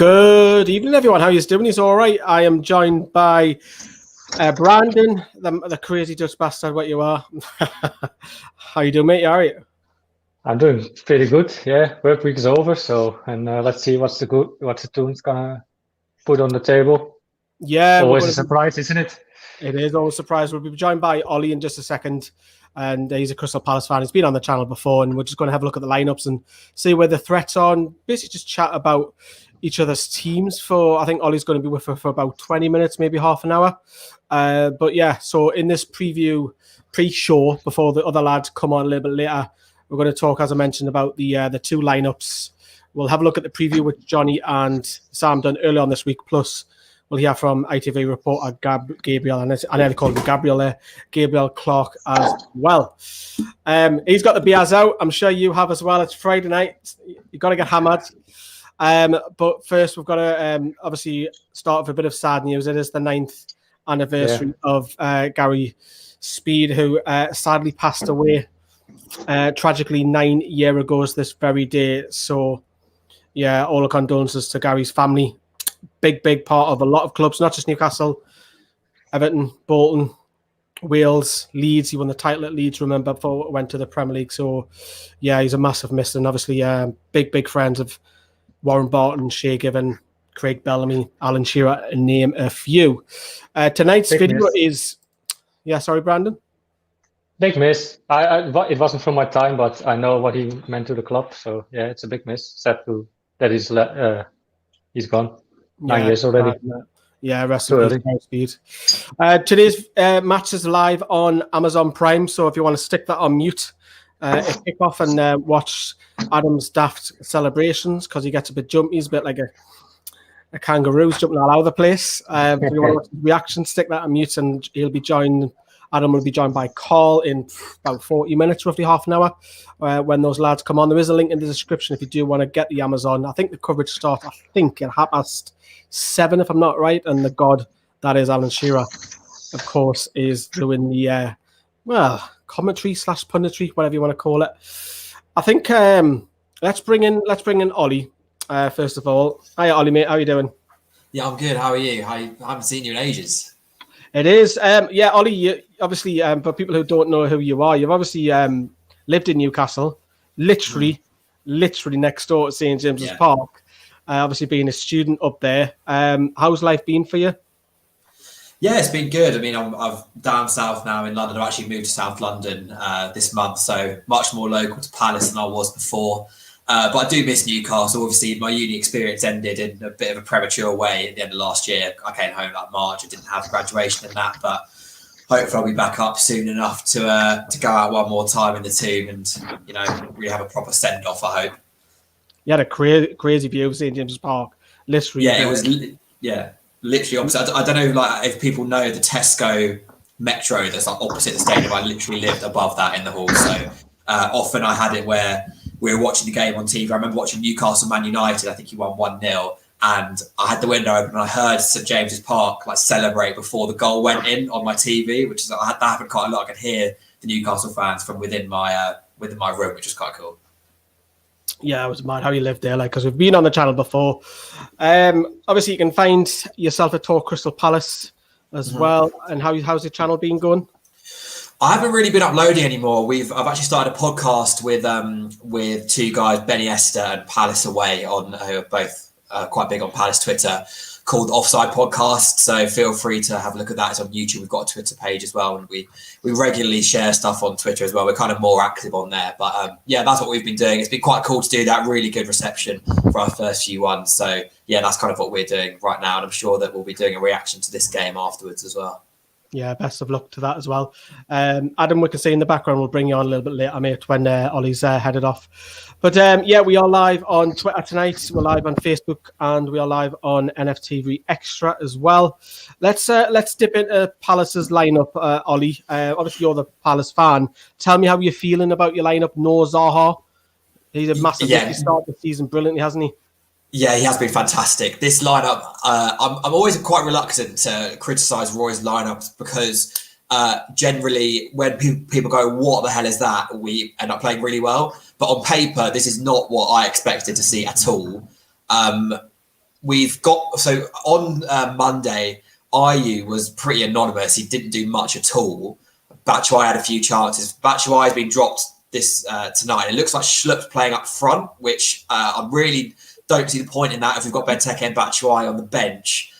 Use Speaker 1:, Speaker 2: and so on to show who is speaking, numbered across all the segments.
Speaker 1: Good evening, everyone. How are you doing? He's all right. I am joined by Brandon, the crazy Dutch bastard. What you are? How you doing, mate? All right.
Speaker 2: I'm doing pretty good. Yeah, work week is over, and let's see what the tune's gonna put on the table.
Speaker 1: Yeah,
Speaker 2: Always a surprise, isn't it?
Speaker 1: It is always a surprise. We'll be joined by Ollie in just a second, and he's a Crystal Palace fan. He's been on the channel before, and we're just going to have a look at the lineups and see where the threats are. And basically, just chat about each other's teams for. I think Ollie's going to be with her for about 20 minutes, maybe half an hour. But yeah, so in this pre-show, before the other lads come on a little bit later, we're going to talk, as I mentioned, about the two lineups. We'll have a look at the preview with Johnny and Sam done earlier on this week. Plus, we'll hear from ITV reporter Gabriel, and I nearly called him Gabriel there, Gabriel Clark as well. He's got the beers out. I'm sure you have as well. It's Friday night. You've got to get hammered. But first, we've got to obviously start with a bit of sad news. It is the 9th anniversary of Gary Speed, who sadly passed away tragically 9 years ago this very day. So, yeah, all the condolences to Gary's family. Big part of a lot of clubs, not just Newcastle, Everton, Bolton, Wales, Leeds. He won the title at Leeds, remember, before it went to the Premier League. So, yeah, he's a massive miss. And obviously, big friends of Warren Barton, Shea Given, Craig Bellamy, Alan Shearer, and name a few. Tonight's video is... Yeah, sorry, Brandon?
Speaker 2: Big miss. It wasn't from my time, but I know what he meant to the club. So, yeah, it's a big miss. Sad that he's gone. 9 years already.
Speaker 1: Yeah, rest of Speed. Today's match is live on Amazon Prime, so if you want to stick that on mute, kick off and watch Adam's daft celebrations, because he gets a bit jumpy. He's a bit like a kangaroo, he's jumping all over the place. If you want to watch his reaction, stick that on mute, and Adam will be joined by Carl in about 40 minutes, roughly half an hour, when those lads come on. There is a link in the description if you do want to get the Amazon. I think the coverage starts, at 7:30, if I'm not right. And the god that is Alan Shearer, of course, is doing the commentary / punditry, whatever you want to call it. I think let's bring in Ollie first of all. Hi, Ollie, mate. How are you doing?
Speaker 3: Yeah, I'm good. How are you? I haven't seen you in ages.
Speaker 1: It is. Ollie, you, obviously, for people who don't know who you are, you've obviously lived in Newcastle, literally next door to St. James's Park, obviously being a student up there. How's life been for you?
Speaker 3: Yeah, it's been good. I mean, I'm down south now in London. I've actually moved to South London this month, so much more local to Palace than I was before. But I do miss Newcastle. Obviously, my uni experience ended in a bit of a premature way at the end of last year. I came home like March. I didn't have graduation and that, but hopefully I'll be back up soon enough to go out one more time in the tomb and, really have a proper send-off, I hope.
Speaker 1: You had a crazy view of St. James's Park. Literally.
Speaker 3: Yeah, it was, literally opposite. I don't know like if people know the Tesco Metro that's like opposite the stadium. I literally lived above that in the hall. So often I had it where we were watching the game on TV. I remember watching Newcastle Man United. I think he won 1-0. And I had the window open and I heard St. James's Park like celebrate before the goal went in on my TV, which is that happened quite a lot. I could hear the Newcastle fans from within my room, which was quite cool.
Speaker 1: Yeah, it was mad how you lived there, because we've been on the channel before. Obviously, you can find yourself at Talk Crystal Palace as well. And how's your channel been going?
Speaker 3: I haven't really been uploading anymore. I've actually started a podcast with two guys, Benny Esther and Palace Away, who are both quite big on Palace Twitter, called Offside Podcast. So feel free to have a look at that. It's on YouTube. We've got a Twitter page as well, and we regularly share stuff on Twitter as well. We're kind of more active on there. But that's what we've been doing. It's been quite cool to do that. Really good reception for our first few ones. So yeah, that's kind of what we're doing right now, and I'm sure that we'll be doing a reaction to this game afterwards as well.
Speaker 1: Yeah, best of luck to that as well. Adam, we can see in the background, we'll bring you on a little bit later, mate, when Ollie's headed off. But we are live on Twitter tonight. We're live on Facebook, and we are live on NFTV Extra as well. Let's dip into Palace's lineup, Ollie. Obviously, you're the Palace fan. Tell me how you're feeling about your lineup. No Zaha. He's a massive start the season brilliantly, hasn't he?
Speaker 3: Yeah, he has been fantastic. This lineup, I'm always quite reluctant to criticise Roy's lineups because generally when people go, what the hell is that? We end up playing really well. But on paper, this is not what I expected to see at all. we've got, so on Monday, Ayew was pretty anonymous. He didn't do much at all. Batshuayi had a few chances. Batshuayi has been dropped this tonight. It looks like Schlupp's playing up front, which I really don't see the point in that if we've got Benteke and Batshuayi on the bench.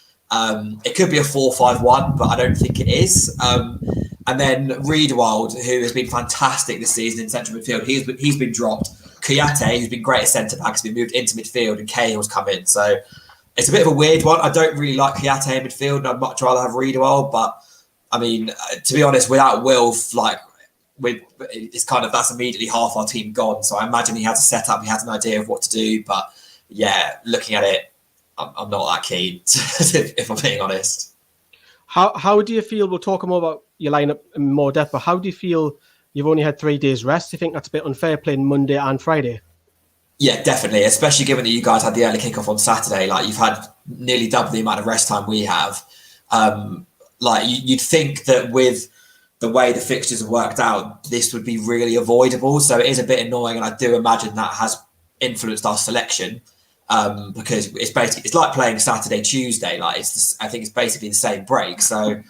Speaker 3: It could be a 4-5-1, but I don't think it is. And then Riedewald, who has been fantastic this season in central midfield, he's been dropped. Kouyaté, who's been great at centre-back, has been moved into midfield, and Cahill's come in. So it's a bit of a weird one. I don't really like Kouyaté in midfield, and I'd much rather have Riedewald. But, I mean, to be honest, without Wilf, it's kind of, that's immediately half our team gone. So I imagine he had a setup, he had an idea of what to do. But, yeah, looking at it, I'm not that keen, if I'm being honest.
Speaker 1: How do you feel? We'll talk more about your lineup in more depth, but how do you feel you've only had 3 days rest? Do you think that's a bit unfair playing Monday and Friday? Yeah,
Speaker 3: definitely, especially given that you guys had the early kickoff on Saturday. Like, you've had nearly double the amount of rest time we have. You'd think that with the way the fixtures have worked out, this would be really avoidable. So it is a bit annoying, and I do imagine that has influenced our selection. Because it's like playing Saturday, Tuesday. I think it's basically the same break. So,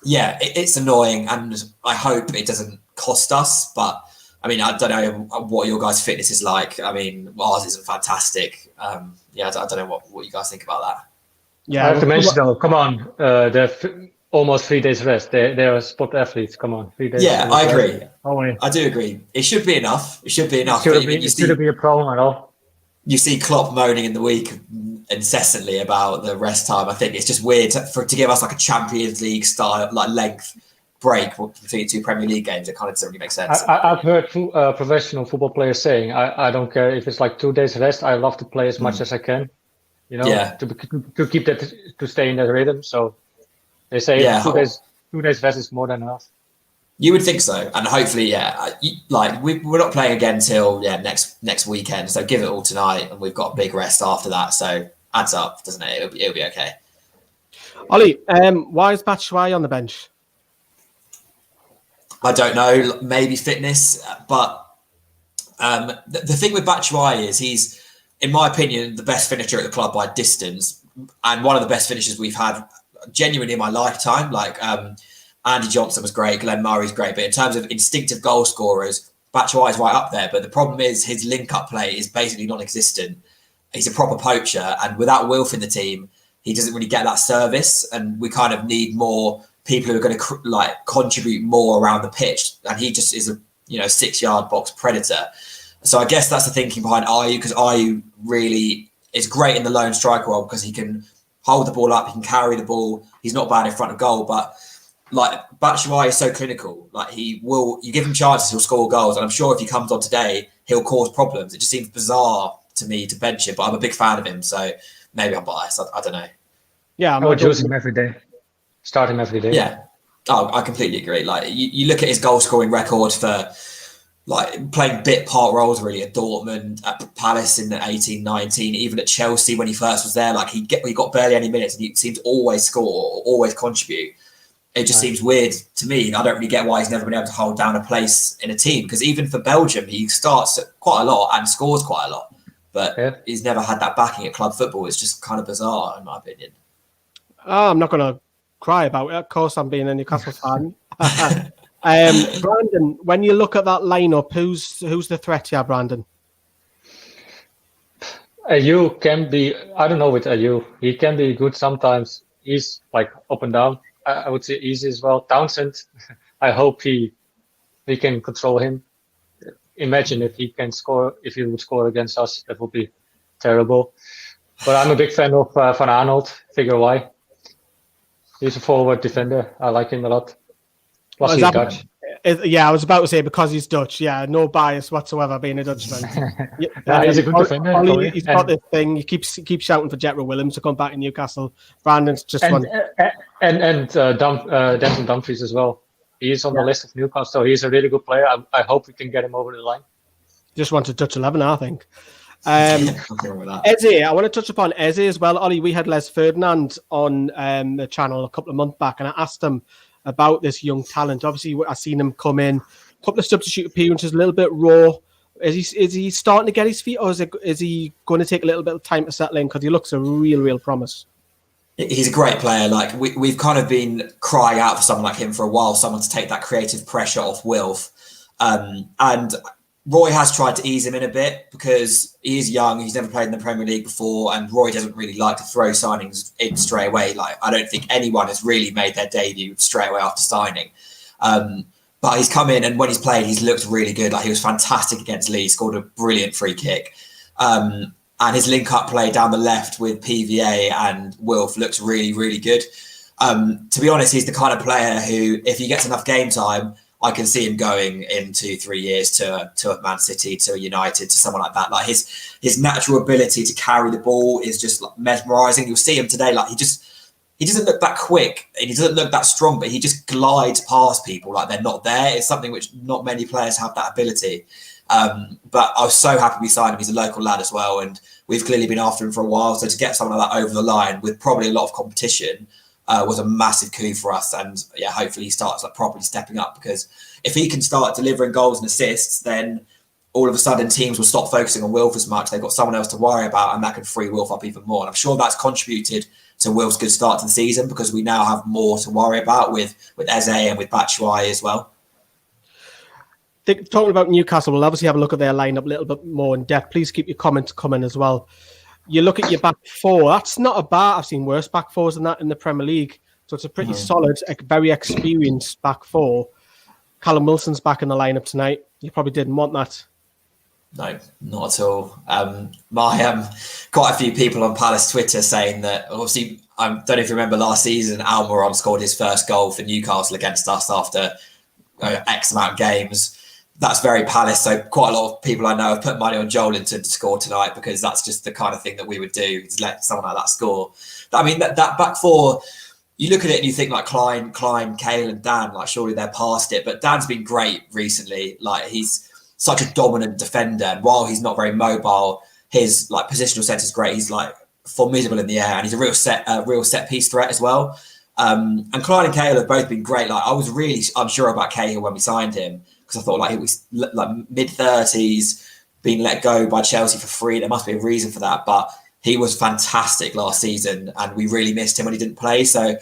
Speaker 3: it's annoying, and I hope it doesn't cost us. But I mean, I don't know what your guys' fitness is like. I mean, ours isn't fantastic. I don't know what you guys think about that.
Speaker 2: Yeah, I have to mention though. Come on, they're almost 3 days rest. They're sport athletes. Come on, 3 days.
Speaker 3: Yeah, I agree.
Speaker 2: Oh, yeah.
Speaker 3: I do agree. It should be enough. It shouldn't
Speaker 2: be a problem at all.
Speaker 3: You see Klopp moaning in the week incessantly about the rest time. I think it's just weird to give us like a Champions League style, like length break between 2 Premier League games. It kind of doesn't really make sense.
Speaker 2: I've heard professional football players saying, I don't care if it's like 2 days rest. I love to play as much as I can, to keep that, to stay in that rhythm. So they say 2 days rest is more than enough.
Speaker 3: You would think so, and hopefully, we're not playing again till next weekend. So give it all tonight, and we've got a big rest after that. So adds up, doesn't it? It'll be okay.
Speaker 1: Ollie, why is Batshuayi on the bench?
Speaker 3: I don't know. Maybe fitness, but the thing with Batshuayi is he's, in my opinion, the best finisher at the club by distance, and one of the best finishers we've had genuinely in my lifetime. Andy Johnson was great, Glenn Murray's great, but in terms of instinctive goal scorers, Batshuayi's right up there. But the problem is his link-up play is basically non-existent. He's a proper poacher, and without Wilf in the team, he doesn't really get that service. And we kind of need more people who are going to contribute more around the pitch. And he just is a 6-yard box predator. So I guess that's the thinking behind Ayew, because Ayew really is great in the lone striker role because he can hold the ball up, he can carry the ball, he's not bad in front of goal, but Batshuayi is so clinical. You give him chances, he'll score goals. And I'm sure if he comes on today, he'll cause problems. It just seems bizarre to me to bench him, but I'm a big fan of him. So maybe I'm biased. I don't know.
Speaker 2: Yeah, I would use him every day. Start him every day.
Speaker 3: Yeah. Oh, I completely agree. You look at his goal scoring record for playing bit part roles really at Dortmund, at Palace in the 18-19, even at Chelsea when he first was there. He got barely any minutes, and he seemed to always score or always contribute. It just seems weird to me. I don't really get why he's never been able to hold down a place in a team, because even for Belgium, he starts quite a lot and scores quite a lot, but he's never had that backing at club football. It's just kind of bizarre, in my opinion.
Speaker 1: I'm not going to cry about it. Of course, I'm being a Newcastle fan. Brandon, when you look at that lineup, who's the threat here, Brandon?
Speaker 2: Ayew can be, I don't know with Ayew, he can be good sometimes. He's up and down. I would say easy as well. Townsend, I hope we can control him. Imagine if he would score against us, that would be terrible. But I'm a big fan of Van Arnold, figure why. He's a forward defender. I like him a lot. Plus he's Dutch.
Speaker 1: I was about to say because he's Dutch. Yeah, no bias whatsoever being a Dutchman.
Speaker 2: He's a good defender.
Speaker 1: Ollie, he's got this thing. He keeps shouting for Jetro Willems to come back in Newcastle. Brandon's just
Speaker 2: and Denton Dumfries as well. He's on the list of Newcastle, so he's a really good player. I hope we can get him over the line.
Speaker 1: Just want to touch 11, I think. Eze, I want to touch upon Eze as well. Ollie, we had Les Ferdinand on the channel a couple of months back, and I asked him about this young talent. Obviously, I've seen him come in, a couple of substitute appearances, a little bit raw. Is he starting to get his feet, or is he going to take a little bit of time to settle in? Because he looks a real promise.
Speaker 3: He's a great player. Like we've kind of been crying out for someone like him for a while, someone to take that creative pressure off Wilf. And Roy has tried to ease him in a bit because he is young. He's never played in the Premier League before, and Roy doesn't really like to throw signings in straight away. Like I don't think anyone has really made their debut straight away after signing. But he's come in, and when he's played, he's looked really good. Like he was fantastic against Leeds, scored a brilliant free kick. And his link-up play down the left with PVA and Wilf looks really good. To be honest, he's the kind of player who, if he gets enough game time, I can see him going in 2-3 years to a Man City, to a United, to someone like that. Like his natural ability to carry the ball is just like mesmerising. You'll see him today. Like he doesn't look that quick and he doesn't look that strong, but he just glides past people like they're not there. It's something which not many players have that ability. But I was so happy we signed him. He's a local lad as well, and we've clearly been after him for a while. So to get someone like that over the line with probably a lot of competition was a massive coup for us. And yeah, hopefully he starts like properly stepping up, because if he can start delivering goals and assists, then all of a sudden teams will stop focusing on Wilf as much. They've got someone else to worry about, and that can free Wilf up even more. And I'm sure that's contributed to Wilf's good start to the season, because we now have more to worry about with Eze and with Batshuayi as well.
Speaker 1: Talking about Newcastle, we'll obviously have a look at their lineup a little bit more in depth. Please keep your comments coming as well. You look at your back four. That's not a bad. I've seen worse back fours than that in the Premier League. So it's a pretty solid, very experienced back four. Callum Wilson's back in the lineup tonight. You probably didn't want that.
Speaker 3: No, not at all. Quite a few people on Palace Twitter saying that, obviously, I don't know if you remember last season, Almiron scored his first goal for Newcastle against us after X amount of games. That's very Palace. So quite a lot of people I know have put money on Joelinton to score tonight, because that's just the kind of thing that we would do, is let someone like that score. I mean, that back four, you look at it and you think like Klein, Kale and Dan, like surely they're past it. But Dan's been great recently. Like he's such a dominant defender. And while he's not very mobile, his like positional sense is great. He's like formidable in the air, and he's a real set piece threat as well. And Klein and Cahill have both been great. Like I was really unsure about Cahill when we signed him, because I thought like he was like mid-30s, being let go by Chelsea for free. There must be a reason for that, but he was fantastic last season, and we really missed him when he didn't play. So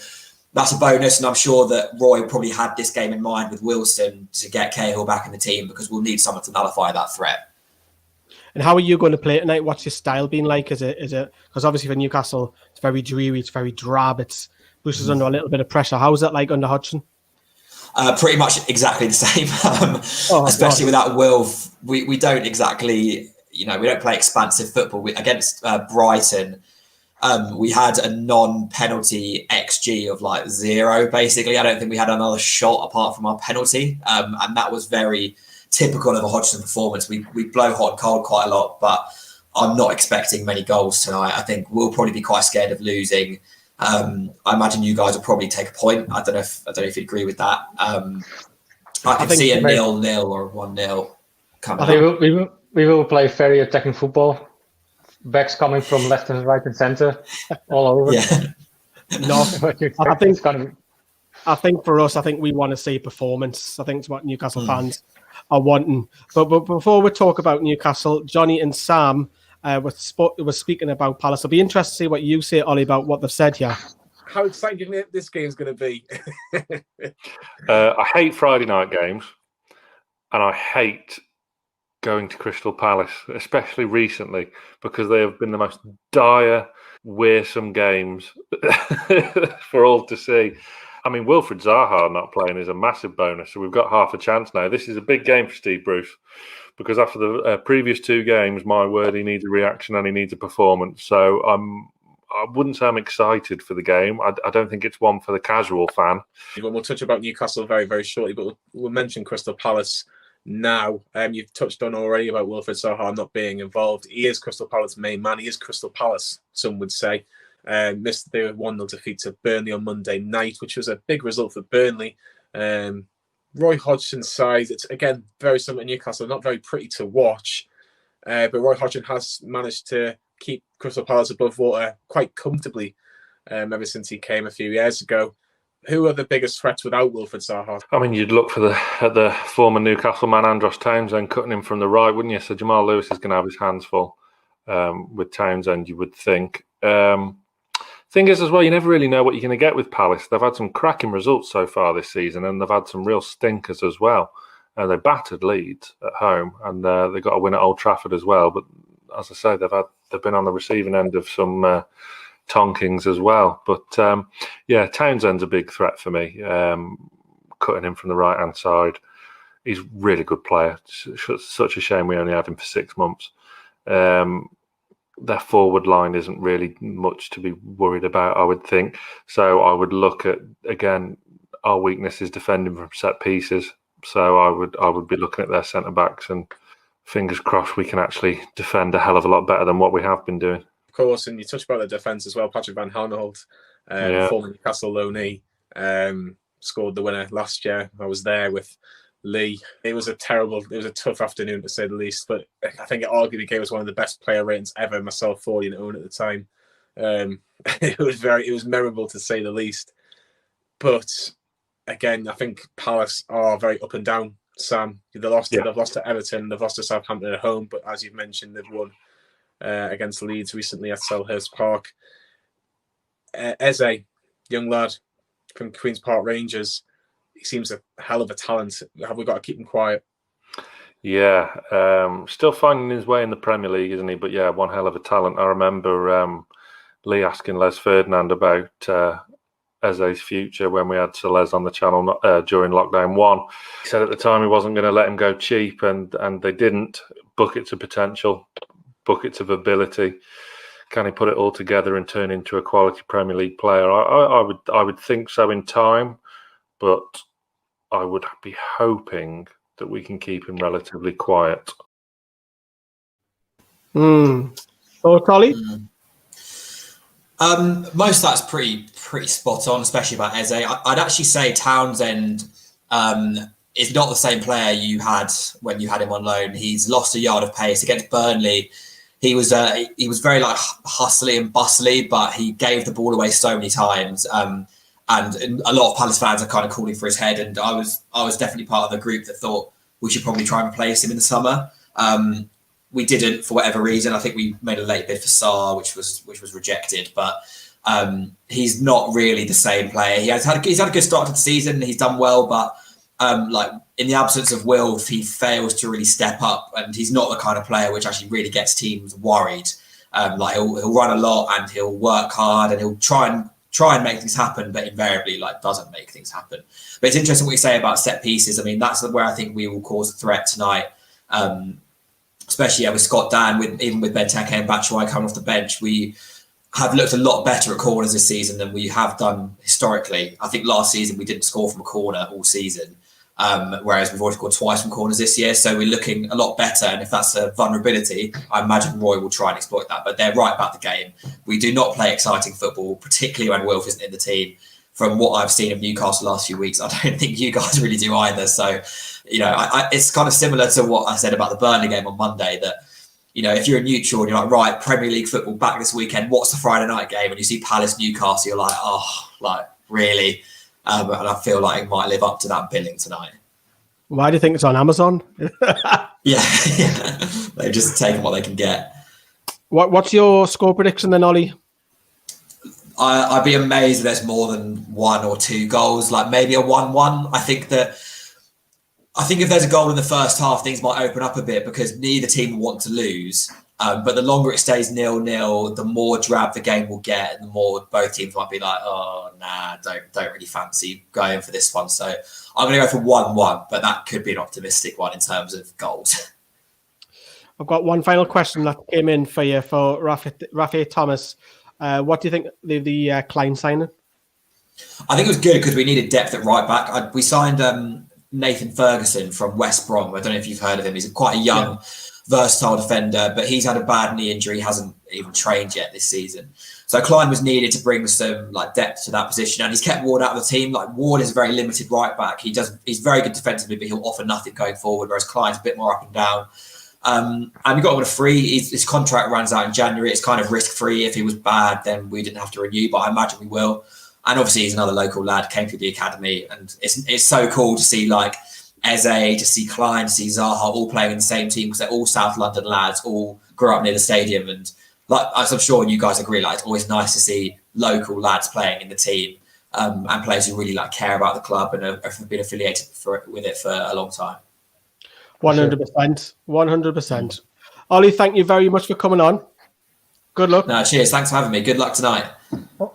Speaker 3: that's a bonus, and I'm sure that Roy probably had this game in mind with Wilson to get Cahill back in the team, because we'll need someone to nullify that threat. And
Speaker 1: how are you going to play tonight? What's your style been like? Is it because obviously for Newcastle it's very dreary, it's very drab, it's Bruce under a little bit of pressure. How's that like under Hodgson?
Speaker 3: Pretty much exactly the same. Especially without Wilf, we don't exactly, we don't play expansive football. Against Brighton, we had a non-penalty XG of like 0, basically. I don't think we had another shot apart from our penalty. And that was very typical of a Hodgson performance. We blow hot and cold quite a lot, but I'm not expecting many goals tonight. I think we'll probably be quite scared of losing. I imagine you guys will probably take a point. I don't know if you agree with that. I can see a 0-0 or 1-0 coming.
Speaker 2: We will play very attacking football. Backs coming from left and right and centre, all over.
Speaker 3: Yeah.
Speaker 1: No, I think for us, we want to see performance. I think it's what Newcastle fans are wanting. But before we talk about Newcastle, Johnny and Sam we're speaking about Palace. I'll be interested to see what you say, Ollie, about what they've said here.
Speaker 4: How exciting this game's going to be.
Speaker 5: I hate Friday night games, and I hate going to Crystal Palace, especially recently, because they have been the most dire, wearisome games for all to see. I mean, Wilfried Zaha not playing is a massive bonus, so we've got half a chance now. This is a big game for Steve Bruce, because after the previous 2 games, my word, he needs a reaction and he needs a performance. So I wouldn't say I'm excited for the game. I don't think it's one for the casual fan.
Speaker 4: We'll touch about Newcastle very, very shortly, but we'll mention Crystal Palace now. You've touched on already about Wilfried Zaha not being involved. He is Crystal Palace's main man. He is Crystal Palace, some would say. Missed the 1-0 defeat to Burnley on Monday night, which was a big result for Burnley. Roy Hodgson's side, it's again very similar to Newcastle, not very pretty to watch, but Roy Hodgson has managed to keep Crystal Palace above water quite comfortably ever since he came a few years ago. Who are the biggest threats without Wilfried Zaha?
Speaker 5: I mean, you'd look at the former Newcastle man, Andros Townsend, cutting him from the right, wouldn't you? So Jamaal Lewis is going to have his hands full with Townsend, you would think. Thing is, as well, you never really know what you're going to get with Palace. They've had some cracking results so far this season, and they've had some real stinkers as well. They battered Leeds at home, and they got a win at Old Trafford as well. But as I say, they've been on the receiving end of some tonkings as well. But yeah, Townsend's a big threat for me. Cutting him from the right hand side, he's a really good player. Such a shame we only had him for 6 months. Their forward line isn't really much to be worried about, I would think. So I would look at, again, our weakness is defending from set pieces. So I would be looking at their centre backs, and fingers crossed we can actually defend a hell of a lot better than what we have been doing.
Speaker 4: Of course, and you touched about the defence as well. Patrick Van Aanholt, former Newcastle loanee, scored the winner last year. I was there with Lee. It was a tough afternoon to say the least, but I think it arguably gave us one of the best player ratings ever, myself 40 and Owen at the time. It was memorable to say the least. But again, I think Palace are very up and down, Sam. They've lost to Everton, they've lost to Southampton at home, but as you've mentioned, they've won against Leeds recently at Selhurst Park. Eze, young lad from Queen's Park Rangers, he seems a hell of a talent. Have we got to keep him quiet?
Speaker 5: Yeah, still finding his way in the Premier League, isn't he? But yeah, one hell of a talent. I remember Lee asking Les Ferdinand about Eze's future when we had Celez on the channel during lockdown 1. He said at the time he wasn't going to let him go cheap, and they didn't. Buckets of potential, buckets of ability. Can he put it all together and turn into a quality Premier League player? I would think so in time, but I would be hoping that we can keep him relatively quiet.
Speaker 1: So, Collie?
Speaker 3: Most of that's pretty spot on, especially about Eze. I'd actually say Townsend is not the same player you had when you had him on loan. He's lost a yard of pace against Burnley. He was very like hustly and bustly, but he gave the ball away so many times. And a lot of Palace fans are kind of calling for his head. And I was definitely part of the group that thought we should probably try and replace him in the summer. We didn't for whatever reason. I think we made a late bid for Sarr, which was rejected. But he's not really the same player. He's had a good start to the season. He's done well, but like in the absence of Wilf, he fails to really step up, and he's not the kind of player which actually really gets teams worried. Like he'll run a lot and he'll work hard and he'll try and make things happen, but invariably like doesn't make things happen. But it's interesting what you say about set pieces. I mean, that's where I think we will cause a threat tonight. Especially with Scott Dan, even with Benteke and Batshuayi coming off the bench, we have looked a lot better at corners this season than we have done historically. I think last season we didn't score from a corner all season, whereas we've already scored twice from corners this year. So we're looking a lot better. And if that's a vulnerability, I imagine Roy will try and exploit that. But they're right about the game. We do not play exciting football, particularly when Wilf isn't in the team. From what I've seen of Newcastle the last few weeks, I don't think you guys really do either. So, it's kind of similar to what I said about the Burnley game on Monday, that, if you're a neutral and you're like, right, Premier League football back this weekend, what's the Friday night game? And you see Palace Newcastle, you're like, oh, like, really? And I feel like it might live up to that billing tonight.
Speaker 1: Why do you think it's on Amazon?
Speaker 3: Yeah. They've just taken what they can get.
Speaker 1: What's your score prediction then, Ollie?
Speaker 3: I'd be amazed if there's more than 1 or 2 goals, like maybe a 1-1. I think if there's a goal in the first half, things might open up a bit because neither team will want to lose. But the longer it stays 0-0, the more drab the game will get, and the more both teams might be like, oh, nah, don't really fancy going for this one. So I'm going to go for 1-1, but that could be an optimistic one in terms of goals.
Speaker 1: I've got one final question that came in for you for Rafi Thomas. What do you think the Klein signing?
Speaker 3: I think it was good because we needed depth at right back. We signed Nathan Ferguson from West Brom. I don't know if you've heard of him. He's quite a young, versatile defender, but he's had a bad knee injury. He hasn't even trained yet this season. So Klein was needed to bring some depth to that position, and he's kept Ward out of the team. Like Ward is a very limited right back. He's very good defensively, but he'll offer nothing going forward, whereas Klein's a bit more up and down. And we got him on a free. His contract runs out in January. It's kind of risk-free. If he was bad, then we didn't have to renew, but I imagine we will. And obviously he's another local lad, came through the academy, and it's so cool to see like Eze, to see Klein, to see Zaha all playing in the same team, because they're all South London lads, all grew up near the stadium. And like, as I'm sure you guys agree, like it's always nice to see local lads playing in the team, and players who really like care about the club and have been affiliated with it for a long time.
Speaker 1: 100%. 100%. Ollie, thank you very much for coming on. Good luck.
Speaker 3: No, cheers. Thanks for having me. Good luck tonight.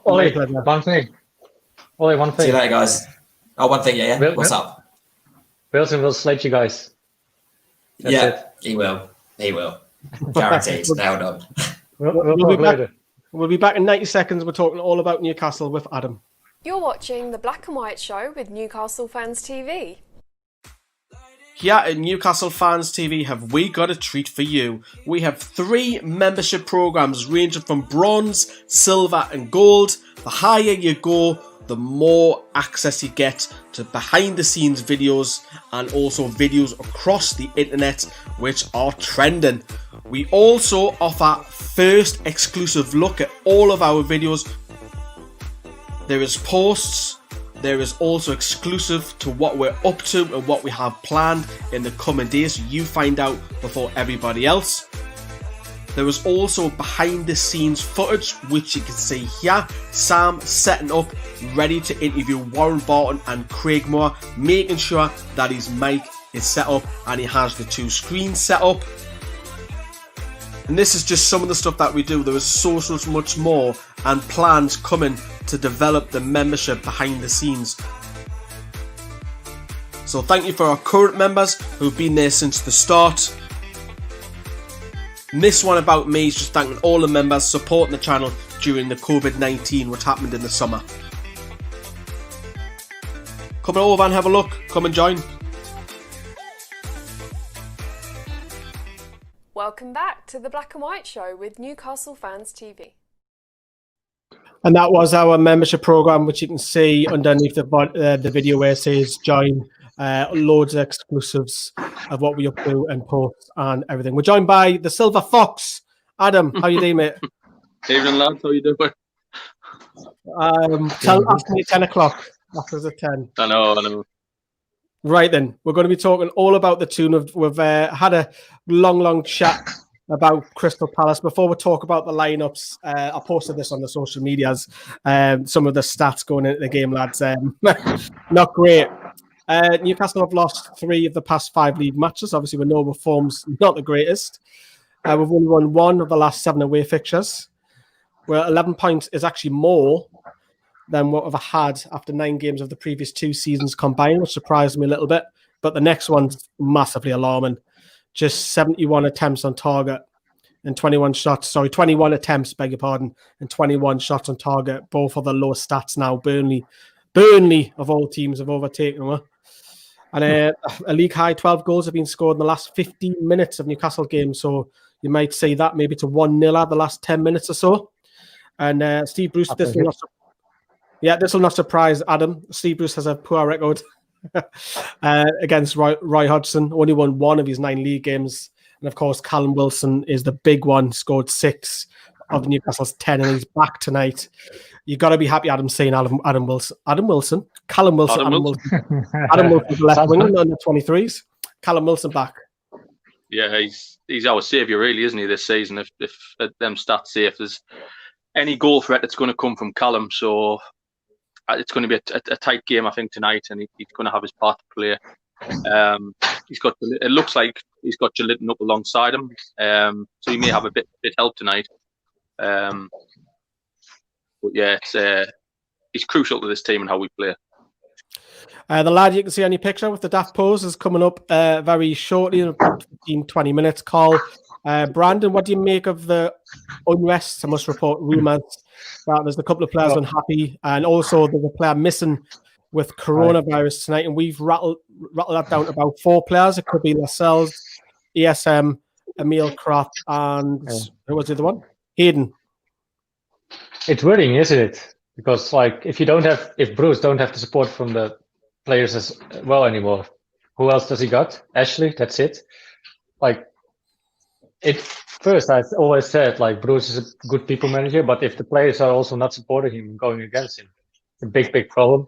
Speaker 2: Ollie, one thing. Ollie, one thing.
Speaker 3: See you later, guys. Oh, one thing, yeah. What's up?
Speaker 2: Wilson will slate you guys. That's it.
Speaker 3: He will. Guaranteed. Nailed on.
Speaker 1: We'll be back in 90 seconds. We're talking all about Newcastle with Adam.
Speaker 6: You're watching The Black and White Show with Newcastle Fans TV.
Speaker 1: Here at Newcastle Fans TV have we got a treat for you. We have 3 membership programs ranging from bronze, silver and gold. The higher you go, the more access you get to behind the scenes videos and also videos across the internet which are trending. We also offer first exclusive look at all of our videos. There is posts. There is also exclusive to what we're up to and what we have planned in the coming days, so you find out before everybody else. There is also behind the scenes footage, which you can see here. Sam setting up, ready to interview Warren Barton and Craig Moore, making sure that his mic is set up and he has the 2 screens set up. And this is just some of the stuff that we do. There is so much more and plans coming to develop the membership behind the scenes. So thank you for our current members who've been there since the start. And this one about me is just thanking all the members supporting the channel during the COVID-19, what happened in the summer. Come over and have a look. Come and join.
Speaker 6: Welcome back to The Black and White Show with Newcastle Fans TV.
Speaker 1: And that was our membership program, which you can see underneath the video where it says join. Loads of exclusives of what we up to and posts and everything. We're joined by the Silver Fox. Adam, how you doing, mate?
Speaker 7: Evening, lads. How you doing?
Speaker 1: Ask me 10 o'clock. After the 10.
Speaker 7: I know.
Speaker 1: Right then, we're going to be talking all about the tune. We've had a long chat about Crystal Palace. Before we talk about the lineups, I posted this on the social medias. Some of the stats going into the game, lads. Not great. Newcastle have lost 3 of the past 5 league matches. Obviously, we know the form's not the greatest. We've only won 1 of the last 7 away fixtures. Where 11 points is actually more than what I've had after 9 games of the previous 2 seasons combined, which surprised me a little bit. But the next one's massively alarming. Just 71 attempts on target and 21 attempts, beg your pardon, and 21 shots on target. Both are the lowest stats now. Burnley of all teams have overtaken them. And a league high 12 goals have been scored in the last 15 minutes of Newcastle games. So you might say that maybe to 1-0 the last 10 minutes or so. And Steve Bruce, this will not surprise Adam. Steve Bruce has a poor record against Roy Hodgson. Only won 1 of his 9 league games. And of course, Callum Wilson is the big one, scored 6 of Newcastle's 10, and he's back tonight. You got to be happy, Adam, saying Callum Wilson, the left winger on the 23s. Callum Wilson back.
Speaker 7: Yeah, he's our saviour, really, isn't he, this season? If them stats say if there's any goal threat, it's going to come from Callum. So it's going to be a tight game, I think, tonight, and he's going to have his part to play. It looks like he's got Jolinton up alongside him, so he may have a bit help tonight. But yeah, it's crucial to this team and how we play.
Speaker 1: The lad you can see on your picture with the daft pose is coming up very shortly, in about 15-20 minutes. Carl, Brandon, what do you make of the unrest? I must report rumours that there's a couple of players unhappy, and also there's a player missing with coronavirus tonight, and we've rattled that down to about 4 players. It could be Lascelles, ESM, Emil Kraft, and who was the other one? Hayden.
Speaker 2: It's worrying, isn't it? Because if Bruce don't have the support from the players as well anymore, who else does he got? Ashley, that's it. First, I always said Bruce is a good people manager, but if the players are also not supporting him and going against him, a big problem.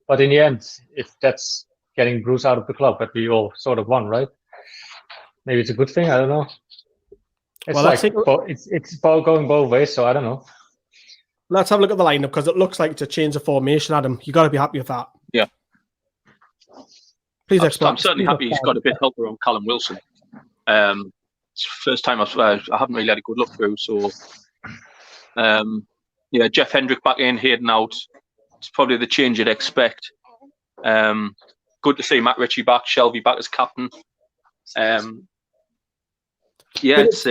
Speaker 2: But in the end, if that's getting Bruce out of the club, but we all sort of won, right? Maybe it's a good thing. I don't know. It's it's going both ways, so I don't know.
Speaker 1: Let's have a look at the lineup because it looks like it's a change of formation, Adam. You got to be happy with that.
Speaker 7: Yeah.
Speaker 1: Please explain.
Speaker 7: I'm certainly happy he's got a bit of help around Callum Wilson. It's the first time I haven't really had a good look through. So, Jeff Hendrick back in, Hayden out. It's probably the change you'd expect. Good to see Matt Ritchie back, Shelvey back as captain. It's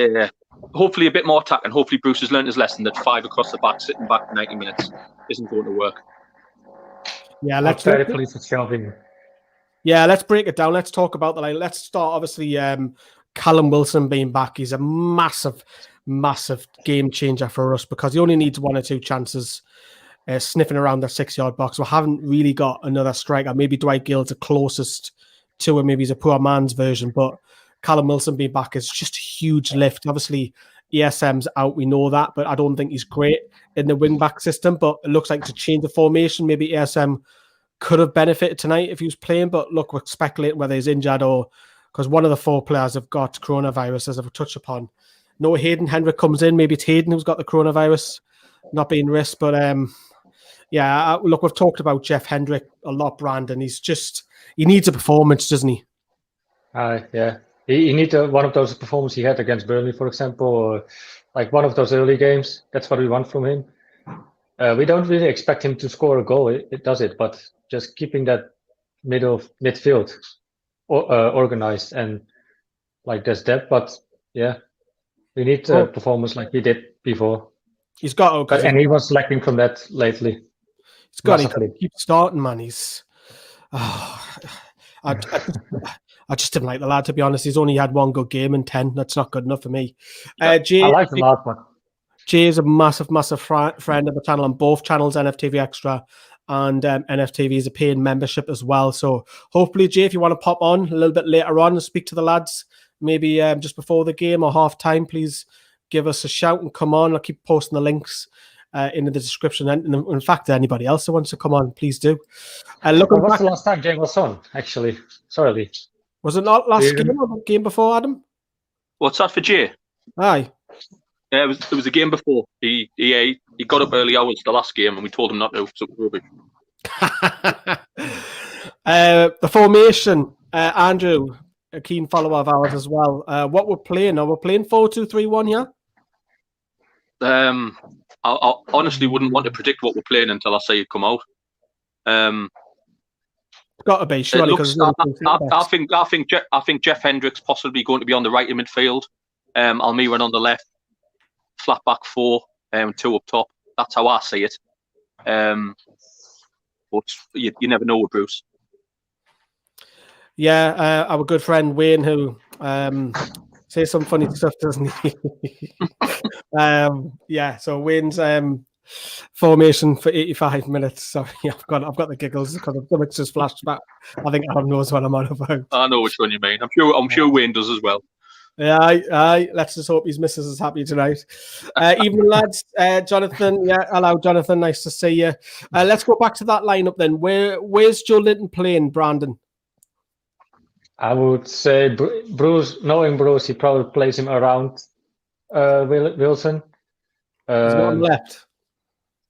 Speaker 7: hopefully a bit more attack, and hopefully Bruce has learned his lesson that 5 across the back, sitting back for 90 minutes, isn't going to work.
Speaker 1: Yeah,
Speaker 2: let's very pleased with Shelvey.
Speaker 1: Yeah, let's break it down. Let's talk about the line. Let's start, obviously, Callum Wilson being back. He's a massive game changer for us because he only needs 1 or 2 chances sniffing around the 6-yard box. We haven't really got another striker. Maybe Dwight Gill's the closest to him. Maybe he's a poor man's version, but Callum Wilson being back is just a huge lift. Obviously, ESM's out. We know that, but I don't think he's great in the wing-back system, but it looks like to change the formation, maybe ESM could have benefited tonight if he was playing, but look, we're speculating whether he's injured or because one of the 4 players have got coronavirus, as I've touched upon. No, Hayden Hendrick comes in. Maybe it's Hayden who's got the coronavirus, not being risked. But look, we've talked about Jeff Hendrick a lot, Brandon. He needs a performance, doesn't he?
Speaker 2: Yeah. He needs one of those performances he had against Burnley, for example, or like one of those early games. That's what we want from him. We don't really expect him to score a goal. It does it, but just keeping that midfield organized and like there's depth. But yeah, we need a performance like he did before.
Speaker 1: He's got to,
Speaker 2: and he was lacking from that lately.
Speaker 1: He's got to keep starting, man. I just didn't like the lad, to be honest. He's only had 1 good game in 10. That's not good enough for me. Jay,
Speaker 2: I like him a lot, man.
Speaker 1: Jay is a massive friend of the channel on both channels, NFTV Extra and NFTV is a paying membership as well. So hopefully, Jay, if you want to pop on a little bit later on and speak to the lads, maybe just before the game or half time, please give us a shout and come on. I'll keep posting the links in the description. And in fact, anybody else who wants to come on, please do.
Speaker 2: What's the last time Jay was on, actually? Sorry.
Speaker 1: Was it not last game or the game before, Adam?
Speaker 7: What's that for Jay?
Speaker 1: Aye.
Speaker 7: Yeah, it was a game before. He got up early hours the last game and we told him not to, so it was rubbish.
Speaker 1: The formation, Andrew, a keen follower of ours as well. What we're playing? Are we playing 4-2-3-1 here?
Speaker 7: I honestly wouldn't want to predict what we're playing until I see it come out.
Speaker 1: Got to be surely because
Speaker 7: I think Jeff Hendrick's possibly going to be on the right in midfield. Almiron on the left, flat back 4, 2 up top. That's how I see it. But you never know with Bruce.
Speaker 1: Yeah, our good friend Wayne, who says some funny stuff, doesn't he? So Wayne's formation for 85 minutes. Sorry, I've got the giggles because the stomach's just flashed back. I think Adam knows what I'm on about.
Speaker 7: I know which one you mean. I'm sure Wayne does as well.
Speaker 1: Yeah, aye. Let's just hope his missus is happy tonight. Evening, lads. Jonathan. Yeah, hello, Jonathan. Nice to see you. Let's go back to that lineup then. Where's Joe Linton playing, Brandon?
Speaker 2: I would say Bruce, knowing Bruce, he probably plays him around Wilson.
Speaker 1: He's not on left.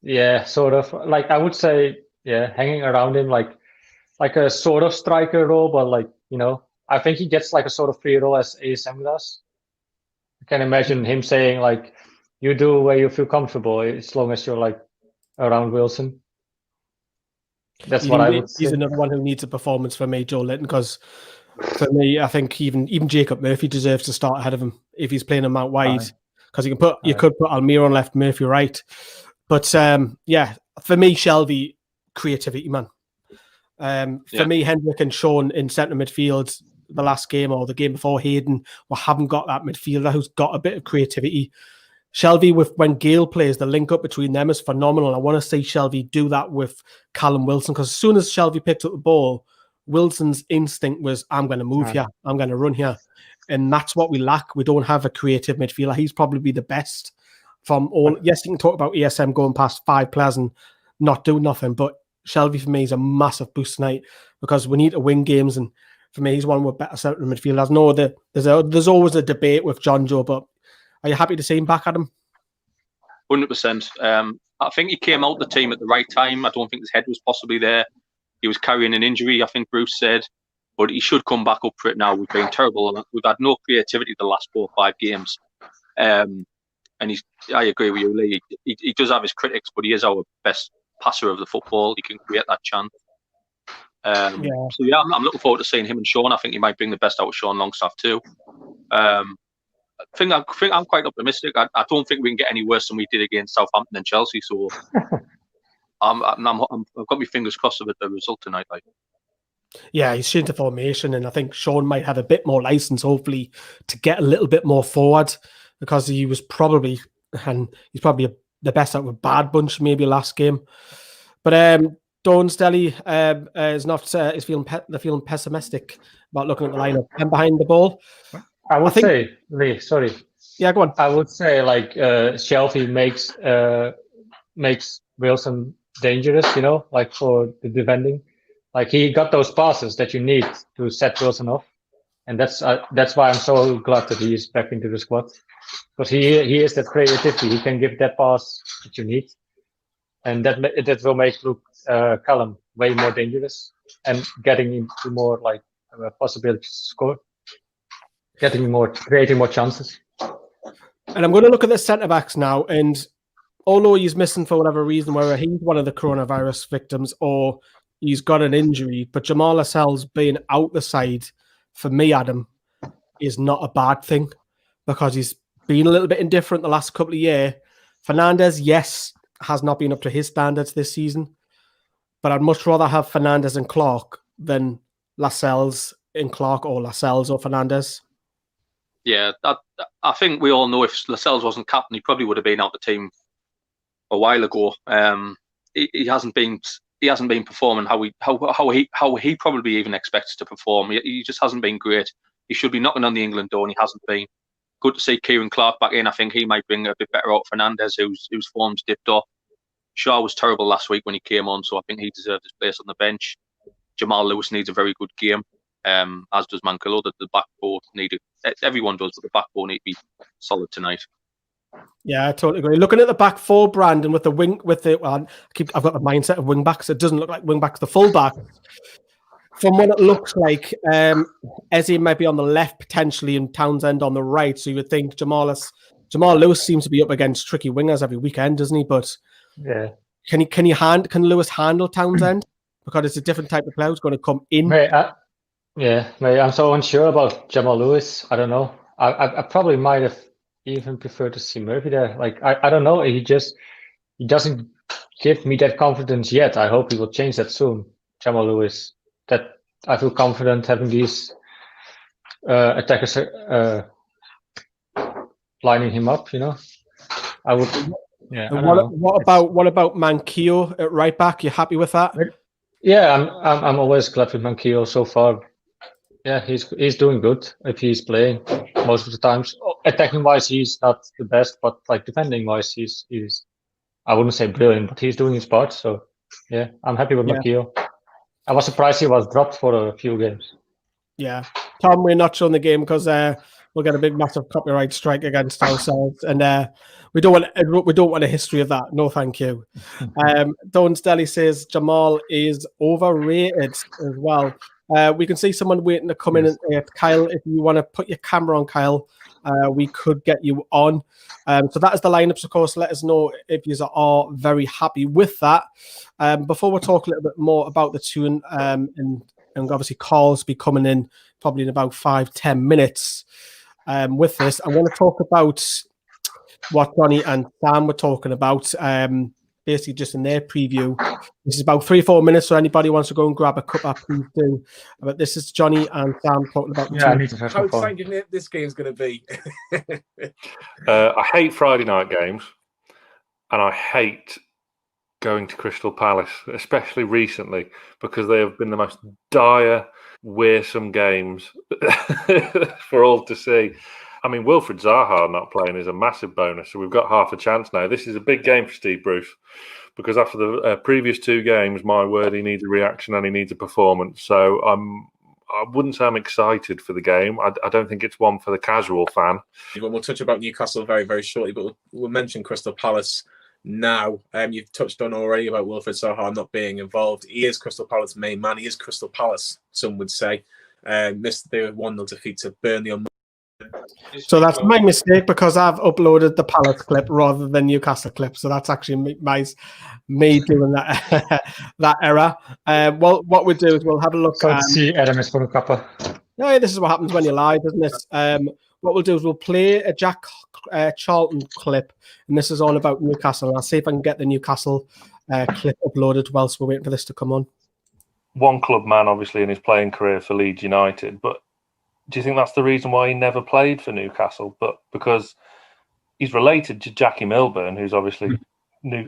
Speaker 2: Yeah, sort of. Like I would say, hanging around him like a sort of striker role, but like, I think he gets like a sort of free role as ASM does. I can imagine him saying like, you do where you feel comfortable as long as you're like around Wilson. That's what I would say.
Speaker 1: He's another one who needs a performance for me, Joe Linton, because for me, I think even Jacob Murphy deserves to start ahead of him if he's playing him out wide. Because you could put Almiron on left, Murphy right. But for me, Shelvey, creativity, man. For me, Hendrick and Sean in centre midfield, the last game or the game before Hayden, we haven't got that midfielder who's got a bit of creativity. Shelvey, when Gale plays, the link up between them is phenomenal. I want to see Shelvey do that with Callum Wilson, because as soon as Shelvey picked up the ball, Wilson's instinct was, I'm going to move here, I'm going to run here. And that's what we lack. We don't have a creative midfielder. He's probably the best from all. Yes, you can talk about ESM going past 5 players and not do nothing. But Shelvey for me is a massive boost tonight because we need to win games, and for me, he's one with better centre midfielders. I know that there's always a debate with Jonjo, but are you happy to see him back at him?
Speaker 7: 100%. I think he came out the team at the right time. I don't think his head was possibly there. He was carrying an injury, I think Bruce said, but he should come back up for it now. We've been terrible. We've had no creativity the last 4 or 5 games. And I agree with you, Lee. He does have his critics, but he is our best passer of the football. He can create that chance. So yeah, I'm looking forward to seeing him and Sean. I think he might bring the best out of Sean Longstaff too. I think I'm quite optimistic. I don't think we can get any worse than we did against Southampton and Chelsea. So I've got my fingers crossed with the result tonight. Like.
Speaker 1: Yeah, he's changed the formation, and I think Sean might have a bit more license, hopefully, to get a little bit more forward, because he was probably, and he's probably the best out of a bad bunch maybe last game. But Dawn's Deli is feeling pessimistic about looking at the lineup and behind the ball.
Speaker 2: I would say, Lee, sorry.
Speaker 1: Yeah, go on.
Speaker 2: I would say like Shelvey makes Wilson dangerous, like for the defending. Like he got those passes that you need to set Wilson off, and that's why I'm so glad that he is back into the squad, because he is that creativity. He can give that pass that you need, and that will make Callum way more dangerous and getting into more like possibilities to score, creating more chances.
Speaker 1: And I'm going to look at the centre backs now, and although he's missing for whatever reason, whether he's one of the coronavirus victims or he's got an injury, but Jamaal Lascelles being out the side, for me, Adam, is not a bad thing, because he's been a little bit indifferent the last couple of years. Fernandes, yes, has not been up to his standards this season, but I'd much rather have Fernandes and Clark than Lascelles and Clark, or Lascelles or Fernandes.
Speaker 7: Yeah, I think we all know if Lascelles wasn't captain, he probably would have been out the team a while ago. He hasn't been performing how he probably even expects to perform. He just hasn't been great. He should be knocking on the England door, and he hasn't been. Good to see Kieran Clark back in. I think he might bring a bit better out Fernandes, whose form's dipped off. Shaw was terrible last week when he came on, so I think he deserved his place on the bench. Jamal Lewis needs a very good game, as does Mankillo. The backbone everyone does, but the backbone need to be solid tonight.
Speaker 1: Yeah, I totally agree. Looking at the back four, Brandon, I've got the mindset of wing backs. It doesn't look like wing backs. The full back, from what it looks like, Eze might be on the left potentially, and Townsend on the right. So you would think Jamal Lewis seems to be up against tricky wingers every weekend, doesn't he? But
Speaker 2: yeah,
Speaker 1: can Lewis handle Townsend? Because it's a different type of player who's going to come in.
Speaker 2: I'm so unsure about Jamal Lewis. I don't know. I probably might have even prefer to see Murphy there. Like I don't know. He doesn't give me that confidence yet. I hope he will change that soon. Jamal Lewis. That I feel confident having these attackers lining him up. I would. Yeah.
Speaker 1: What about Mankillo at right back? You happy with that?
Speaker 2: Yeah, I'm always glad with Mankillo so far. Yeah, he's doing good if he's playing most of the times. Attacking wise, he's not the best, but like defending wise, he's I wouldn't say brilliant, but he's doing his part. So yeah, I'm happy with Mankillo. I was surprised he was dropped for a few games.
Speaker 1: Yeah, Tom, we're not showing the game because we'll get a big, massive copyright strike against ourselves, and we don't want a history of that. No, thank you. Dawn's Deli says Jamal is overrated as well. We can see someone waiting to come in. Kyle, if you want to put your camera on, Kyle, we could get you on. So that is the lineups, of course. Let us know if you are very happy with that. Before we talk a little bit more about the tune, and obviously Carl's be coming in probably in about 5-10 minutes with this, I want to talk about what Johnny and Sam were talking about. Basically just in their preview. This is about 3-4 minutes, so anybody wants to go and grab a cup, please do. But this is Johnny and Sam talking about the team.
Speaker 4: How exciting this game's going to be.
Speaker 5: I hate Friday night games, and I hate going to Crystal Palace, especially recently, because they have been the most dire, wearisome games for all to see. I mean, Wilfried Zaha not playing is a massive bonus, so we've got half a chance now. This is a big game for Steve Bruce. because after the previous 2 games, my word, he needs a reaction and he needs a performance. So I wouldn't say I'm excited for the game. I don't think it's one for the casual fan.
Speaker 4: We'll touch about Newcastle very, very shortly, but we'll mention Crystal Palace now. You've touched on already about Wilfried Zaha not being involved. He is Crystal Palace's main man. He is Crystal Palace, some would say. Missed the 1-0 defeat to Burnley on.
Speaker 1: So that's my mistake, because I've uploaded the Palace clip rather than Newcastle clip. So that's actually me doing that that error. Well, what we'll do is we'll have a look.
Speaker 2: See Adam is for a cuppa.
Speaker 1: No, this is what happens when you lie, doesn't it? What we'll do is we'll play a Jack Charlton clip, and this is all about Newcastle. I'll see if I can get the Newcastle clip uploaded whilst we're waiting for this to come on.
Speaker 5: One club man, obviously, in his playing career for Leeds United, but do you think that's the reason why he never played for Newcastle? But because he's related to Jackie Milburn, who's obviously,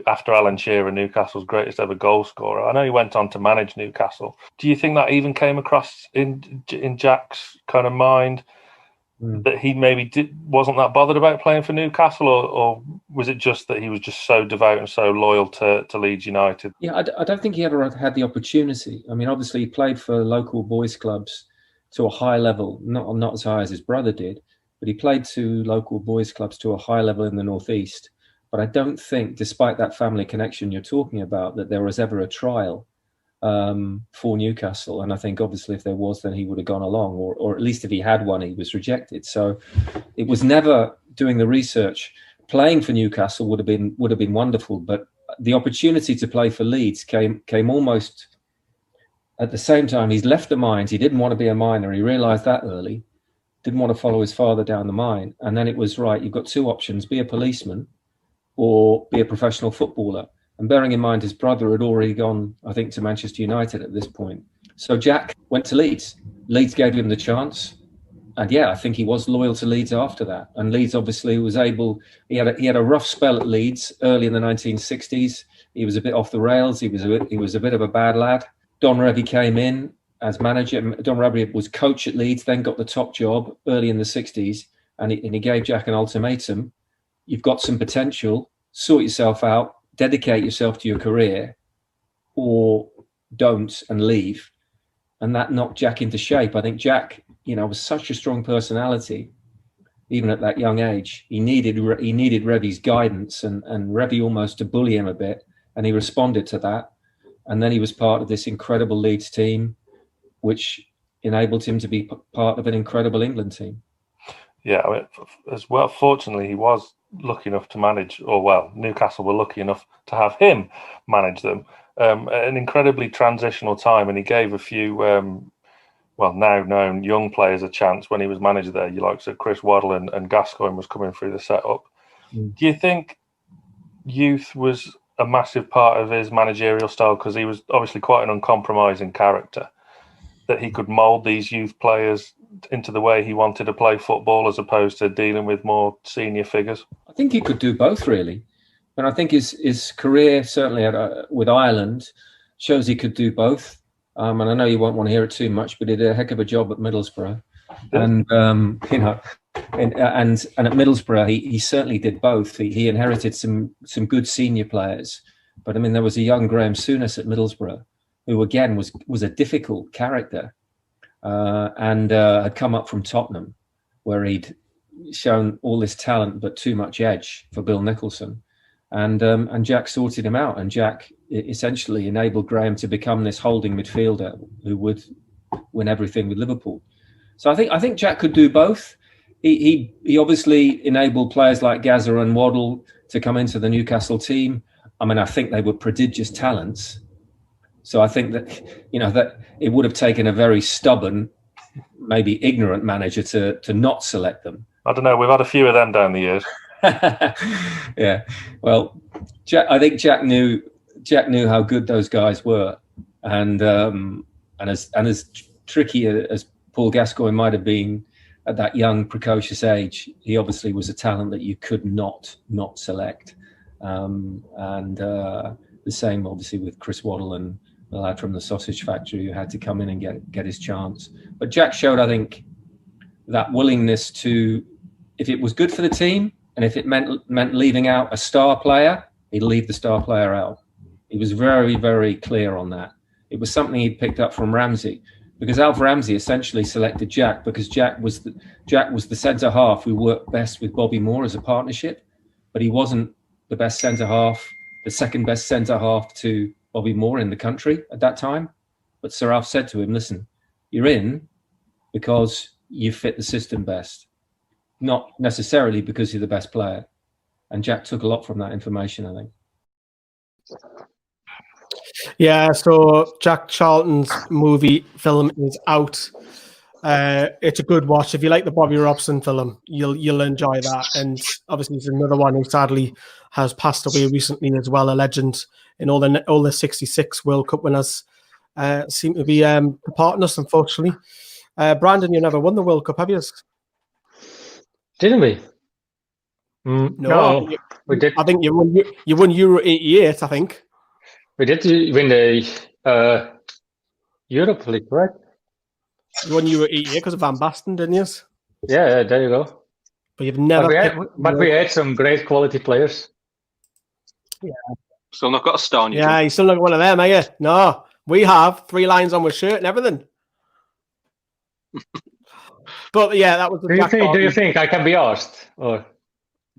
Speaker 5: after Alan Shearer, Newcastle's greatest ever goal scorer. I know he went on to manage Newcastle. Do you think that even came across in Jack's kind of mind, that he maybe wasn't that bothered about playing for Newcastle, or was it just that he was just so devout and so loyal to Leeds United?
Speaker 8: Yeah, I don't think he ever had the opportunity. I mean, obviously he played for local boys' clubs to a high level, not as high as his brother did, but he played to local boys' clubs to a high level in the Northeast. But I don't think, despite that family connection you're talking about, that there was ever a trial for Newcastle. And I think obviously if there was, then he would have gone along, or at least if he had one, he was rejected. So it was never doing the research. Playing for Newcastle would have been wonderful, but the opportunity to play for Leeds came almost at the same time. He's left the mines. He didn't want to be a miner. He realised that early. Didn't want to follow his father down the mine. And then it was, right, you've got 2 options: be a policeman or be a professional footballer. And bearing in mind his brother had already gone, I think, to Manchester United at this point. So Jack went to Leeds. Leeds gave him the chance. And yeah, I think he was loyal to Leeds after that. And Leeds obviously was able, he had a rough spell at Leeds early in the 1960s. He was a bit off the rails. He was a bit of a bad lad. Don Revie came in as manager. Don Revie was coach at Leeds, then got the top job early in the 60s. And he gave Jack an ultimatum. You've got some potential, sort yourself out, dedicate yourself to your career, or don't and leave. And that knocked Jack into shape. I think Jack, was such a strong personality, even at that young age. He needed Revie's guidance and Revie almost to bully him a bit. And he responded to that. And then he was part of this incredible Leeds team, which enabled him to be part of an incredible England team.
Speaker 5: Yeah, I mean, as well, fortunately, he was lucky enough to manage, Newcastle were lucky enough to have him manage them. An incredibly transitional time, and he gave a few, now known young players a chance when he was manager there. You like said, Chris Waddle and Gascoigne was coming through the setup. Do you think youth was a massive part of his managerial style, because he was obviously quite an uncompromising character, that he could mould these youth players into the way he wanted to play football as opposed to dealing with more senior figures? I
Speaker 8: think he could do both, really. And I think his career, certainly with Ireland, shows he could do both. And I know you won't want to hear it too much, but he did a heck of a job at Middlesbrough. And, and at Middlesbrough, he certainly did both. He inherited some good senior players. But, I mean, there was a young Graham Souness at Middlesbrough, who, again, was a difficult character. And had come up from Tottenham, where he'd shown all this talent but too much edge for Bill Nicholson, and Jack sorted him out, and Jack essentially enabled Graham to become this holding midfielder who would win everything with Liverpool. So I think Jack could do both. He obviously enabled players like Gazza and Waddle to come into the Newcastle team. I mean, I think they were prodigious talents. So I think that, that it would have taken a very stubborn, maybe ignorant manager to not select them.
Speaker 5: I don't know. We've had a few of them down the years.
Speaker 8: Yeah. Well, I think Jack knew how good those guys were, and as tricky as Paul Gascoigne might have been at that young, precocious age, he obviously was a talent that you could not select. The same obviously with Chris Waddle and the lad from the sausage factory who had to come in and get his chance. But Jack showed, I think, that willingness to, if it was good for the team and if it meant leaving out a star player, he'd leave the star player out. He was very, very clear on that. It was something he'd picked up from Ramsey, because Alf Ramsey essentially selected Jack because Jack was the centre half who worked best with Bobby Moore as a partnership, but he wasn't the best centre half, the second best centre half to Bobby Moore in the country at that time. But Sir Alf said to him, "Listen, you're in because you fit the system best, not necessarily because you're the best player." And Jack took a lot from that information, I think.
Speaker 1: Yeah, so Jack Charlton's film is out. It's a good watch. If you like the Bobby Robson film, you'll enjoy that. And obviously, there's another one who sadly has passed away recently as well. A legend in all the 66 World Cup winners seem to be departing us, unfortunately. Brandon, you never won the World Cup, have you?
Speaker 2: Didn't we?
Speaker 1: No,
Speaker 2: we did.
Speaker 1: I think you won Euro '88. I think
Speaker 2: We did win the Europe League, right?
Speaker 1: you won Euro '88 because of Van Basten, didn't you?
Speaker 2: Yeah, there you go.
Speaker 1: But you've never.
Speaker 2: But we had some great quality players.
Speaker 1: Yeah.
Speaker 7: Still not got a star on you.
Speaker 1: Yeah, you still not one of them, are you? No, we have 3 lines on my shirt and everything. But yeah, that was.
Speaker 2: Do you think I can be asked? Or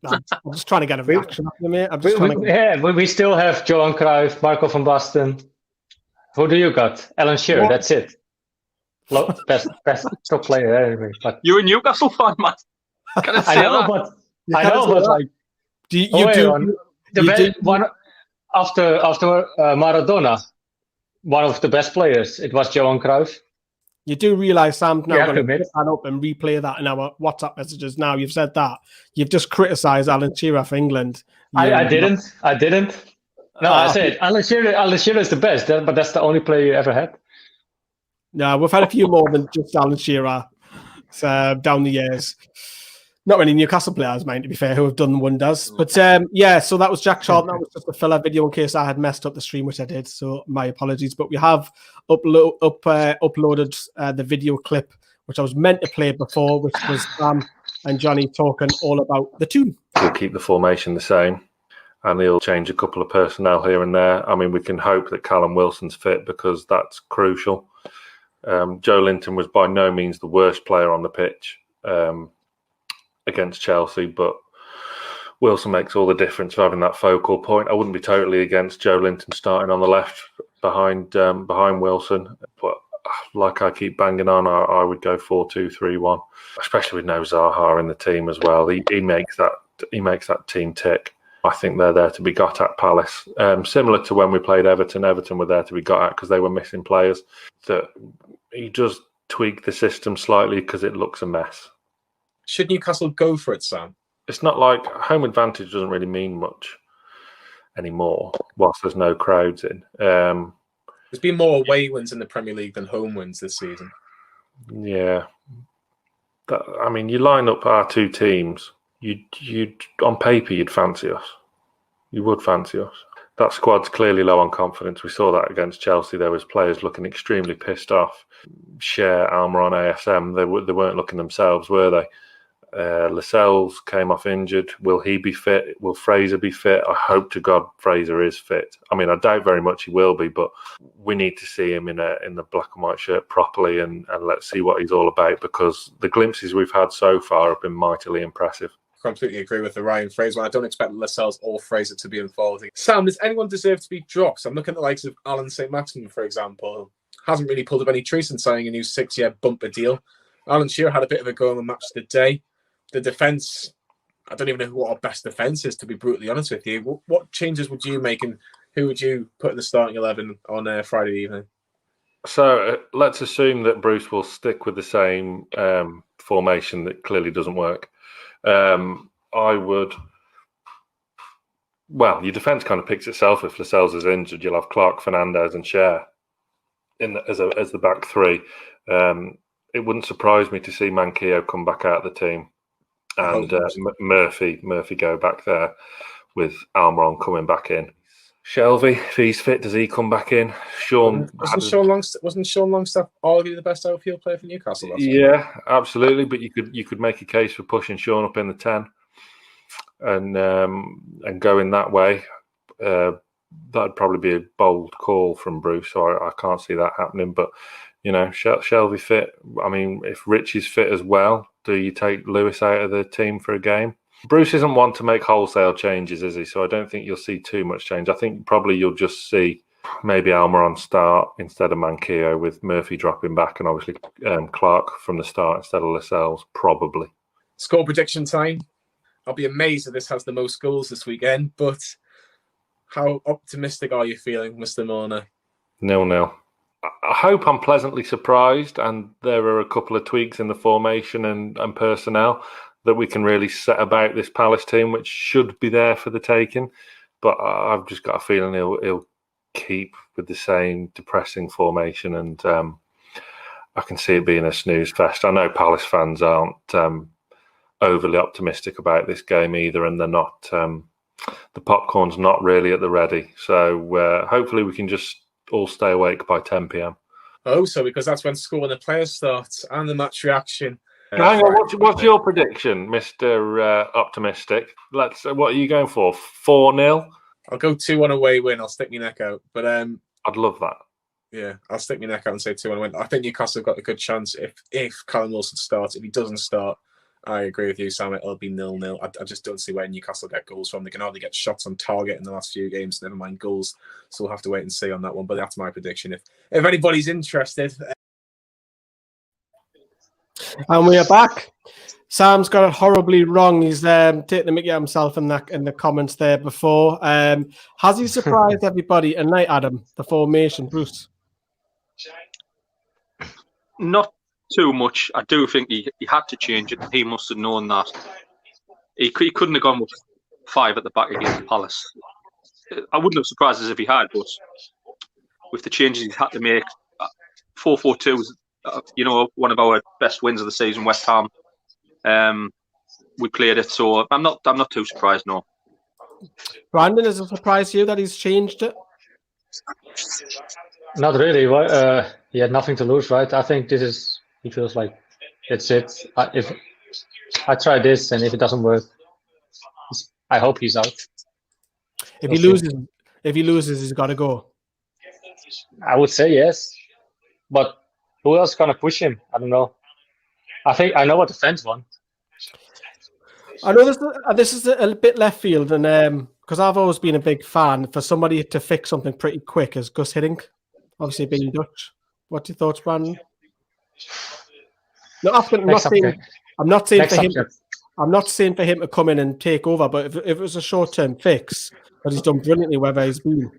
Speaker 1: I'm just trying to get a reaction out of you, mate.
Speaker 2: we still have Johan Cruyff, Marco van Basten. Who do you got? Alan Shearer.
Speaker 1: What?
Speaker 2: That's it. Best top player anyway. But
Speaker 7: You're a Newcastle fan, man. Can I say
Speaker 2: but like one after Maradona, one of the best players. It was Johan Cruyff.
Speaker 1: You do realise Sam's now going to
Speaker 2: admit.
Speaker 1: pick that up and replay that in our WhatsApp messages. Now you've said that, you've just criticised Alan Shearer for England.
Speaker 2: I didn't. No, I said Alan Shearer is the best, but that's the only player you ever had.
Speaker 1: No, we've had a few more than just Alan Shearer down the years. Not many Newcastle players, mind, to be fair, who have done wonders. But yeah, so that was Jack Charlton. That was just a filler video in case I had messed up the stream, which I did. So my apologies. But we have uploaded the video clip, which I was meant to play before, which was Sam and Johnny talking all about the tune.
Speaker 5: We'll keep the formation the same, and he'll change a couple of personnel here and there. I mean, we can hope that Callum Wilson's fit because that's crucial. Joe Linton was by no means the worst player on the pitch against Chelsea, but Wilson makes all the difference for having that focal point. I wouldn't be totally against Joe Linton starting on the left behind Wilson, but like I keep banging on, I would go 4-2-3-1, especially with no Zaha in the team as well. He makes that team tick. I think they're there to be got at, Palace. Similar to when we played Everton. Everton were there to be got at because they were missing players. That he does tweak the system slightly because it looks a mess.
Speaker 4: Should Newcastle go for it, Sam?
Speaker 5: It's not like home advantage doesn't really mean much anymore whilst there's no crowds in.
Speaker 4: There's been more away wins in the Premier League than home wins this season.
Speaker 5: Yeah. I mean, you line up our two teams, you'd on paper, you'd fancy us. You would fancy us. That squad's clearly low on confidence. We saw that against Chelsea. There was players looking extremely pissed off. Cher, Almiron, ASM, they weren't looking themselves, were they? Lascelles came off injured. Will he be fit? Will Fraser be fit? I hope to God Fraser is fit. I mean, I doubt very much he will be, but we need to see him in the black and white shirt properly and let's see what he's all about, because the glimpses we've had so far have been mightily impressive.
Speaker 4: Completely agree with the Ryan Fraser one. I don't expect Lascelles or Fraser to be involved. Sam, does anyone deserve to be dropped? I'm looking at the likes of Alan St. Maximin, for example. Hasn't really pulled up any trees in signing a new 6-year bumper deal. Alan Shearer had a bit of a go on the match of the day. The defence, I don't even know what our best defence is, to be brutally honest with you. What changes would you make and who would you put in the starting 11 on Friday evening?
Speaker 5: So let's assume that Bruce will stick with the same formation that clearly doesn't work. I would. Well, your defence kind of picks itself. If Lascelles is injured, you'll have Clark, Fernandez, and Cher as the back three. It wouldn't surprise me to see Manquillo come back out of the team, and Murphy go back there with Almiron coming back in. Shelvey, if he's fit, does he come back in? Wasn't
Speaker 4: Sean Longstaff arguably the best outfield player for Newcastle last
Speaker 5: Yeah,
Speaker 4: night?
Speaker 5: Absolutely. But you could make a case for pushing Sean up in the 10 and going that way. that'd probably be a bold call from Bruce, so I can't see that happening. But, Shelvey fit. I mean, if Rich is fit as well, do you take Lewis out of the team for a game? Bruce isn't one to make wholesale changes, is he? So I don't think you'll see too much change. I think probably you'll just see maybe Almiron start instead of Manquillo, with Murphy dropping back, and obviously Clark from the start instead of Lascelles, probably.
Speaker 4: Score prediction time. I'll be amazed if this has the most goals this weekend, but how optimistic are you feeling, Mr. Milner?
Speaker 5: 0-0. I hope I'm pleasantly surprised, and there are a couple of tweaks in the formation and personnel that we can really set about this Palace team, which should be there for the taking. But I've just got a feeling he'll keep with the same depressing formation, and I can see it being a snooze fest. I know Palace fans aren't overly optimistic about this game either, and they're not. The popcorn's not really at the ready, so hopefully we can just all stay awake by 10 p.m.
Speaker 4: Oh, so because that's when school and the players start and the match reaction.
Speaker 5: Hang on, what's your prediction, Mr. Optimistic? What are you going for? 4-0?
Speaker 4: I'll go 2-1 away win. I'll stick my neck out. But
Speaker 5: I'd love that.
Speaker 4: Yeah, I'll stick my neck out and say 2-1 win. I think Newcastle have got a good chance if Callum Wilson starts. If he doesn't start, I agree with you, Sam. It'll be 0-0. I just don't see where Newcastle get goals from. They can hardly get shots on target in the last few games, never mind goals. So we'll have to wait and see on that one. But that's my prediction. If anybody's interested.
Speaker 1: And we are back. Sam's got it horribly wrong. He's taking the mickey at himself in the comments there before. Has he surprised everybody tonight, Adam? The formation, Bruce?
Speaker 7: Not too much. I do think he had to change it. He must have known that. He couldn't have gone with 5 at the back against Palace. I wouldn't have surprised us if he had, but with the changes he's had to make, 4-4-2 was, one of our best wins of the season, West Ham. We played it, so I'm not too surprised, no.
Speaker 1: Brandon, is it a surprise to you that he's changed it?
Speaker 2: Not really. He had nothing to lose, right? I think he feels like it's it. If I try this and if it doesn't work, I hope he's out.
Speaker 1: If he loses, he's got to go.
Speaker 2: I would say yes, but who else is gonna push him? I don't know. I think I know what the fans want.
Speaker 1: I know this is a bit left field, and because I've always been a big fan for somebody to fix something pretty quick as Gus Hiddink, obviously being Dutch. What's your thoughts, Brandon? No, I'm not saying for him to come in and take over, but if it was a short-term fix, but he's done brilliantly wherever he's been.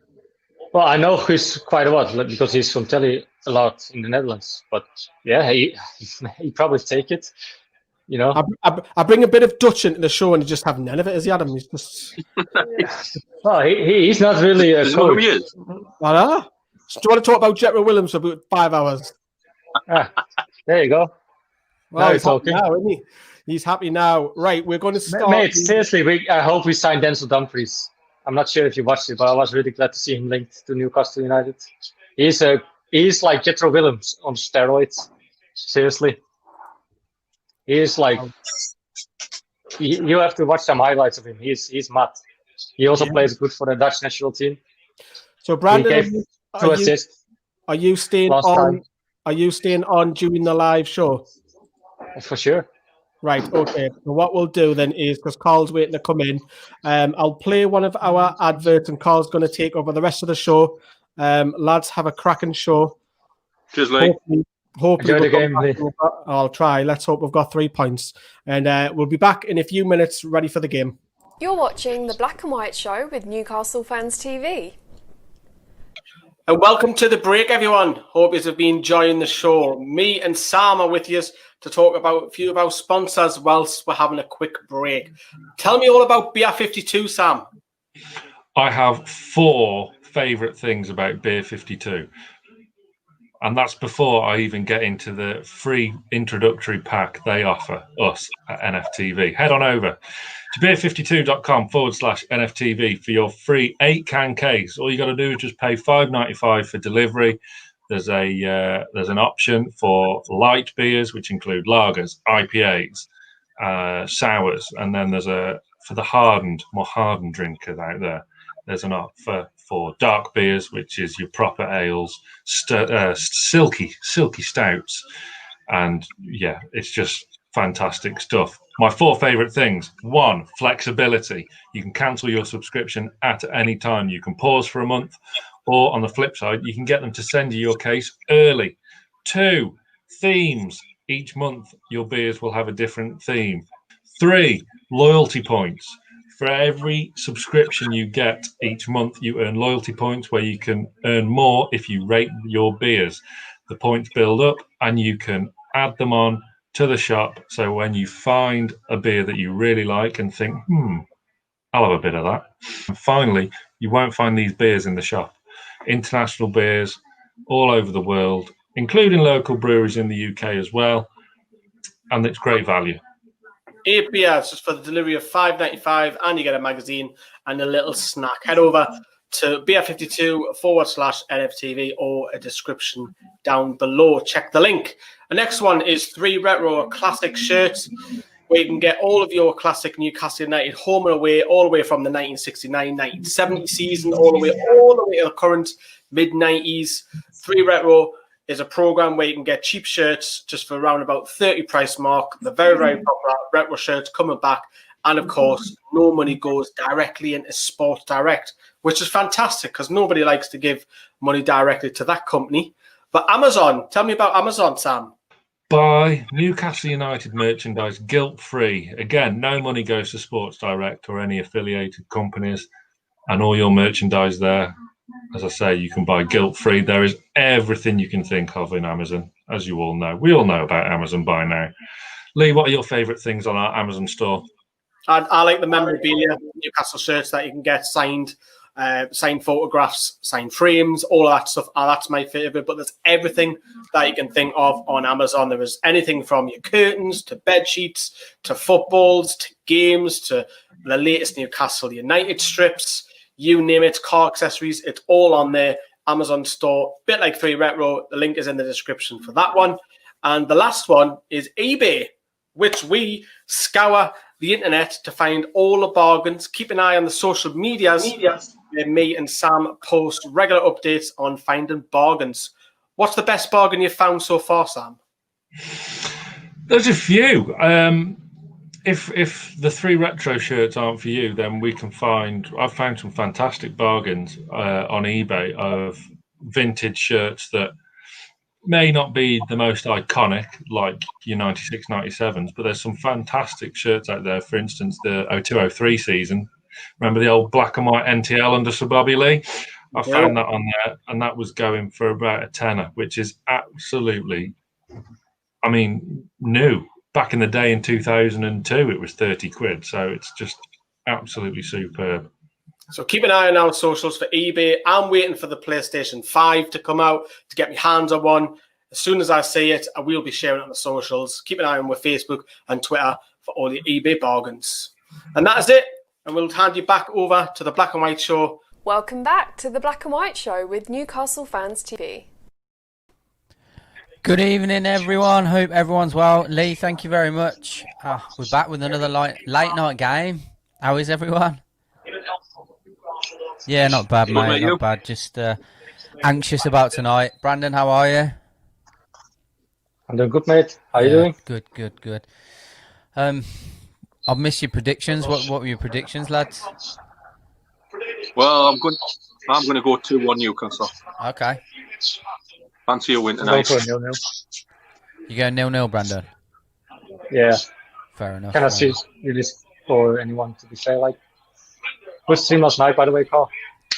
Speaker 2: Well, I know he's quite a lot because he's from telly a lot in the Netherlands. But yeah, he probably take it.
Speaker 1: I bring a bit of Dutch into the show and he just have none of it, is he, Adam? He's just.
Speaker 2: Well, he's not really a coach.
Speaker 7: He is.
Speaker 1: Do you want to talk about Jetro Willems for about 5 hours?
Speaker 2: There you go.
Speaker 1: Well,
Speaker 2: now
Speaker 1: he's happy now, isn't he? He's happy now. Right, we're going to start.
Speaker 2: Mate, seriously, I hope we sign Denzel Dumfries. I'm not sure if you watched it, but I was really glad to see him linked to Newcastle United. He's like Jetro Willems on steroids. Seriously. He is like... You have to watch some highlights of him. He's mad. He also plays good for the Dutch national team.
Speaker 1: So, Brandon, are you staying on? Are you staying on during the live show?
Speaker 2: For sure.
Speaker 1: Right, okay. So what we'll do then is, because Carl's waiting to come in, I'll play one of our adverts and Carl's going to take over the rest of the show. Lads, have a cracking show.
Speaker 7: Cheers, Lee.
Speaker 2: Hopefully enjoy the game, Lee.
Speaker 1: I'll try. Let's hope we've got 3 points. And we'll be back in a few minutes, ready for the game.
Speaker 6: You're watching The Black and White Show with Newcastle Fans TV.
Speaker 1: And welcome to the break, everyone. Hope you have been enjoying the show. Me and Sam are with you to talk about a few of our sponsors whilst we're having a quick break. Tell me all about Beer 52, Sam.
Speaker 5: I have 4 favourite things about Beer 52. And that's before I even get into the free introductory pack they offer us at NFTV. Head on over to beer52.com/NFTV for your free 8-can case. All you got to do is just pay $5.95 for delivery. There's an option for light beers, which include lagers, IPAs, sours, and then there's for the more hardened drinkers out there. There's an offer for dark beers, which is your proper ales, silky stouts, and yeah, it's just fantastic stuff. My 4 favourite things: 1, flexibility. You can cancel your subscription at any time. You can pause for a month, or on the flip side, you can get them to send you your case early. 2, themes. Each month, your beers will have a different theme. 3, loyalty points. For every subscription you get each month, you earn loyalty points where you can earn more if you rate your beers. The points build up and you can add them on to the shop. So when you find a beer that you really like and think, I'll have a bit of that. And finally, you won't find these beers in the shop. International beers all over the world, including local breweries in the UK as well. And it's great value.
Speaker 1: 8 beers just for the delivery of $5.95, and you get a magazine and a little snack. Head over to beer52/NFTV or a description down below. Check the link. The next one is 3 retro classic shirts, where you can get all of your classic Newcastle United home and away, all the way from the 1969-1970 season, all the way to the current mid-90s. 3 retro is a program where you can get cheap shirts just for around about 30 price mark. The very, very popular retro shirts coming back. And of course, no money goes directly into Sports Direct, which is fantastic because nobody likes to give money directly to that company. But Amazon, tell me about Amazon, Sam.
Speaker 5: Buy Newcastle United merchandise guilt-free. Again, no money goes to Sports Direct or any affiliated companies, and all your merchandise there, as I say, you can buy guilt-free. There is everything you can think of in Amazon, as you all know. We all know about Amazon by now. Lee, what are your favourite things on our Amazon store?
Speaker 1: I like the memorabilia, Newcastle shirts that you can get signed, signed photographs, signed frames, all of that stuff. That's my favourite. But there's everything that you can think of on Amazon. There is anything from your curtains to bed sheets to footballs to games to the latest Newcastle United strips. You name it, car accessories, it's all on there. Amazon store, bit like 3 Retro. The link is in the description for that one. And the last one is eBay, which we scour the internet to find all the bargains. Keep an eye on the social medias. Where me and Sam post regular updates on finding bargains. What's the best bargain you've found so far, Sam?
Speaker 5: There's a few. If the 3 retro shirts aren't for you, then I've found some fantastic bargains on eBay of vintage shirts that may not be the most iconic, like your 96, 97s, but there's some fantastic shirts out there. For instance, the 02-03 season. Remember the old black and white NTL under Sir Bobby Lee? I found that on there, and that was going for about a tenner, which is absolutely, new. Back in the day in 2002, it was 30 quid. So it's just absolutely superb.
Speaker 1: So keep an eye on our socials for eBay. I'm waiting for the PlayStation 5 to come out to get my hands on one. As soon as I see it, I will be sharing it on the socials. Keep an eye on my Facebook and Twitter for all the eBay bargains. And that is it. And we'll hand you back over to the Black and White Show.
Speaker 6: Welcome back to the Black and White Show with Newcastle Fans TV.
Speaker 9: Good evening, everyone. Hope everyone's well. Lee, thank you very much. We're back with another late night game. How is everyone? Yeah, not bad, mate. Not bad. Just anxious about tonight. Brandon, how are you?
Speaker 2: I'm doing good, mate. How are you doing?
Speaker 9: Good. I've missed your predictions. What were your predictions, lads?
Speaker 7: Well, I'm going to go 2-1 Newcastle.
Speaker 9: Okay.
Speaker 7: Fancy a win tonight.
Speaker 2: Go for a 0-0.
Speaker 9: You go 0-0, Brandon?
Speaker 2: Yeah.
Speaker 9: Fair enough.
Speaker 2: Cannot see really for anyone, to be fair. Like, good stream last night, by the way, Carl.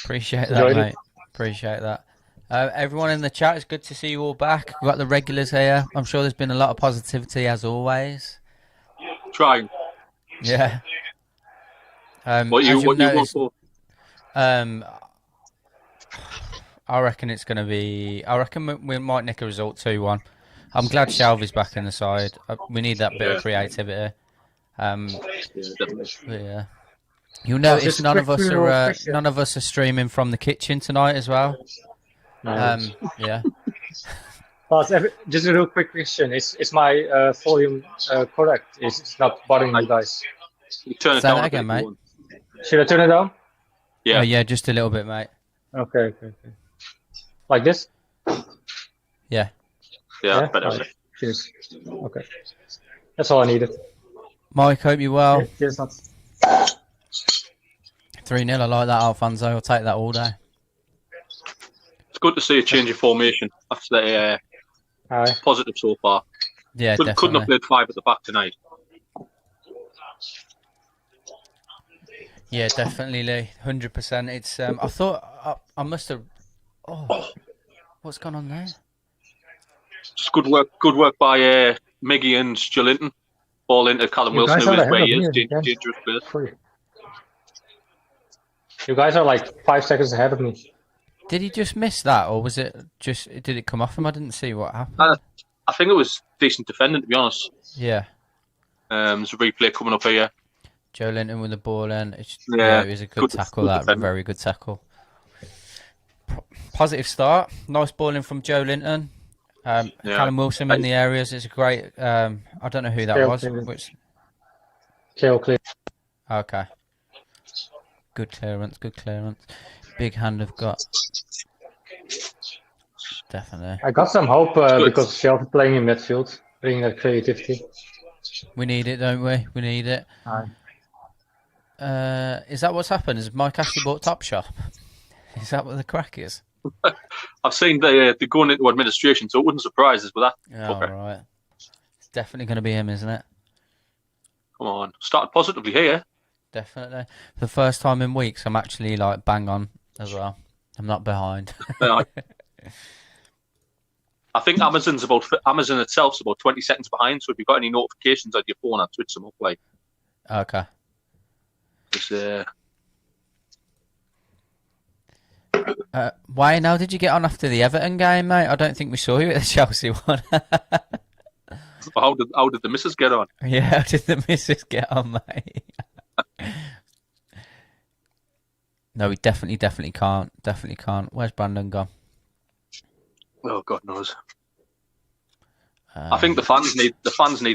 Speaker 9: Appreciate that, mate. Appreciate that. Everyone in the chat, it's good to see you all back. We've got the regulars here. I'm sure there's been a lot of positivity as always.
Speaker 7: Trying.
Speaker 9: Yeah.
Speaker 7: What you want for?
Speaker 9: I reckon it's going to be... I reckon we might nick a result 2-1. I'm glad Shelvey's back in the side. We need that bit of creativity. Yeah. You'll notice none of us are streaming from the kitchen tonight as well. Yeah.
Speaker 2: Just a real quick question. Is my volume correct? It's not bothering you guys?
Speaker 7: You turn it
Speaker 9: Say
Speaker 7: down
Speaker 9: that again, mate.
Speaker 2: Should I turn it down?
Speaker 7: Yeah.
Speaker 9: Yeah, just a little bit, mate.
Speaker 2: Okay. Like this?
Speaker 9: Yeah.
Speaker 7: Yeah, better.
Speaker 2: Right. Cheers. Okay. That's all I needed.
Speaker 9: Mike, hope you're well.
Speaker 2: Cheers, not.
Speaker 9: 3-0, I like that, Alfonso. I'll take that all day.
Speaker 7: It's good to see a change of formation after the positive so far.
Speaker 9: Yeah, definitely.
Speaker 7: Couldn't have played 5 at the back tonight.
Speaker 9: Yeah, definitely, Lee. 100%. It's. I thought I must have. Oh, what's gone on there?
Speaker 7: Just good work by Miggy and Jolinton. Ball into Callum Wilson, who is where he is. Dangerous place.
Speaker 2: You guys are like 5 seconds ahead of me.
Speaker 9: Did he just miss that, or was it just? Did it come off him? I didn't see what happened.
Speaker 7: I think it was decent defending, to be honest.
Speaker 9: Yeah.
Speaker 7: There's a replay coming up here.
Speaker 9: Jolinton with the ball in. It was a good tackle. Very good tackle. Positive start. Nice ball in from Jolinton. Callum Wilson in the areas. It's a great. I don't know who that was.
Speaker 2: Clear.
Speaker 9: Okay. Good clearance. Big hand have got. Definitely.
Speaker 2: I got some hope because Shelvey playing in midfield, bringing that creativity.
Speaker 9: We need it, don't we? We need it. Is that what's happened? Has Mike Ashley bought Topshop? Is that what the crack is?
Speaker 7: I've seen they're going into administration, so it wouldn't surprise us with that.
Speaker 9: Oh, right. It's definitely going to be him, isn't it?
Speaker 7: Come on. Started positively here.
Speaker 9: Definitely. For the first time in weeks, I'm actually like bang on as well. I'm not behind.
Speaker 7: I think Amazon itself's about 20 seconds behind, so if you've got any notifications on your phone, I'd switch them up. Like,
Speaker 9: okay. Why now did you get on after the Everton game, mate? I don't think we saw you at the Chelsea one.
Speaker 7: How did the missus get on?
Speaker 9: Yeah, how did the missus get on, mate? No, we definitely can't. Definitely can't. Where's Brandon gone?
Speaker 7: Oh, God knows. I think the fans need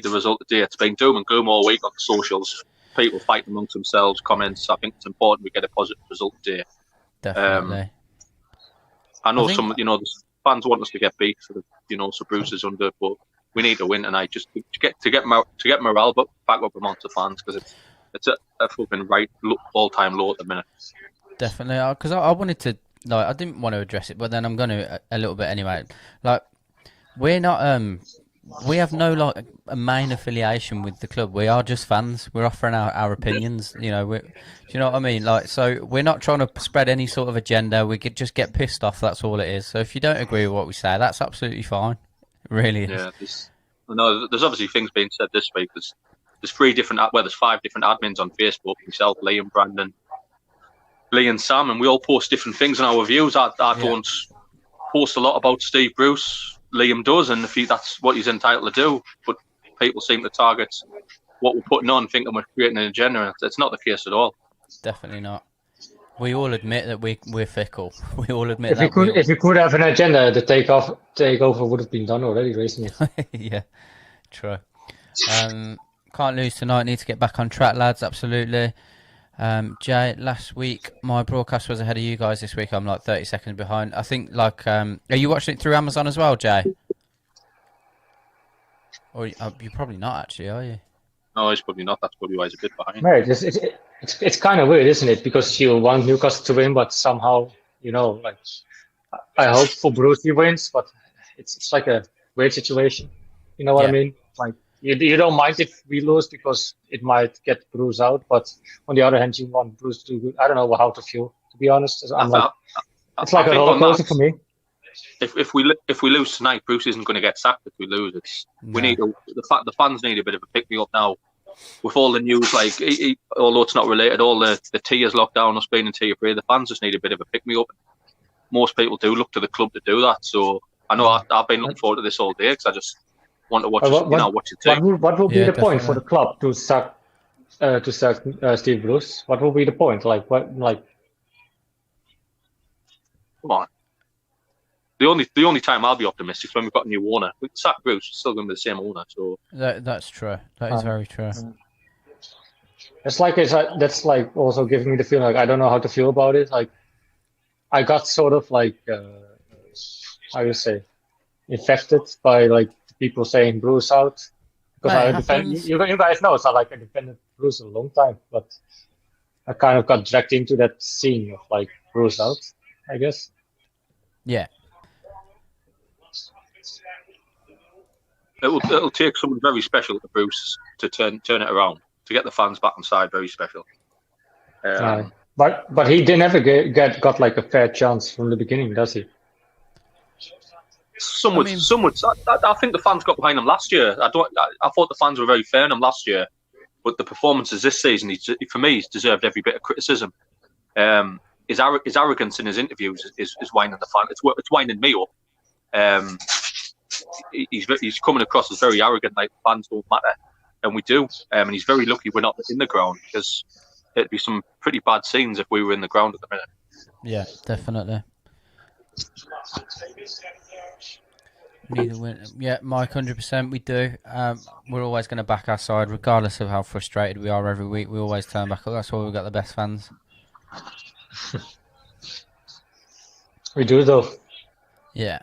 Speaker 7: the result today. It's been doom and gloom all week on the socials. People fighting amongst themselves, comments. I think it's important we get a positive result today.
Speaker 9: Definitely.
Speaker 7: I know the fans want us to get beat, so Bruce is under, but we need to win tonight just to get morale back up amongst the fans, because it's a fucking right all-time low at the minute.
Speaker 9: Definitely, because I wanted to, like, I didn't want to address it, but then I'm going to a little bit anyway. Like, we're not, we have no like a main affiliation with the club. We are just fans. We're offering our opinions. Do you know what I mean? Like, so we're not trying to spread any sort of agenda. We could just get pissed off. That's all it is. So if you don't agree with what we say, that's absolutely fine. It really is.
Speaker 7: Yeah, there's obviously things being said this week. There's 5 different admins on Facebook. Myself, Liam, Brandon, Lee and Sam, and we all post different things in our views. I don't post a lot about Steve Bruce. Liam does, and that's what he's entitled to do. But people seem to target what we're putting on, thinking we're creating an agenda, and it's not the case at all.
Speaker 9: Definitely not. We all admit that we're fickle. We all admit
Speaker 2: if you could have an agenda, the takeover would have been done already recently.
Speaker 9: Yeah, true. Can't lose tonight. Need to get back on track, lads. Absolutely. Jay, last week my broadcast was ahead of you guys. This week I'm like 30 seconds behind. I think are you watching it through Amazon as well, Jay? Or you're probably not actually, are you?
Speaker 7: No, it's probably not. That's probably why he's a bit behind.
Speaker 2: Right, it's kind of weird, isn't it? Because you want Newcastle to win, but somehow like I hope for Bruce he wins, but it's like a weird situation. You know what I mean? Like. You don't mind if we lose because it might get Bruce out, but on the other hand, you want Bruce to do good. I don't know how to feel, to be honest. It's like a roller coaster for me.
Speaker 7: If we lose tonight, Bruce isn't going to get sacked. If we lose, we need the fans need a bit of a pick me up now with all the news. Like, although it's not related, all the tiers locked down, us being in tier 3, the fans just need a bit of a pick me up. Most people do look to the club to do that. So I know I've been looking forward to this all day because I just want to watch watch your team.
Speaker 2: What will be the point for the club to sack Steve Bruce? What will be the point? Come
Speaker 7: on. The only time I'll be optimistic is when we've got a new owner. We sack Bruce, it's still going to be the same owner. So
Speaker 9: that's true. That is very true.
Speaker 2: That's like also giving me the feeling like I don't know how to feel about it. Like I got sort of like, how you say, infected by like people saying Bruce out. Because I defend, you guys know, it's not like I defended Bruce a long time, but I kind of got dragged into that scene of like Bruce out, I guess.
Speaker 9: Yeah.
Speaker 7: It'll take someone very special to Bruce to turn it around, to get the fans back on side. Very special.
Speaker 2: But he didn't ever got like a fair chance from the beginning, does he?
Speaker 7: Some would. I think the fans got behind him last year. I thought the fans were very fair on him last year, but the performances this season, for me, he's deserved every bit of criticism. His arrogance in his interviews is winding the fan. It's winding me up. He's coming across as very arrogant, like fans don't matter, and we do. And he's very lucky we're not in the ground, because it'd be some pretty bad scenes if we were in the ground at the minute.
Speaker 9: Yeah, definitely. Need to win. Yeah, Mike, 100%. We do. We're always going to back our side, regardless of how frustrated we are every week. We always turn back up. That's why we've got the best fans.
Speaker 2: We do, though.
Speaker 9: Yeah.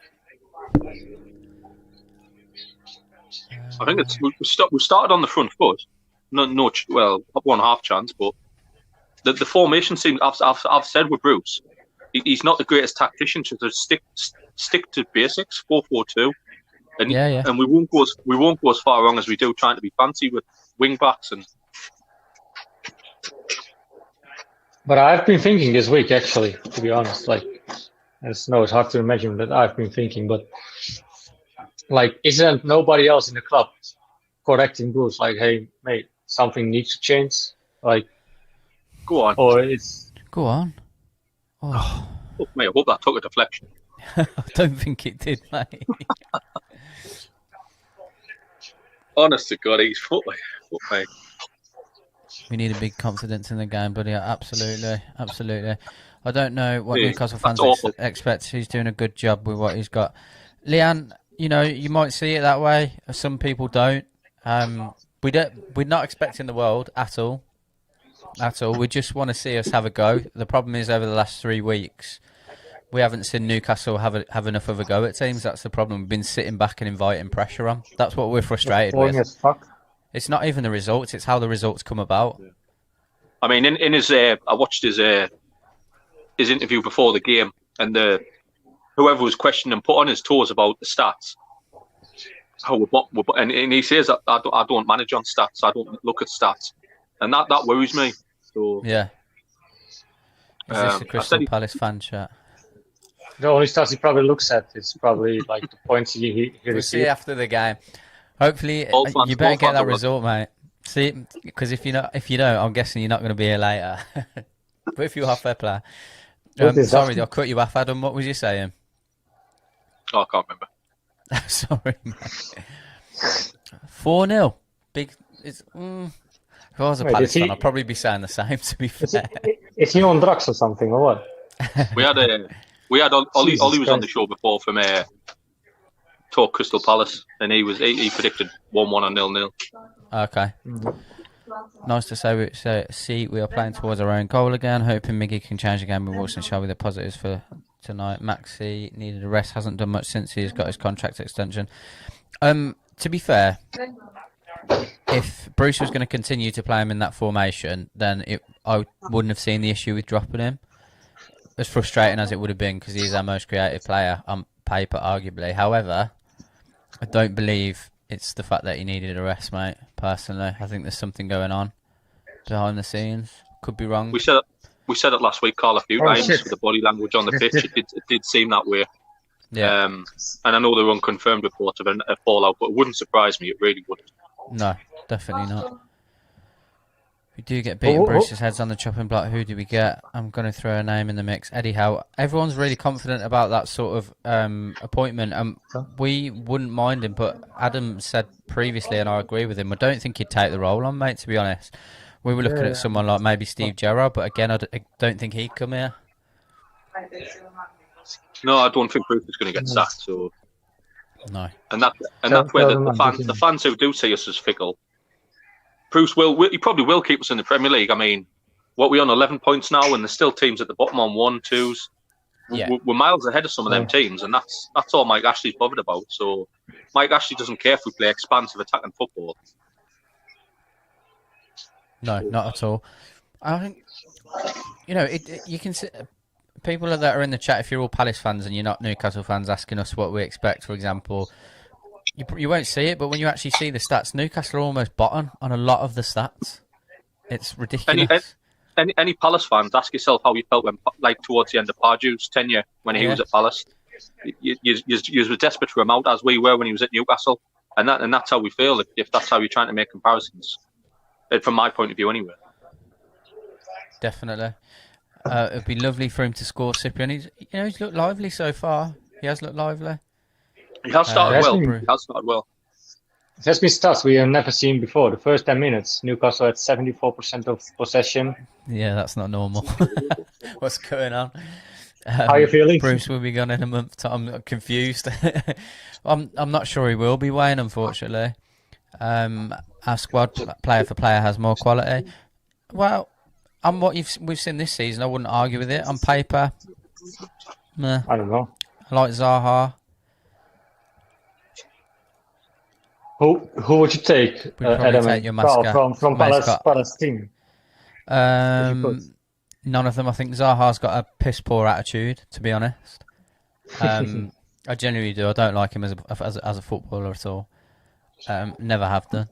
Speaker 7: I think we started on the front foot. Well, one half chance, but the formation seems. I've said with Bruce, he's not the greatest tactician. So just stick to basics, 4-4-2, and and we won't go as far wrong as we do trying to be fancy with wing backs and.
Speaker 2: But I've been thinking this week, actually, to be honest. Like, it's hard to imagine that I've been thinking, but like, isn't nobody else in the club correcting Bruce? Like, hey, mate, something needs to change. Like,
Speaker 7: go on,
Speaker 2: or it's
Speaker 9: go on. Oh,
Speaker 7: mate, I hope that took a deflection.
Speaker 9: I don't think it did, mate.
Speaker 7: Honest to God, he's foot, mate.
Speaker 9: We need a big confidence in the game, buddy. Absolutely. I don't know what Newcastle fans expect. He's doing a good job with what he's got. Leanne, you might see it that way. Some people don't. We're not expecting the world at all. We just want to see us have a go. The problem is, over the last 3 weeks, we haven't seen Newcastle have enough of a go at teams. That's the problem. We've been sitting back and inviting pressure on. That's what we're frustrated with. It's not even the results; it's how the results come about.
Speaker 7: I mean, in his, I watched his interview before the game, and whoever was questioning him put on his toes about the stats. And he says that I don't manage on stats. I don't look at stats, and that worries me. So
Speaker 9: yeah, is this a Crystal Palace fan chat?
Speaker 2: The only stats he probably looks at is probably like the points he
Speaker 9: We'll see after the game. Hopefully, you better get that result, mate. See, because if you don't, I'm guessing you're not going to be here later. But if you are, fair play. Sorry, I cut you off, Adam. What was you saying?
Speaker 7: Oh, I can't remember.
Speaker 9: Sorry, mate. 4-0. Big. If I was a Palace fan, I'd probably be saying the same. To be fair,
Speaker 2: is he on drugs or something, or what?
Speaker 7: We had Ollie was on the show before from Talk Crystal Palace, and he predicted 1-1 and 0-0.
Speaker 9: Okay. Nice to see we are playing towards our own goal again. Hoping Miggy can change the game with Wilson Shelvey. The positives for tonight. Maxi needed a rest. Hasn't done much since he's got his contract extension. To be fair, if Bruce was going to continue to play him in that formation, then I wouldn't have seen the issue with dropping him. As frustrating as it would have been, because he's our most creative player on paper, arguably. However, I don't believe it's the fact that he needed a rest, mate. Personally, I think there's something going on behind the scenes. Could be wrong.
Speaker 7: We said it last week, Carl, a few times with the body language on the pitch. It did seem that way.
Speaker 9: Yeah.
Speaker 7: And I know there were unconfirmed reports of a fallout, but it wouldn't surprise me. It really wouldn't.
Speaker 9: No, definitely not. We do get beaten. Bruce's head's on the chopping block. Who do we get? I'm going to throw a name in the mix. Eddie Howe. Everyone's really confident about that sort of appointment. We wouldn't mind him, but Adam said previously, and I agree with him, I don't think he'd take the role on, mate, to be honest. We were looking at someone like maybe Steve Gerrard, but again, I don't think he'd come here.
Speaker 7: No, I don't think Bruce is going to get sacked. So
Speaker 9: no,
Speaker 7: and that's where the fans who do see us as fickle. Bruce he probably will keep us in the Premier League. I mean, what we on 11 points now, and there's still teams at the bottom on 1, 2s. we're miles ahead of some of them teams, and that's all Mike Ashley's bothered about. So Mike Ashley doesn't care if we play expansive attacking football.
Speaker 9: No, not at all. I think, you can see people that are in the chat, if you're all Palace fans and you're not Newcastle fans, asking us what we expect, for example, you won't see it, but when you actually see the stats, Newcastle are almost bottom on a lot of the stats. It's ridiculous.
Speaker 7: Any Palace fans, ask yourself how you felt when, like, towards the end of Pardew's tenure when he was at Palace. You were desperate for him out, as we were when he was at Newcastle, and that's how we feel if that's how you're trying to make comparisons. From my point of view, anyway.
Speaker 9: Definitely, it'd be lovely for him to score. Cyprian, he's looked lively so far. He has looked lively.
Speaker 7: He has started well.
Speaker 2: It has been stats we have never seen before. The first 10 minutes, Newcastle had 74% of possession.
Speaker 9: Yeah, that's not normal. What's going on?
Speaker 2: How are you feeling?
Speaker 9: Bruce will be gone in a month. I'm confused. I'm not sure he will be, Wayne, unfortunately. Our squad, player for player, has more quality. Well, on what we've seen this season, I wouldn't argue with it. On paper, meh.
Speaker 2: I don't know.
Speaker 9: I like Zaha.
Speaker 2: Who would you take? Adam
Speaker 9: take your
Speaker 2: from Palace team.
Speaker 9: None of them. I think Zaha's got a piss poor attitude, to be honest. I genuinely do. I don't like him as a footballer at all. Never have done.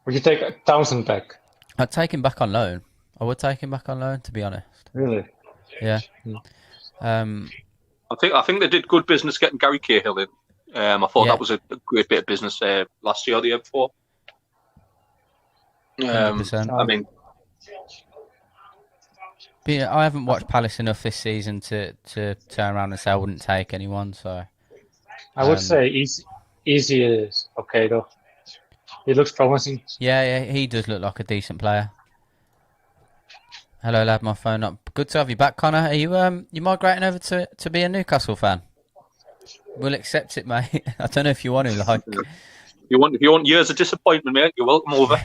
Speaker 2: Would you take Townsend back?
Speaker 9: I'd take him back on loan. I would take him back on loan, to be honest.
Speaker 2: Really?
Speaker 9: Yeah.
Speaker 7: I think they did good business getting Gary Cahill in. I thought that was a great bit of business last year or the year before.
Speaker 9: 100%.
Speaker 7: I mean,
Speaker 9: but yeah, I haven't watched Palace enough this season to turn around and say I wouldn't take anyone. So
Speaker 2: I would say Easy is okay though. He looks promising.
Speaker 9: Yeah, he does look like a decent player. Hello, lad. My phone up. Good to have you back, Connor. Are you migrating over to be a Newcastle fan? We'll accept it, mate. I don't know if you want to, like.
Speaker 7: If you want years of disappointment, mate, you're welcome over.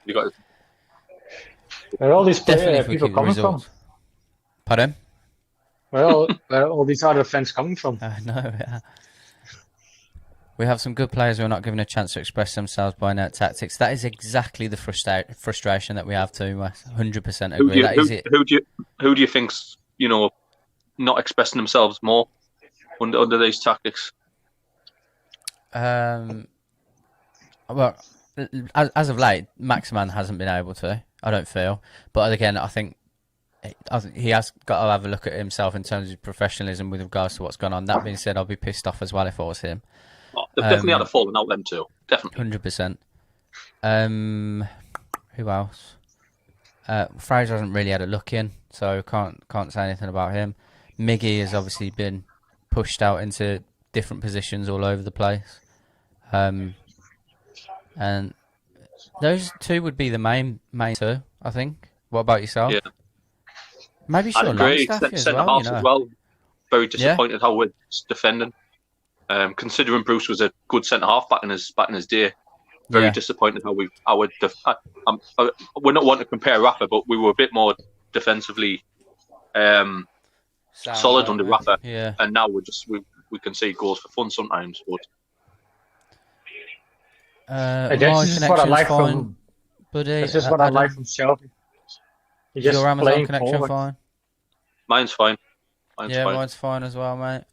Speaker 7: You got it.
Speaker 2: Where are all these people coming from?
Speaker 9: Pardon?
Speaker 2: Where are all these other fans coming from?
Speaker 9: I know, yeah. We have some good players who are not given a chance to express themselves by net tactics. That is exactly the frustration that we have too, Wes. 100% agree.
Speaker 7: Who do you think's, not expressing themselves more under these tactics?
Speaker 9: Well, as of late, Maximan hasn't been able to. I don't feel, but again, I think he has got to have a look at himself in terms of professionalism with regards to what's gone on. That being said, I'll be pissed off as well if I was him.
Speaker 7: Oh, they've definitely had a falling out, them too. Definitely.
Speaker 9: 100%. Who else? Fraser hasn't really had a look in, so can't say anything about him. Miggy has obviously been pushed out into different positions all over the place. And those two would be the main two, I think. What about yourself?
Speaker 7: Yeah.
Speaker 9: Maybe Sean Longstaff
Speaker 7: as well. Very disappointed how we're defending. Considering Bruce was a good centre half back in his day, very disappointed how we're not wanting to compare Rafa, but we were a bit more defensively solid under Rafa, and now we concede goals for fun sometimes. But
Speaker 2: this is what I like from Shelvey. He's just
Speaker 9: your Amazon
Speaker 2: playing
Speaker 9: connection
Speaker 2: forward.
Speaker 9: fine?
Speaker 7: Mine's fine.
Speaker 9: Mine's fine as well, mate.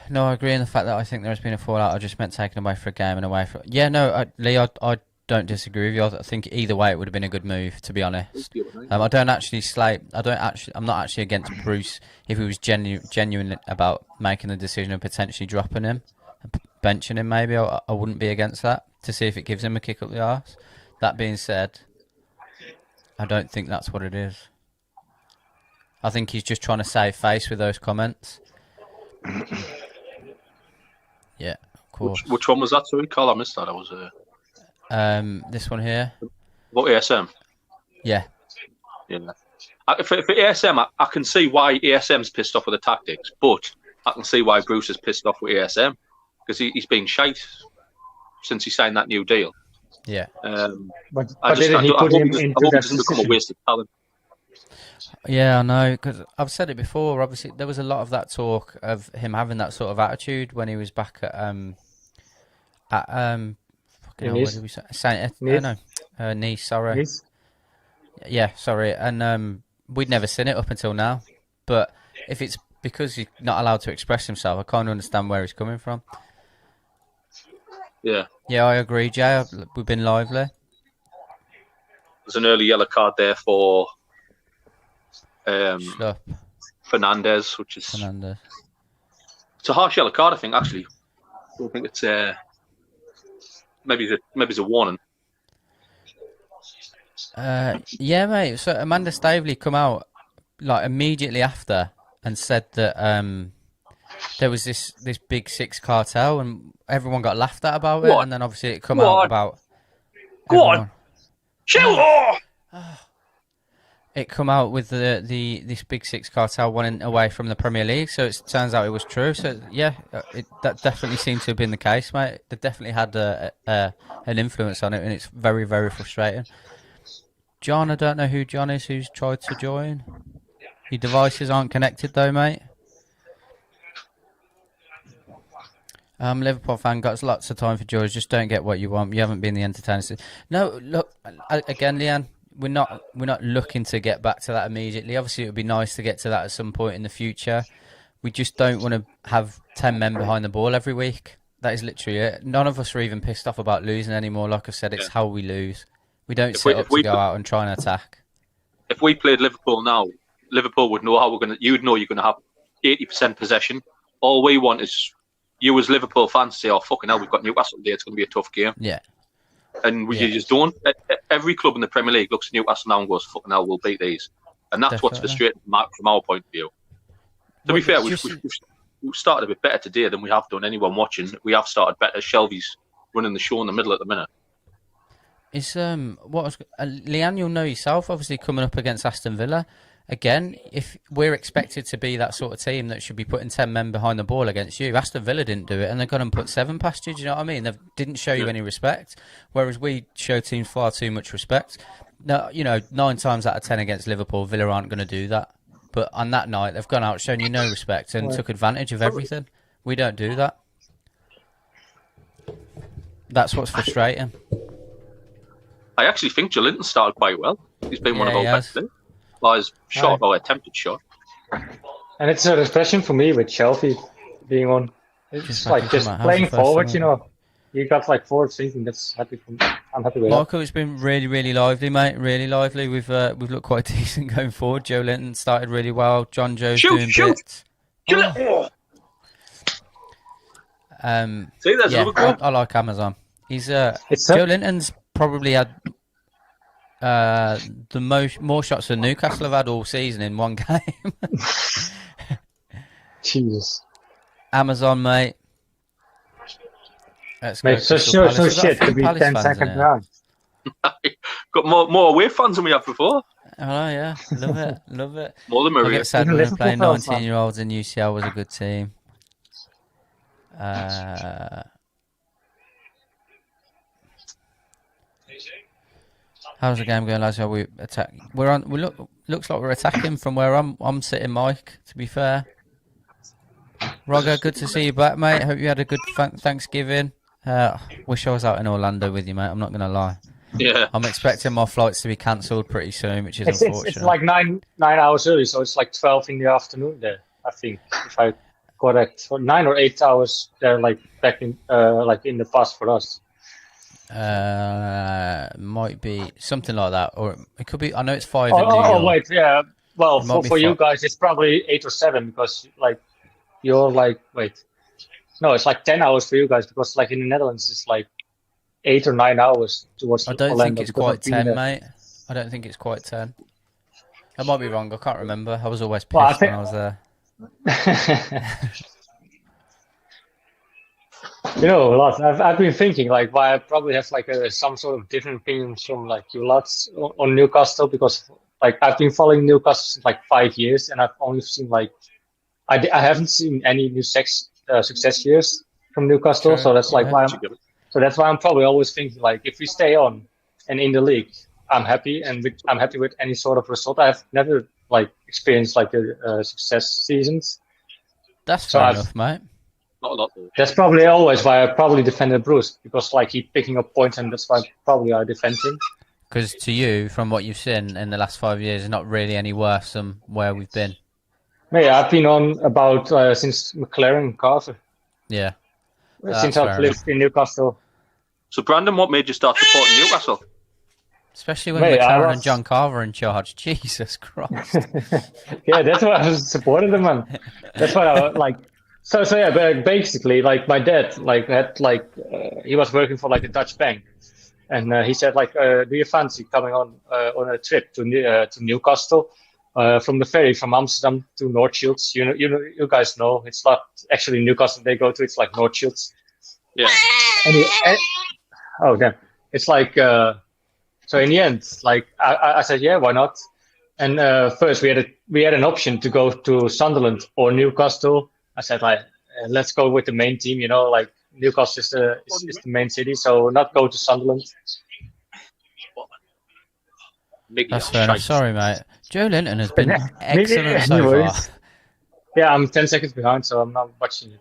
Speaker 9: No, I agree in the fact that I think there has been a fallout. I just meant taken away for a game and away for. Yeah, no, Lee, I don't disagree with you. I think either way it would have been a good move, to be honest. I'm not actually against Bruce if he was genuine about making the decision of potentially dropping him, benching him. Maybe I wouldn't be against that to see if it gives him a kick up the arse. That being said, I don't think that's what it is. I think he's just trying to save face with those comments. Yeah, of course.
Speaker 7: Which one was that? Sorry, Carl, I missed that. I was
Speaker 9: this one here.
Speaker 7: What, ASM?
Speaker 9: Yeah.
Speaker 7: For ASM, I can see why ASM's pissed off with the tactics, but I can see why Bruce is pissed off with ASM because he's been shite since he signed that new deal.
Speaker 9: Yeah.
Speaker 2: But didn't he put him into that
Speaker 7: become a waste of talent.
Speaker 9: Yeah, I know, because I've said it before. Obviously, there was a lot of that talk of him having that sort of attitude when he was back at fucking hell, what did we say? Nice. Sorry.
Speaker 2: Nice.
Speaker 9: Yeah, sorry, and we'd never seen it up until now. But if it's because he's not allowed to express himself, I can't understand where he's coming from.
Speaker 7: Yeah.
Speaker 9: Yeah, I agree, Jay. We've been lively.
Speaker 7: There's an early yellow card there for
Speaker 9: Schlupp.
Speaker 7: Fernandez, which is
Speaker 9: Fernandez.
Speaker 7: It's a harsh yellow card, I think. Actually, I don't think it's maybe it's a warning.
Speaker 9: Yeah, mate. So Amanda Stavely come out like immediately after and said that there was this big six cartel and everyone got laughed at about it, and then obviously it come out about. Go on,
Speaker 7: chill.
Speaker 9: It come out with this big six cartel wanting away from the Premier League, so it turns out it was true. So yeah, that definitely seemed to have been the case, mate. They definitely had an influence on it, and it's very, very frustrating. John, I don't know who John is who's tried to join. Your devices aren't connected though, mate. Liverpool fan, got lots of time for George. Just don't get what you want. You haven't been the entertainer. No, look again, Leanne. We're not looking to get back to that immediately. Obviously, it would be nice to get to that at some point in the future. We just don't want to have 10 men behind the ball every week. That is literally it. None of us are even pissed off about losing anymore. Like I said, it's how we lose. We don't set up to go out and try and attack.
Speaker 7: If we played Liverpool now, Liverpool would know how we're gonna. You'd know you're gonna have 80% possession. All we want is you as Liverpool fans to say, "Oh fucking hell, we've got Newcastle today. It's gonna be a tough game."
Speaker 9: Yeah.
Speaker 7: And you just don't. Every club in the Premier League looks at Newcastle now and goes, "Fucking hell, we'll beat these," and that's what's frustrating from our point of view. To be fair, we've started a bit better today than we have done. Anyone watching, we have started better. Shelvey's running the show in the middle at the minute.
Speaker 9: It's Leanne, you'll know yourself. Obviously, coming up against Aston Villa. Again, if we're expected to be that sort of team that should be putting 10 men behind the ball against you, Aston Villa didn't do it, and they've gone and put 7 past you. Do you know what I mean? They didn't show you any respect, whereas we show teams far too much respect. Now, 9 times out of 10 against Liverpool, Villa aren't going to do that. But on that night, they've gone out showing you no respect and took advantage of everything. We don't do that. That's what's frustrating.
Speaker 7: I actually think Joelinton started quite well. He's been one of our best. By his shot or attempted shot.
Speaker 2: And it's a refreshing for me with Shelvey being on. It's like just playing forward, You got like forward thinking. I'm happy with
Speaker 9: Michael, it's been really, really lively, mate. Really lively. We've looked quite decent going forward. Joelinton started really well. Jonjo's doing bits.
Speaker 7: See, there's another goal.
Speaker 9: I like Amazon. Joelinton's probably had the more shots than Newcastle have had all season in one game.
Speaker 2: Jesus.
Speaker 9: Amazon, mate. Let's
Speaker 2: mate, so shit to be 10-second round.
Speaker 7: Got more away fans than we had before.
Speaker 9: Oh yeah, love it, love it.
Speaker 7: More than Maria.
Speaker 9: I get sad when we're playing 19-year-olds in UCL was a good team. How's the game going, lads? How we attack? Looks like we're attacking from where I'm sitting, Mike. To be fair, Roger, good to see you back, mate. Hope you had a good Thanksgiving. Wish I was out in Orlando with you, mate. I'm not gonna lie.
Speaker 7: Yeah.
Speaker 9: I'm expecting my flights to be cancelled pretty soon, which is unfortunate.
Speaker 2: It's like 9 hours early, so it's like 12 in the afternoon there. I think if I correct, for 9 or 8 hours, they're like back in in the past for us.
Speaker 9: Might be something like that, or it could be. I know it's 5 in New
Speaker 2: York.
Speaker 9: Oh,
Speaker 2: wait, yeah. Well, for you guys, it's probably 8 or 7 because you're no, it's like 10 hours for you guys because in the Netherlands it's like 8 or 9 hours towards.
Speaker 9: I don't
Speaker 2: Orlando
Speaker 9: think it's quite 10, mate. I don't think it's quite 10. I might be wrong. I can't remember. I was always pissed when I was there.
Speaker 2: Lads, I've been thinking why I probably have some sort of different opinions from you lads on Newcastle because I've been following Newcastle since 5 years and I've only seen I haven't seen any new success years from Newcastle, so that's why I'm probably always thinking if we stay on and in the league, I'm happy, and I'm happy with any sort of result. I've never like experienced like a success seasons.
Speaker 9: That's fair enough, mate.
Speaker 7: Not a lot.
Speaker 2: That's probably always why I probably defended Bruce, because like he's picking up points, and that's why probably I defend him.
Speaker 9: Because to you, from what you've seen in the last 5 years, it's not really any worse than where we've been.
Speaker 2: Yeah, I've been on about since McLaren and Carver.
Speaker 9: Yeah.
Speaker 2: Since I've lived in Newcastle.
Speaker 7: So, Brandon, what made you start supporting Newcastle?
Speaker 9: Especially when McLaren and John Carver are in charge. Jesus Christ.
Speaker 2: Yeah, that's why I was supporting them, man. That's why I like. So yeah, but basically, like my dad, like had like he was working for like a Dutch bank, and he said like, do you fancy coming on a trip to Newcastle? From the ferry from Amsterdam to North Shields. You guys know it's not actually Newcastle they go to. It's like North Shields.
Speaker 7: Yeah.
Speaker 2: Oh damn! It's like so. In the end, like I said, yeah, why not? And first we had an option to go to Sunderland or Newcastle. I said like, let's go with the main team. You know, like Newcastle is the main city, so not go to Sunderland.
Speaker 9: That's fair enough. Sorry, mate. Joe Linton has been excellent so far.
Speaker 2: Yeah, I'm 10 seconds behind, so I'm not watching it.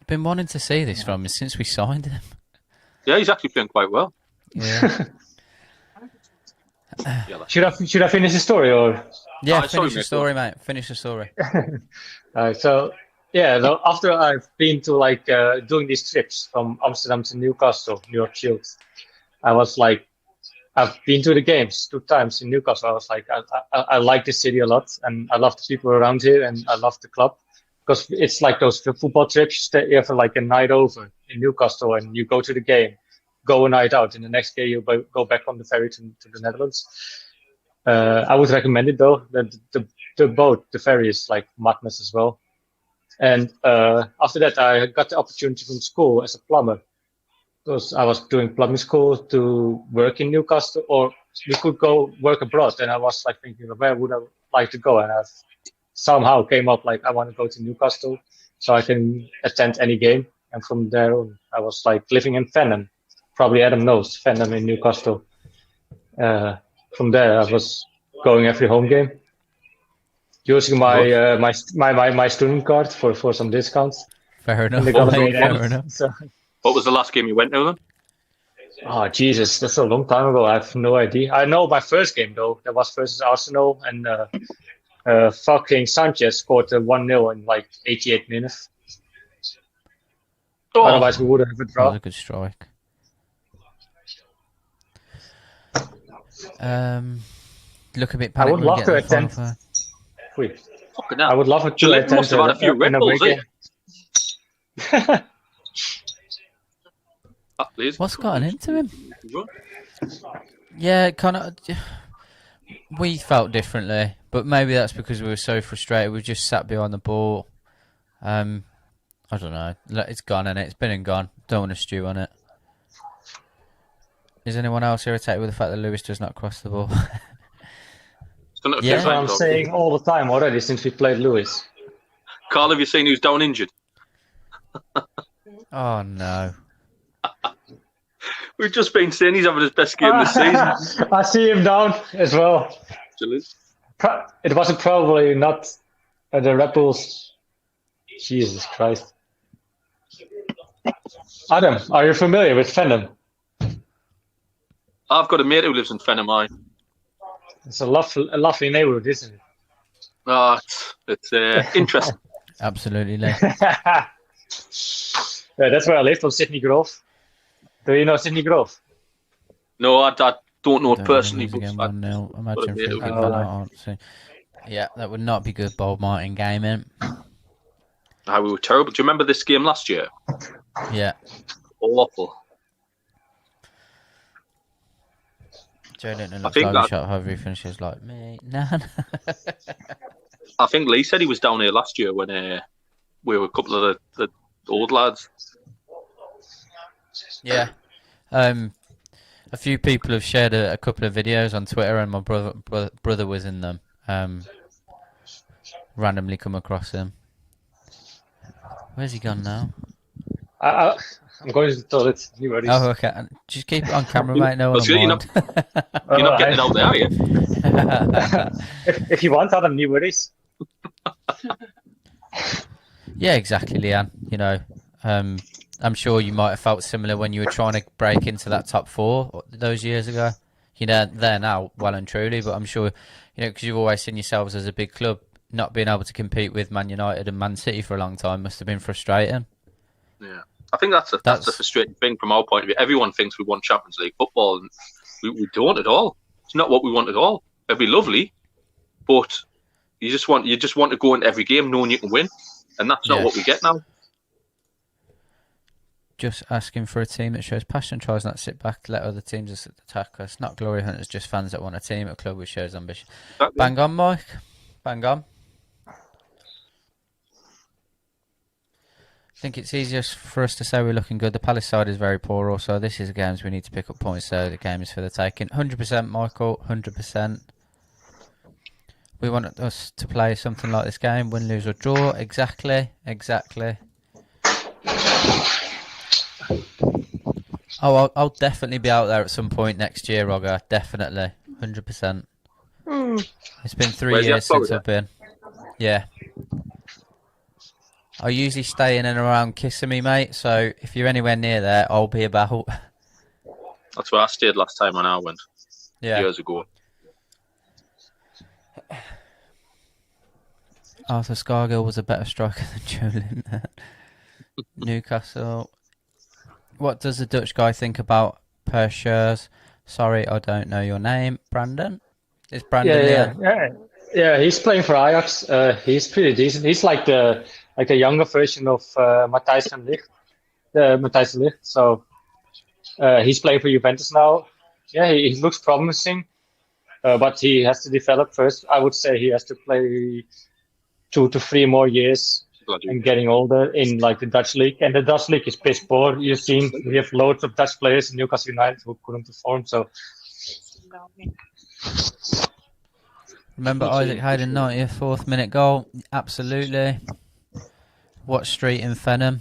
Speaker 9: I've been wanting to see this from him since we signed him.
Speaker 7: Yeah, he's actually playing quite well.
Speaker 9: Yeah.
Speaker 2: Should I finish the story or?
Speaker 9: Yeah, finish the story, mate. Finish the story.
Speaker 2: So yeah, after I've been to like doing these trips from Amsterdam to Newcastle, New York Shields, I was like, I've been to the games 2 times in Newcastle. I was like, I like the city a lot, and I love the people around here, and I love the club, because it's like those football trips. You stay here for like a night over in Newcastle, and you go to the game, go a night out, and the next day you go back on the ferry to the Netherlands. I would recommend it though. The boat, the ferry is like madness as well. And after that, I got the opportunity from school as a plumber. Because I was doing plumbing school to work in Newcastle, or we could go work abroad. And I was like thinking, where would I like to go? And I somehow came up like, I want to go to Newcastle so I can attend any game. And from there on, I was like living in Fenham. Probably Adam knows Fenham in Newcastle. From there, I was going every home game, using my student card for some discounts.
Speaker 9: Fair enough. Fair enough.
Speaker 2: So,
Speaker 7: what was the last game you went to then?
Speaker 2: Oh, Jesus, that's a long time ago. I have no idea. I know my first game, though. That was versus Arsenal, and fucking Sanchez scored 1-0 in like 88 minutes. Oh. Otherwise, we would have a draw.
Speaker 9: That was a good strike. Look a bit panicked.
Speaker 2: I would love to attend. Wait. I would love to attend.
Speaker 7: Must have had a few Red Bulls,
Speaker 9: What's gotten into him? Yeah, kind of. We felt differently, but maybe that's because we were so frustrated. We just sat behind the ball. I don't know. It's gone, and it's been and gone. Don't want to stew on it. Is anyone else irritated with the fact that Lewis does not cross the ball?
Speaker 2: Yeah, that's what I'm saying all the time already since we played Lewis.
Speaker 7: Carl, have you seen who's down injured?
Speaker 9: Oh no.
Speaker 7: We've just been saying he's having his best game this season.
Speaker 2: I see him down as well. It wasn't probably not the Red Bulls. Jesus Christ. Adam, are you familiar with Fenham?
Speaker 7: I've got a mate who lives in Fenham.
Speaker 2: It's a lovely neighborhood, isn't it?
Speaker 7: Oh, it's interesting.
Speaker 9: Absolutely.
Speaker 2: Yeah, that's where I lived, on Sydney Grove. Do you know Sydney Grove?
Speaker 7: No, I don't know it personally. But
Speaker 9: Imagine if we yeah, that would not be good, Bob Martin gaming.
Speaker 7: We were terrible. Do you remember this game last year?
Speaker 9: Yeah.
Speaker 7: Awful.
Speaker 9: Joe Linton looks like a shot, however he finishes like me. Nah.
Speaker 7: I think Lee said he was down here last year when we were a couple of the old lads.
Speaker 9: Yeah. A few people have shared a couple of videos on Twitter, and my brother was in them. Randomly come across him. Where's he gone now?
Speaker 2: I'm going to the toilet. New worries.
Speaker 9: Oh, okay. Just keep it on camera, mate. No one will
Speaker 7: You're
Speaker 9: mind.
Speaker 7: not getting it out there, are you?
Speaker 2: if you want, Adam, new worries.
Speaker 9: Yeah, exactly, Leanne. You know, I'm sure you might have felt similar when you were trying to break into that top 4 those years ago. You know, they're now well and truly, but I'm sure, you know, because you've always seen yourselves as a big club, not being able to compete with Man United and Man City for a long time must have been frustrating.
Speaker 7: Yeah, I think that's the frustrating thing from our point of view. Everyone thinks we want Champions League football, and we don't at all. It's not what we want at all. It'd be lovely, but you just want to go into every game knowing you can win, and that's not what we get now.
Speaker 9: Just asking for a team that shows passion, tries not to sit back to let other teams attack us. Not glory hunters, just fans that want a team, a club which shows ambition. Exactly. Bang on, Mike. Bang on. I think it's easiest for us to say we're looking good. The Palace side is very poor also. This is a game we need to pick up points, so the game is for the taking. 100%, Michael, 100%. We want us to play something like this game, win, lose or draw. Exactly. Oh, I'll definitely be out there at some point next year, Roger. Definitely. 100%. It's been 3 years since I've been. Yeah. I usually stay in and around Kissimmee, mate, so if you're anywhere near there, I'll be about.
Speaker 7: That's where I stayed last time when I went. Years ago.
Speaker 9: Arthur Scargill was a better striker than Joe Linton. Newcastle. What does the Dutch guy think about Pershers? Sorry, I don't know your name. Brandon? It's Brandon.
Speaker 2: Yeah. He's playing for Ajax. He's pretty decent. He's like the younger version of Matthijs van Ligt. So he's playing for Juventus now. Yeah, he looks promising, but he has to develop first. I would say he has to play 2 to 3 more years and getting older in like the Dutch league. And the Dutch league is piss poor. You've seen we have loads of Dutch players in Newcastle United who couldn't perform. So
Speaker 9: remember Isaac Hayden 94th minute goal? Absolutely. What street in Fenham?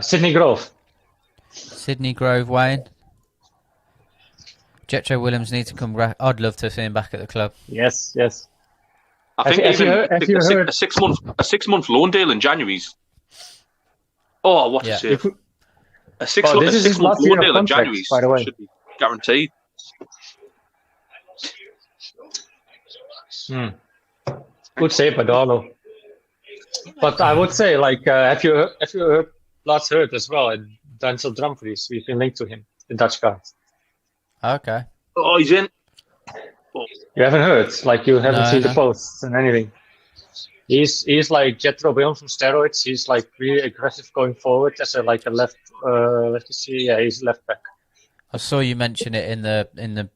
Speaker 2: Sydney Grove.
Speaker 9: Sydney Grove, Wayne. Jetro Williams needs to come back. I'd love to see him back at the club.
Speaker 2: Yes.
Speaker 7: I think a 6 month loan deal in January's. Oh, what a save! A 6 month loan deal in January should be guaranteed.
Speaker 2: Good save by Darlow. But I would say, like, have you heard Lars Hurt as well? And Denzel Dumfries, we've been linked to him, the Dutch guy.
Speaker 9: Okay.
Speaker 7: Oh, he's in. Oh.
Speaker 2: You haven't heard? Like, you haven't seen the posts and anything? He's like Jethro Williams from steroids. He's like really aggressive going forward as a left. Let me see. Yeah, he's left back.
Speaker 9: I saw you mention it in the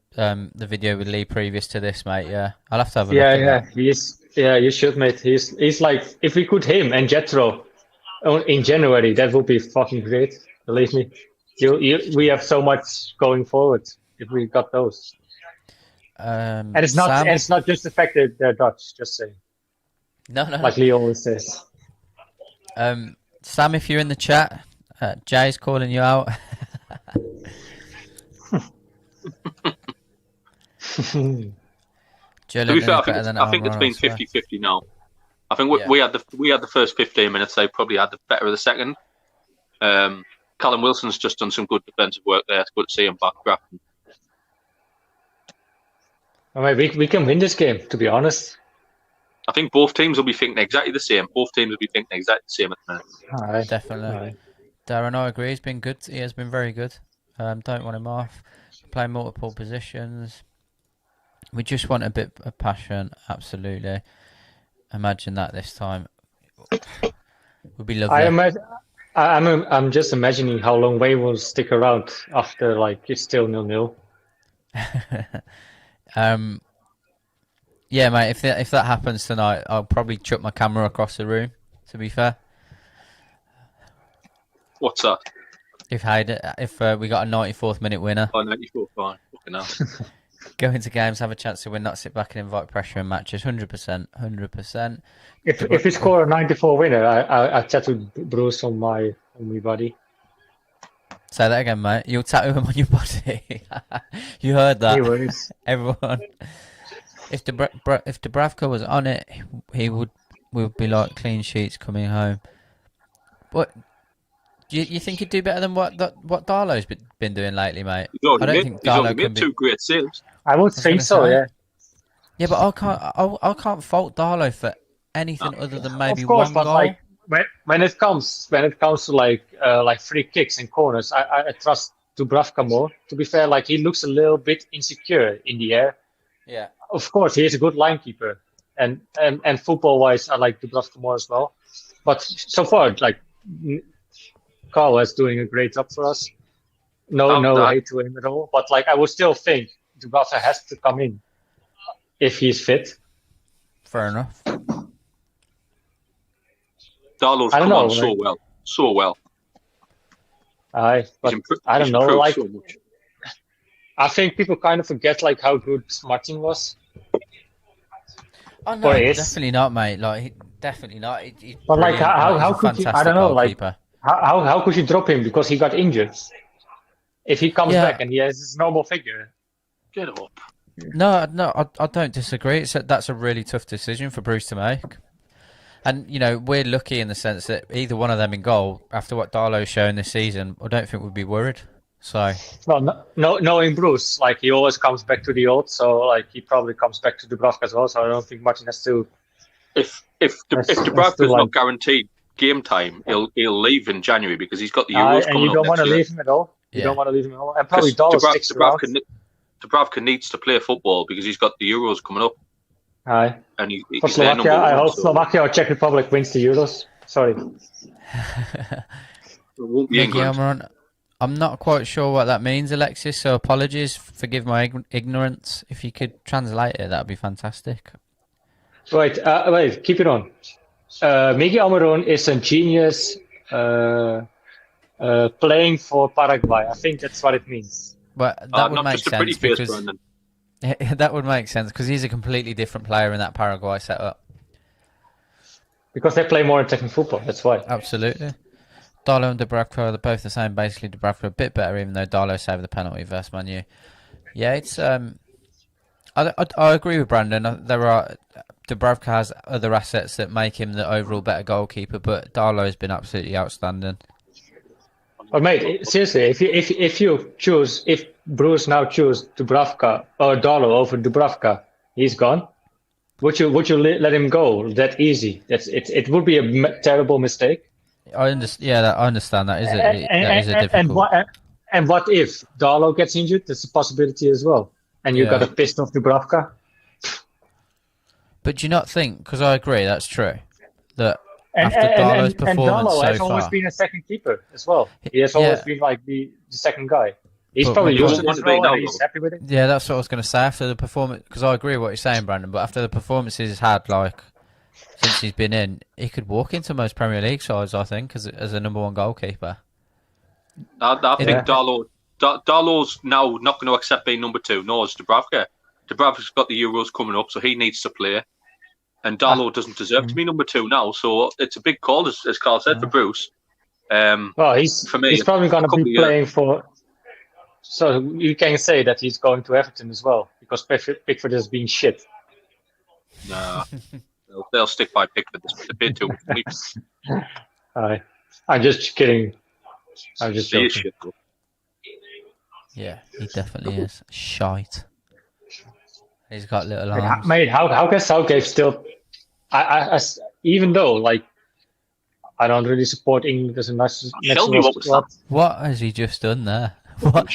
Speaker 9: video with Lee previous to this, mate. Yeah, I'll have to have a look at that.
Speaker 2: You should, mate. He's like, if we could him and Jethro in January, that would be fucking great. Believe me, we have so much going forward if we got those. And it's not
Speaker 9: Sam?
Speaker 2: it's not just the fact that they're Dutch. Just saying.
Speaker 9: No.
Speaker 2: Like Lee always says.
Speaker 9: Sam, if you're in the chat, Jay's calling you out.
Speaker 7: To be fair, I think it's been 50-50 now. I think we had the first 15 minutes. They probably had the better of the second. Callum Wilson's just done some good defensive work there. It's good to see him back grafting.
Speaker 2: I mean, we can win this game, to be honest.
Speaker 7: I think both teams will be thinking exactly the same. Both teams will be thinking exactly the same at the minute.
Speaker 2: All right.
Speaker 9: Definitely.
Speaker 2: All right.
Speaker 9: Darren, I agree. He's been good. He has been very good. Don't want him off. Play multiple positions. We just want a bit of passion. Absolutely. Imagine that this time. Would be lovely.
Speaker 2: I'm just imagining how long Wayne will stick around after it's still 0-0.
Speaker 9: Yeah, mate. If that happens tonight, I'll probably chuck my camera across the room. To be fair.
Speaker 7: What's that?
Speaker 9: If we got a 94th minute winner.
Speaker 7: Oh, 94th, fine. Fucking hell.
Speaker 9: Go into games, have a chance to win, not sit back and invite pressure in matches. 100%, 100%.
Speaker 2: If we score a 94 winner, I tattoo Bruce on my body.
Speaker 9: Say that again, mate. You'll tattoo him on your body. You heard that.
Speaker 2: Anyways.
Speaker 9: Everyone. If Dubravka was on it, we would be like clean sheets coming home. What? You think he'd do better than what Darlow's been doing lately, mate?
Speaker 7: He's only made two great saves.
Speaker 2: I would think so, yeah.
Speaker 9: Yeah, but I can't fault Darlow for anything other than maybe
Speaker 2: of course,
Speaker 9: one
Speaker 2: but
Speaker 9: goal.
Speaker 2: like when it comes to like free kicks and corners, I trust Dubravka more. To be fair, like he looks a little bit insecure in the air.
Speaker 9: Yeah.
Speaker 2: Of course, he is a good line keeper, and football wise, I like Dubravka more as well. But so far, like Carl is doing a great job for us. No hate to him at all. But like I would still think Dubravka has to come in if he's fit.
Speaker 9: Fair enough.
Speaker 7: Darlow's come on so well.
Speaker 2: I don't know. Like, so much. I think people kind of forget like how good Martin was.
Speaker 9: Oh no, definitely not, mate. Like, definitely not.
Speaker 2: But like, how could you? I don't know. Like, how could you drop him because he got injured? If he comes back and he has his normal figure,
Speaker 7: get him up.
Speaker 9: No, I don't disagree. That's a really tough decision for Bruce to make. And, you know, we're lucky in the sense that either one of them in goal, after what Darlow's shown this season, I don't think we'd be worried. So,
Speaker 2: well, knowing Bruce, like he always comes back to the old, so like he probably comes back to Dubravka as well. So I don't think Martin has to.
Speaker 7: If Dubravka's not guaranteed game time, he'll leave in January because he's got the Euros coming up.
Speaker 2: And you don't want to leave him at all.
Speaker 9: Yeah.
Speaker 2: You don't want to leave him at all. And probably
Speaker 7: Dubravka needs to play football because he's got the Euros coming up.
Speaker 2: Aye.
Speaker 7: And
Speaker 2: for Slovakia, I hope Slovakia or Czech Republic wins the Euros. Sorry.
Speaker 9: I'm not quite sure what that means, Alexis, so apologies. Forgive my ignorance. If you could translate it, that would be fantastic.
Speaker 2: Wait, keep it on. Miguel Almiron is a genius playing for Paraguay. I think that's what it means.
Speaker 9: But that would make sense because
Speaker 7: Brandon.
Speaker 9: That would make sense because he's a completely different player in that Paraguay setup.
Speaker 2: Because they play more attacking football, that's why.
Speaker 9: Absolutely. Darlow and Dubravka are both the same, basically. Dubravka a bit better, even though Darlow saved the penalty versus Man U. Yeah, it's I agree with Brandon. Dubravka has other assets that make him the overall better goalkeeper, but Darlow has been absolutely outstanding.
Speaker 2: But mate, seriously, if Bruce now choose Dubravka or Darlow over Dubravka, he's gone. Would you let him go that easy? It would be a terrible mistake.
Speaker 9: I understand. Yeah, I understand that. That is a difficult.
Speaker 2: And what if Darlow gets injured? That's a possibility as well. And you got a pissed off Dubravka.
Speaker 9: But do you not think? Because I agree, that's true. That after Darlow's performance
Speaker 2: Darlow has
Speaker 9: so
Speaker 2: always
Speaker 9: far,
Speaker 2: been a second keeper as well. He has always been like the second guy. He's probably used to this role and he's happy with it.
Speaker 9: Yeah, that's what I was going to say after the performance. Because I agree with what you're saying, Brandon. But after the performances he's had, like since he's been in, he could walk into most Premier League sides. I think as a number one goalkeeper.
Speaker 7: I think Darlow's now not going to accept being number two, nor is Dubravka. Dubravka's got the Euros coming up, so he needs to play. And Darlow doesn't deserve to be number two now, so it's a big call, as Carl said, for Bruce.
Speaker 2: Well, he's probably going to be playing for... So you can say that he's going to Everton as well, because Pickford has been shit.
Speaker 7: Nah, they'll stick by Pickford. They paid too much money.
Speaker 2: I'm just kidding. I'm just joking.
Speaker 7: Shit,
Speaker 9: yeah, he definitely is. Shite. He's got little arms.
Speaker 2: Mate, how can Southgate still... I even though, like, I don't really support England as a national squad.
Speaker 9: What has he just done there? What?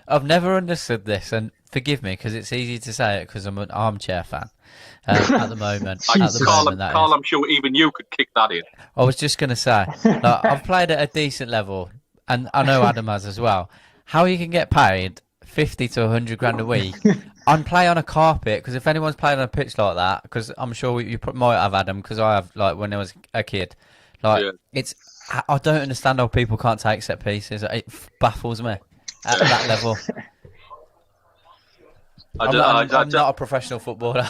Speaker 9: I've never understood this, and forgive me because it's easy to say it because I'm an armchair fan at the moment.
Speaker 7: Carl, I'm sure even you could kick that in.
Speaker 9: I was just going to say, like, I've played at a decent level, and I know Adam has as well. How you can get paid 50 to 100 grand a week and play on a carpet? Because if anyone's played on a pitch like that, because I'm sure you might have, Adam, because I have, like, when I was a kid. Like, I don't understand how people can't take set pieces. It baffles me at that level. I'm not a professional footballer.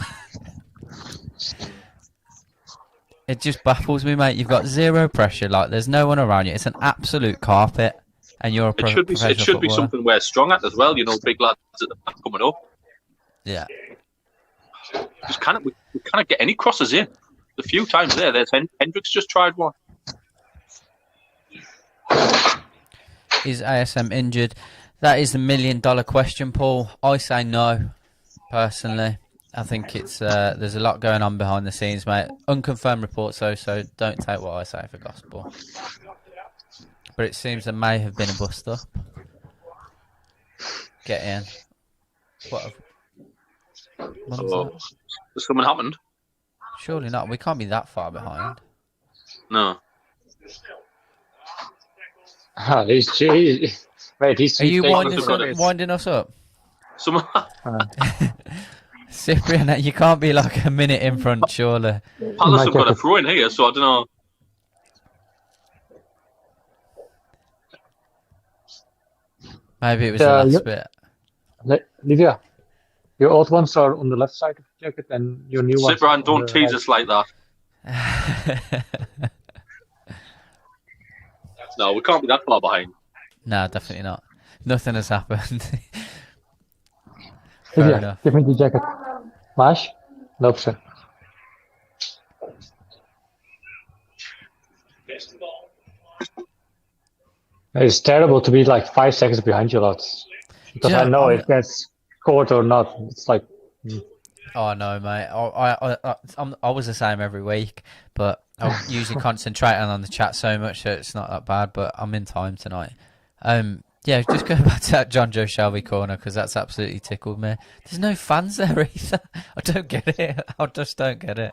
Speaker 9: It just baffles me, mate. You've got zero pressure. Like, there's no one around you. It's an absolute carpet, and you're a professional footballer.
Speaker 7: It should be something we're strong at as well. You know, big lads at the back coming up.
Speaker 9: Yeah.
Speaker 7: We can't get any crosses in. A few times there's Hendricks just tried one.
Speaker 9: Is ASM injured? That is the $1 million question, Paul. I say no, personally. I think it's there's a lot going on behind the scenes, mate. Unconfirmed reports, though, so don't take what I say for gospel. But it seems there may have been a bust up. Get in. What?
Speaker 7: Has something happened?
Speaker 9: Surely not. We can't be that far behind.
Speaker 7: No.
Speaker 2: Mate, he's
Speaker 9: Are you winding us up?
Speaker 7: Someone.
Speaker 9: Cyprian, you can't be like a minute in front, surely.
Speaker 7: Palace have got a throw in here, so I don't know.
Speaker 9: Maybe it was the last bit.
Speaker 2: Lydia, your old ones are on the left side of the jacket, and your new ones.
Speaker 7: Cyprian, don't tease us like that. No, we can't be that far behind.
Speaker 9: No, definitely not. Nothing has happened.
Speaker 2: Lydia, give me the jacket. Máš? Dobře. It's terrible to be like 5 seconds behind you, lads. Because I know if that's scored or not. It's like.
Speaker 9: Oh no, mate. I was the same every week, but I'm usually concentrating on the chat so much that it's not that bad. But I'm in time tonight. Yeah, just go back to that Jonjo Shelvey corner because that's absolutely tickled me. There's no fans there either. I don't get it. I just don't get it.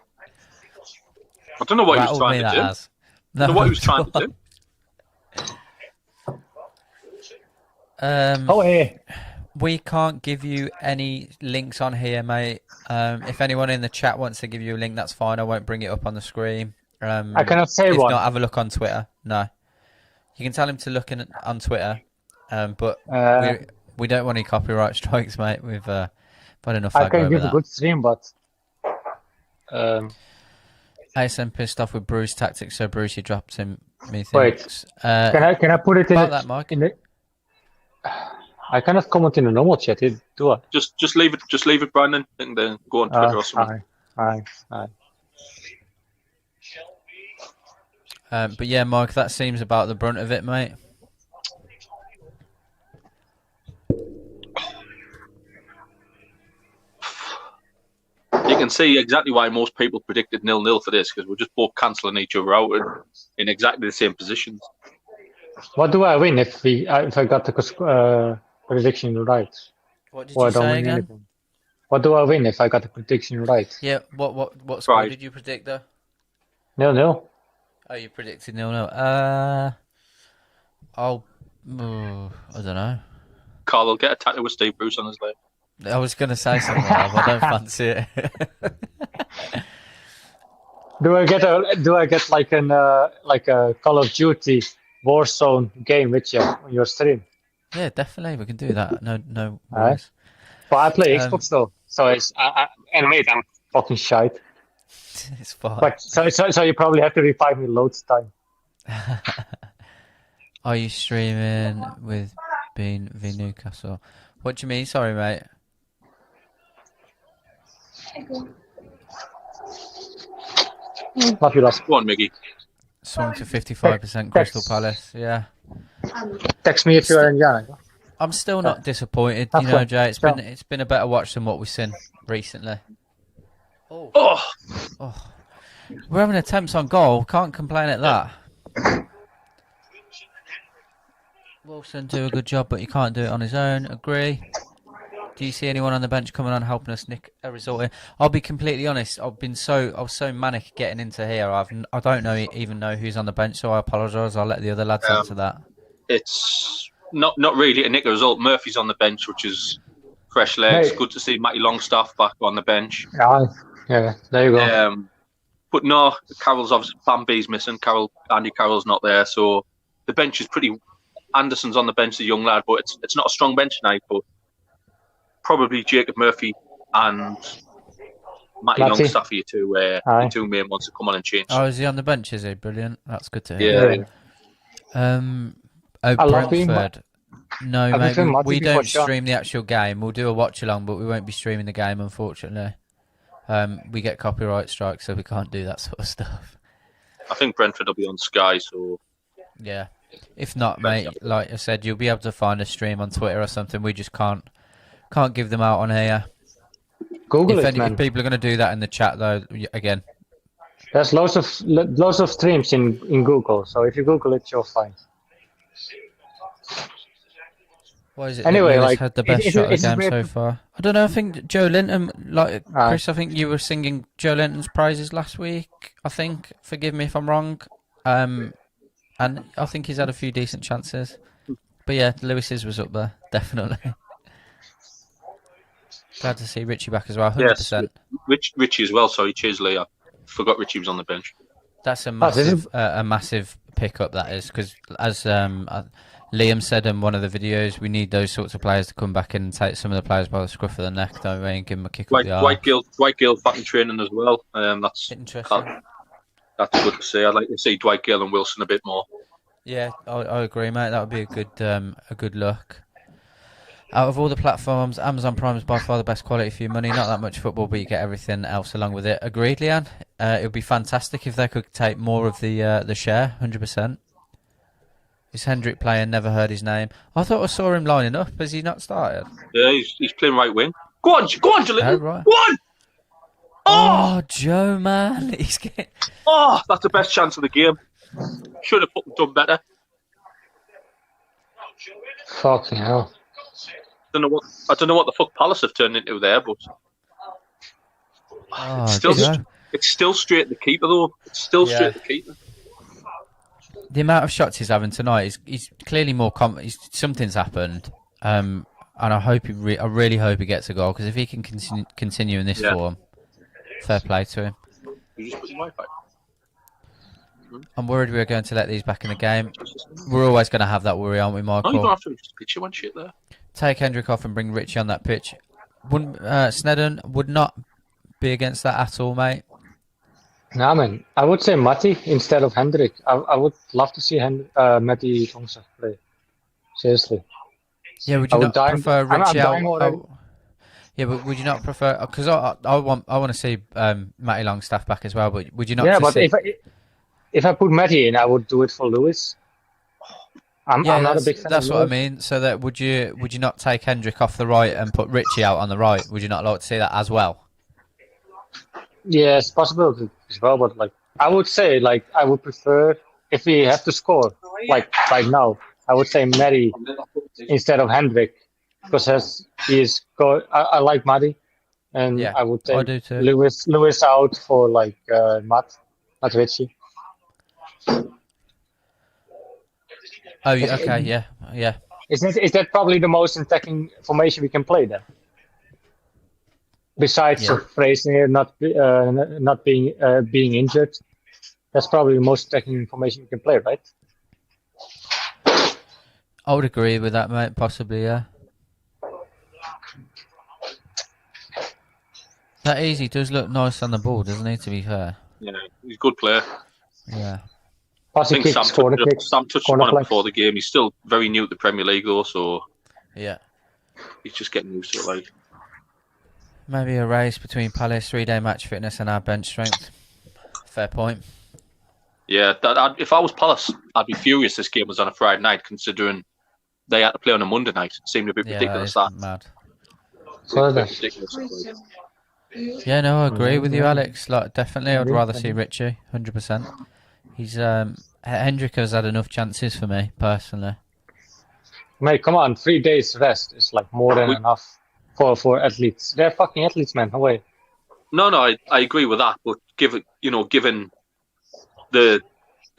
Speaker 7: I don't know what he was trying to do. I don't know what he was trying to do.
Speaker 9: We can't give you any links on here, mate. If anyone in the chat wants to give you a link, that's fine. I won't bring it up on the screen.
Speaker 2: I cannot say
Speaker 9: if
Speaker 2: one.
Speaker 9: Not, have a look on Twitter. No. You can tell him to look on Twitter. But we don't want any copyright strikes, mate. We've had enough.
Speaker 2: I can give a good stream, but
Speaker 9: ASM pissed off with Bruce tactics, so Bruce dropped him.
Speaker 2: Wait, can I put it in
Speaker 9: that, Mike?
Speaker 2: I cannot comment in the normal chat, do I?
Speaker 7: Just leave it, Brandon. And then go on Twitter or something.
Speaker 2: Aye.
Speaker 9: But yeah, Mike, that seems about the brunt of it, mate.
Speaker 7: You can see exactly why most people predicted 0-0 for this, because we're just both cancelling each other out in exactly the same positions.
Speaker 2: What do I win if I got the prediction right?
Speaker 9: What did you say again?
Speaker 2: Anything. What do I win if I got the prediction right?
Speaker 9: Yeah, what score did you predict though?
Speaker 2: 0-0.
Speaker 9: Oh, you predicted 0-0. I don't know.
Speaker 7: Carl will get a tattoo with Steve Bruce on his leg.
Speaker 9: I was going to say something, but I don't fancy it.
Speaker 2: Do I get like a Call of Duty Warzone game with you on your stream?
Speaker 9: Yeah, definitely. We can do that. No worries.
Speaker 2: Right. But I play Xbox though, so it's and mate, I'm fucking shite.
Speaker 9: It's fine.
Speaker 2: But so you probably have to revive me loads of time.
Speaker 9: Are you streaming with Bean v Newcastle? What do you mean? Sorry, mate.
Speaker 2: Love you, last.
Speaker 7: Go on, Miggy.
Speaker 9: Swung to 55% Crystal Palace. Yeah.
Speaker 2: Text me if you're in Ghana.
Speaker 9: I'm still not disappointed. You know, Jay. It's been a better watch than what we've seen recently.
Speaker 7: Oh.
Speaker 9: We're having attempts on goal. Can't complain at that. Wilson do a good job, but he can't do it on his own. Agree. Do you see anyone on the bench coming on helping us nick a result here? I'll be completely honest. I was so manic getting into here. I don't even know who's on the bench, so I apologise. I'll let the other lads answer that.
Speaker 7: It's not really a nick a result. Murphy's on the bench, which is fresh legs. Good to see Matty Longstaff back on the bench.
Speaker 2: Yeah, there you go.
Speaker 7: But no, Carroll's obviously Bambi's missing. Andy Carroll's not there, so the bench is pretty. Anderson's on the bench, the young lad, but it's not a strong bench tonight. But probably Jacob Murphy and Matty Longstaff are your two main ones to come on and change.
Speaker 9: Oh, is he on the bench? Is he? Brilliant. That's good to
Speaker 7: hear.
Speaker 9: Yeah. Brentford. No, mate. We don't stream the actual game. We'll do a watch along, but we won't be streaming the game, unfortunately. We get copyright strikes, so we can't do that sort of stuff.
Speaker 7: I think Brentford will be on Sky, so
Speaker 9: yeah. If not, mate, like I said, you'll be able to find a stream on Twitter or something. We just can't give them out on here.
Speaker 10: Google
Speaker 9: if
Speaker 10: man.
Speaker 9: People are going to do that in the chat, though, again.
Speaker 10: There's lots of streams in Google, so if you Google it, you'll find.
Speaker 9: Why is it
Speaker 10: anyway,
Speaker 9: like had the best shot of the game so far? I don't know. I think Joe Linton, Chris. I think you were singing Joe Linton's praises last week. I think. Forgive me if I'm wrong. And I think he's had a few decent chances. But yeah, Lewis's was up there, definitely. Glad to see Ritchie back as well. 100%.
Speaker 7: Yes, Ritchie as well. Sorry, Chisley. I forgot Ritchie was on the bench.
Speaker 9: That's a massive pickup. That is because as Liam said in one of the videos, we need those sorts of players to come back in and take some of the players by the scruff of the neck, don't we, and give them a kick up the arse.
Speaker 7: Dwight Gale back in training as well. That's
Speaker 9: interesting.
Speaker 7: That's good to see. I'd like to see Dwight Gale and Wilson a bit more.
Speaker 9: Yeah, I agree, mate. That would be a good look. Out of all the platforms, Amazon Prime is by far the best quality for your money. Not that much football, but you get everything else along with it. Agreed, Leanne. It would be fantastic if they could take more of the share. 100%. Is Hendrick playing? Never heard his name. I thought I saw him lining up. Has he not started?
Speaker 7: Yeah, he's playing right wing. Go on, Joe.
Speaker 9: Oh, right.
Speaker 7: Go on!
Speaker 9: Oh, Joe, man. He's getting...
Speaker 7: Oh, that's the best chance of the game. Should have done better.
Speaker 10: Fucking hell.
Speaker 7: I don't know what the fuck Palace have turned into there, but it's still straight at the keeper though. It's still straight at the keeper.
Speaker 9: The amount of shots he's having tonight he's clearly more something's happened, and I really hope he gets a goal, because if he can continue in this form, fair play to him.
Speaker 7: You just put your Wi-Fi.
Speaker 9: I'm worried we're going to let these back in the game. We're always going to have that worry, aren't we, Michael?
Speaker 7: No, you don't have to just pitch your one shit there.
Speaker 9: Take Hendrick off and bring Ritchie on that pitch. Snedden would not be against that at all, mate.
Speaker 10: Nah, man. I would say Matty instead of Hendrick. I would love to see Matty Longstaff play. Seriously.
Speaker 9: Yeah, would you not prefer Ritchie out? Yeah, but would you not prefer? Because I want to see Matty Longstaff back as well. But would you not?
Speaker 10: Yeah, but if I put Matty in, I would do it for Lewis. I'm not a big fan.
Speaker 9: That's what I mean. So that would you not take Hendrick off the right and put Ritchie out on the right? Would you not like to see that as well?
Speaker 10: Yeah, it's possible as well, but I would say I would prefer, if we have to score right now, I would say Matty instead of Hendrick, because I like Matty, and I would take Lewis out for Matt Ritchie.
Speaker 9: Oh, okay, yeah.
Speaker 10: Is that probably the most attacking formation we can play then? Besides Fraser not being injured, that's probably the most attacking formation we can play, right?
Speaker 9: I would agree with that, mate. Possibly, yeah. That Easy does look nice on the ball, doesn't he? To be fair.
Speaker 7: Yeah, he's a good player.
Speaker 9: Yeah.
Speaker 7: I think Sam touched on it before the game. He's still very new to the Premier League, though, so
Speaker 9: yeah,
Speaker 7: he's just getting used to it.
Speaker 9: Maybe a race between Palace 3-day match fitness and our bench strength. Fair point.
Speaker 7: Yeah, if I was Palace, I'd be furious this game was on a Friday night, considering they had to play on a Monday night. It seemed a bit ridiculous.
Speaker 9: That is mad. Yeah, no, I agree with you, Alex. Definitely, I'd rather see Ritchie, 100%. He's Hendrick has had enough chances for me personally.
Speaker 10: Mate, come on, 3 days rest is more than enough for athletes. They're fucking athletes, man. No way.
Speaker 7: No, I agree with that. But given the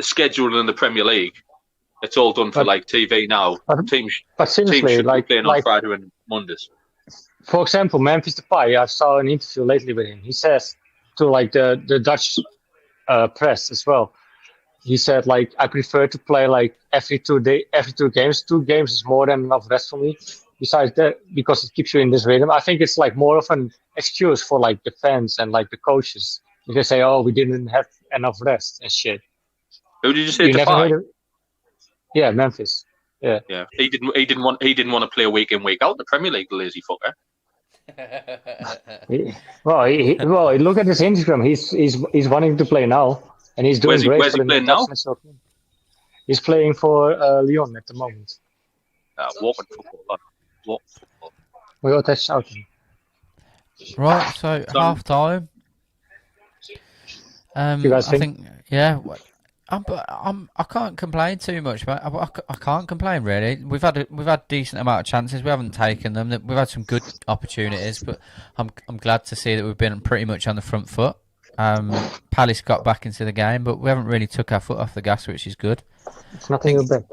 Speaker 7: schedule in the Premier League, it's all done for TV now. Teams should be playing on Friday and Mondays.
Speaker 10: For example, Memphis Depay. I saw an interview lately with him. He says to the Dutch press as well. He said I prefer to play every 2 games. 2 games is more than enough rest for me. besides that, because it keeps you in this rhythm, I think it's like more of an excuse for like the fans and like the coaches. They say, "Oh, we didn't have enough rest and shit."
Speaker 7: Who did you say?
Speaker 10: You never
Speaker 7: Defy?
Speaker 10: heard of... Yeah, Memphis. Yeah.
Speaker 7: Yeah, he didn't want to play week in, week out in the Premier League, the lazy fucker.
Speaker 10: Well, look at his Instagram. He's wanting to play now, and he's doing great.
Speaker 7: Where's he playing now?
Speaker 10: He's playing for Lyon at the moment.
Speaker 7: Walking football, lad. Walking football.
Speaker 10: We got that shouting.
Speaker 9: Right, so half time.
Speaker 10: You guys
Speaker 9: I think, yeah. I can't complain too much, but I can't complain really. We've had a decent amount of chances. We haven't taken them. We've had some good opportunities, but I'm glad to see that we've been pretty much on the front foot. Palace got back into the game, but we haven't really took our foot off the gas, which is good.
Speaker 10: It's nothing bad.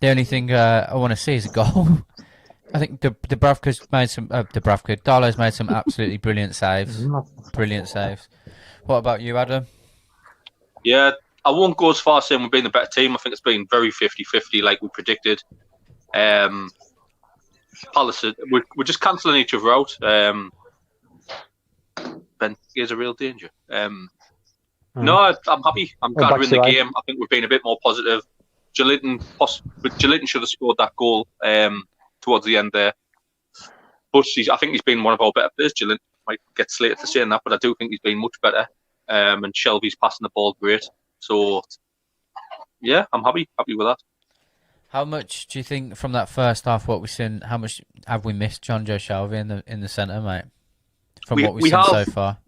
Speaker 9: The only thing I want to see is a goal. I think Dubravka's made some. Darlow's made some absolutely brilliant saves. Brilliant saves. What about you, Adam?
Speaker 7: Yeah, I won't go as far as saying we've been the better team. I think it's been very 50-50 like we predicted. Palace, we're just cancelling each other out. Ben is a real danger. No, I'm happy. I'm glad we're in the game. I think we've been a bit more positive. Joelinton should have scored that goal towards the end there. But I think he's been one of our better players. Joelinton might get slated for saying that, but I do think he's been much better. And Shelvey's passing the ball great. So, yeah, I'm happy with that.
Speaker 9: How much do you think from that first half, what we've seen, how much have we missed Jonjo Shelvey in the centre, mate? From what we've seen so far?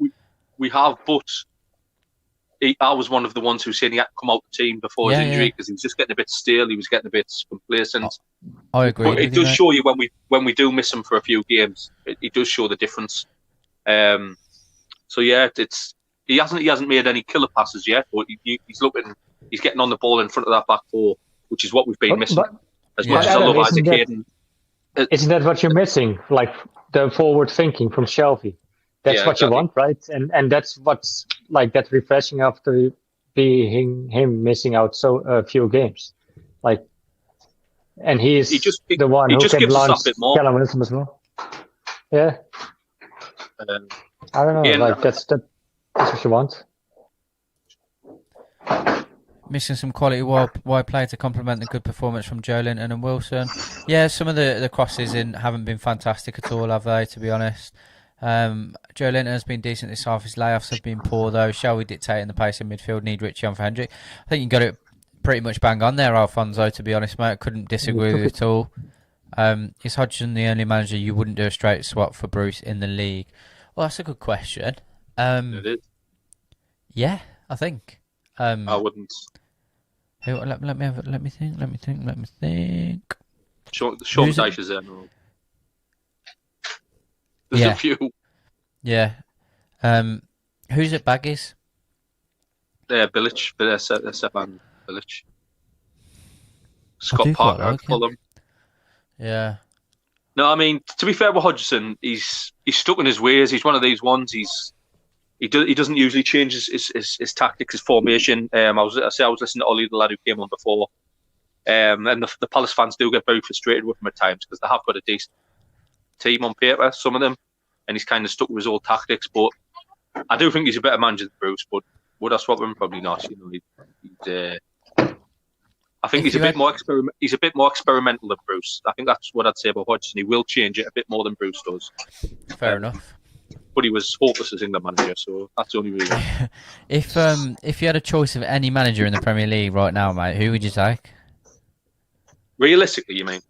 Speaker 7: We have, but I was one of the ones who said he had to come out the team before his injury because he was just getting a bit stale. He was getting a bit complacent.
Speaker 9: I agree.
Speaker 7: But it does show you when we do miss him for a few games. It does show the difference. So yeah, he hasn't made any killer passes yet, but he's getting on the ball in front of that back four, which is what we've been missing. As much as I love Isaac Hayden,
Speaker 10: isn't that what you're missing? Like the forward thinking from Shelvey. That's what you want, right? And that's what's like that refreshing after being him missing out so a few games. Like, and he's the one who can launch Callum Wilson as well. Yeah. I don't know. That's what you want.
Speaker 9: Missing some quality wide play to complement the good performance from Joelinton and Wilson. Yeah, some of the crosses haven't been fantastic at all, have they, to be honest? Joelinton has been decent this half. His layoffs have been poor, though. Shelvey dictating the pace in midfield. Need Ritchie on for Hendrick. I think you got it pretty much bang on there, Alfonso, to be honest, mate. I couldn't disagree with you at all. Is Hodgson the only manager you wouldn't do a straight swap for Bruce in the league? Well, that's a good question.
Speaker 7: It is.
Speaker 9: Yeah, I think.
Speaker 7: I wouldn't.
Speaker 9: Let me think.
Speaker 7: Sean Dyche is there. No. There's a few.
Speaker 9: Yeah. Who's at Baggies?
Speaker 7: Bilic. Sevan Bilic. Scott Parker at Fulham.
Speaker 9: Yeah.
Speaker 7: No, I mean, to be fair with Hodgson, he's stuck in his ways. He's one of these ones. He doesn't usually change his tactics, his formation. I was listening to Ollie, the lad who came on before, and the Palace fans do get very frustrated with him at times because they have got a decent team on paper, some of them, and he's kind of stuck with his old tactics. But I do think he's a better manager than Bruce. But would I swap him? Probably not. You know, I think he's a bit more experimental than Bruce. I think that's what I'd say about Hodgson. He will change it a bit more than Bruce does.
Speaker 9: Fair enough.
Speaker 7: But he was hopeless as England manager, so that's the only reason.
Speaker 9: If you had a choice of any manager in the Premier League right now, mate, who would you take?
Speaker 7: Realistically, you mean?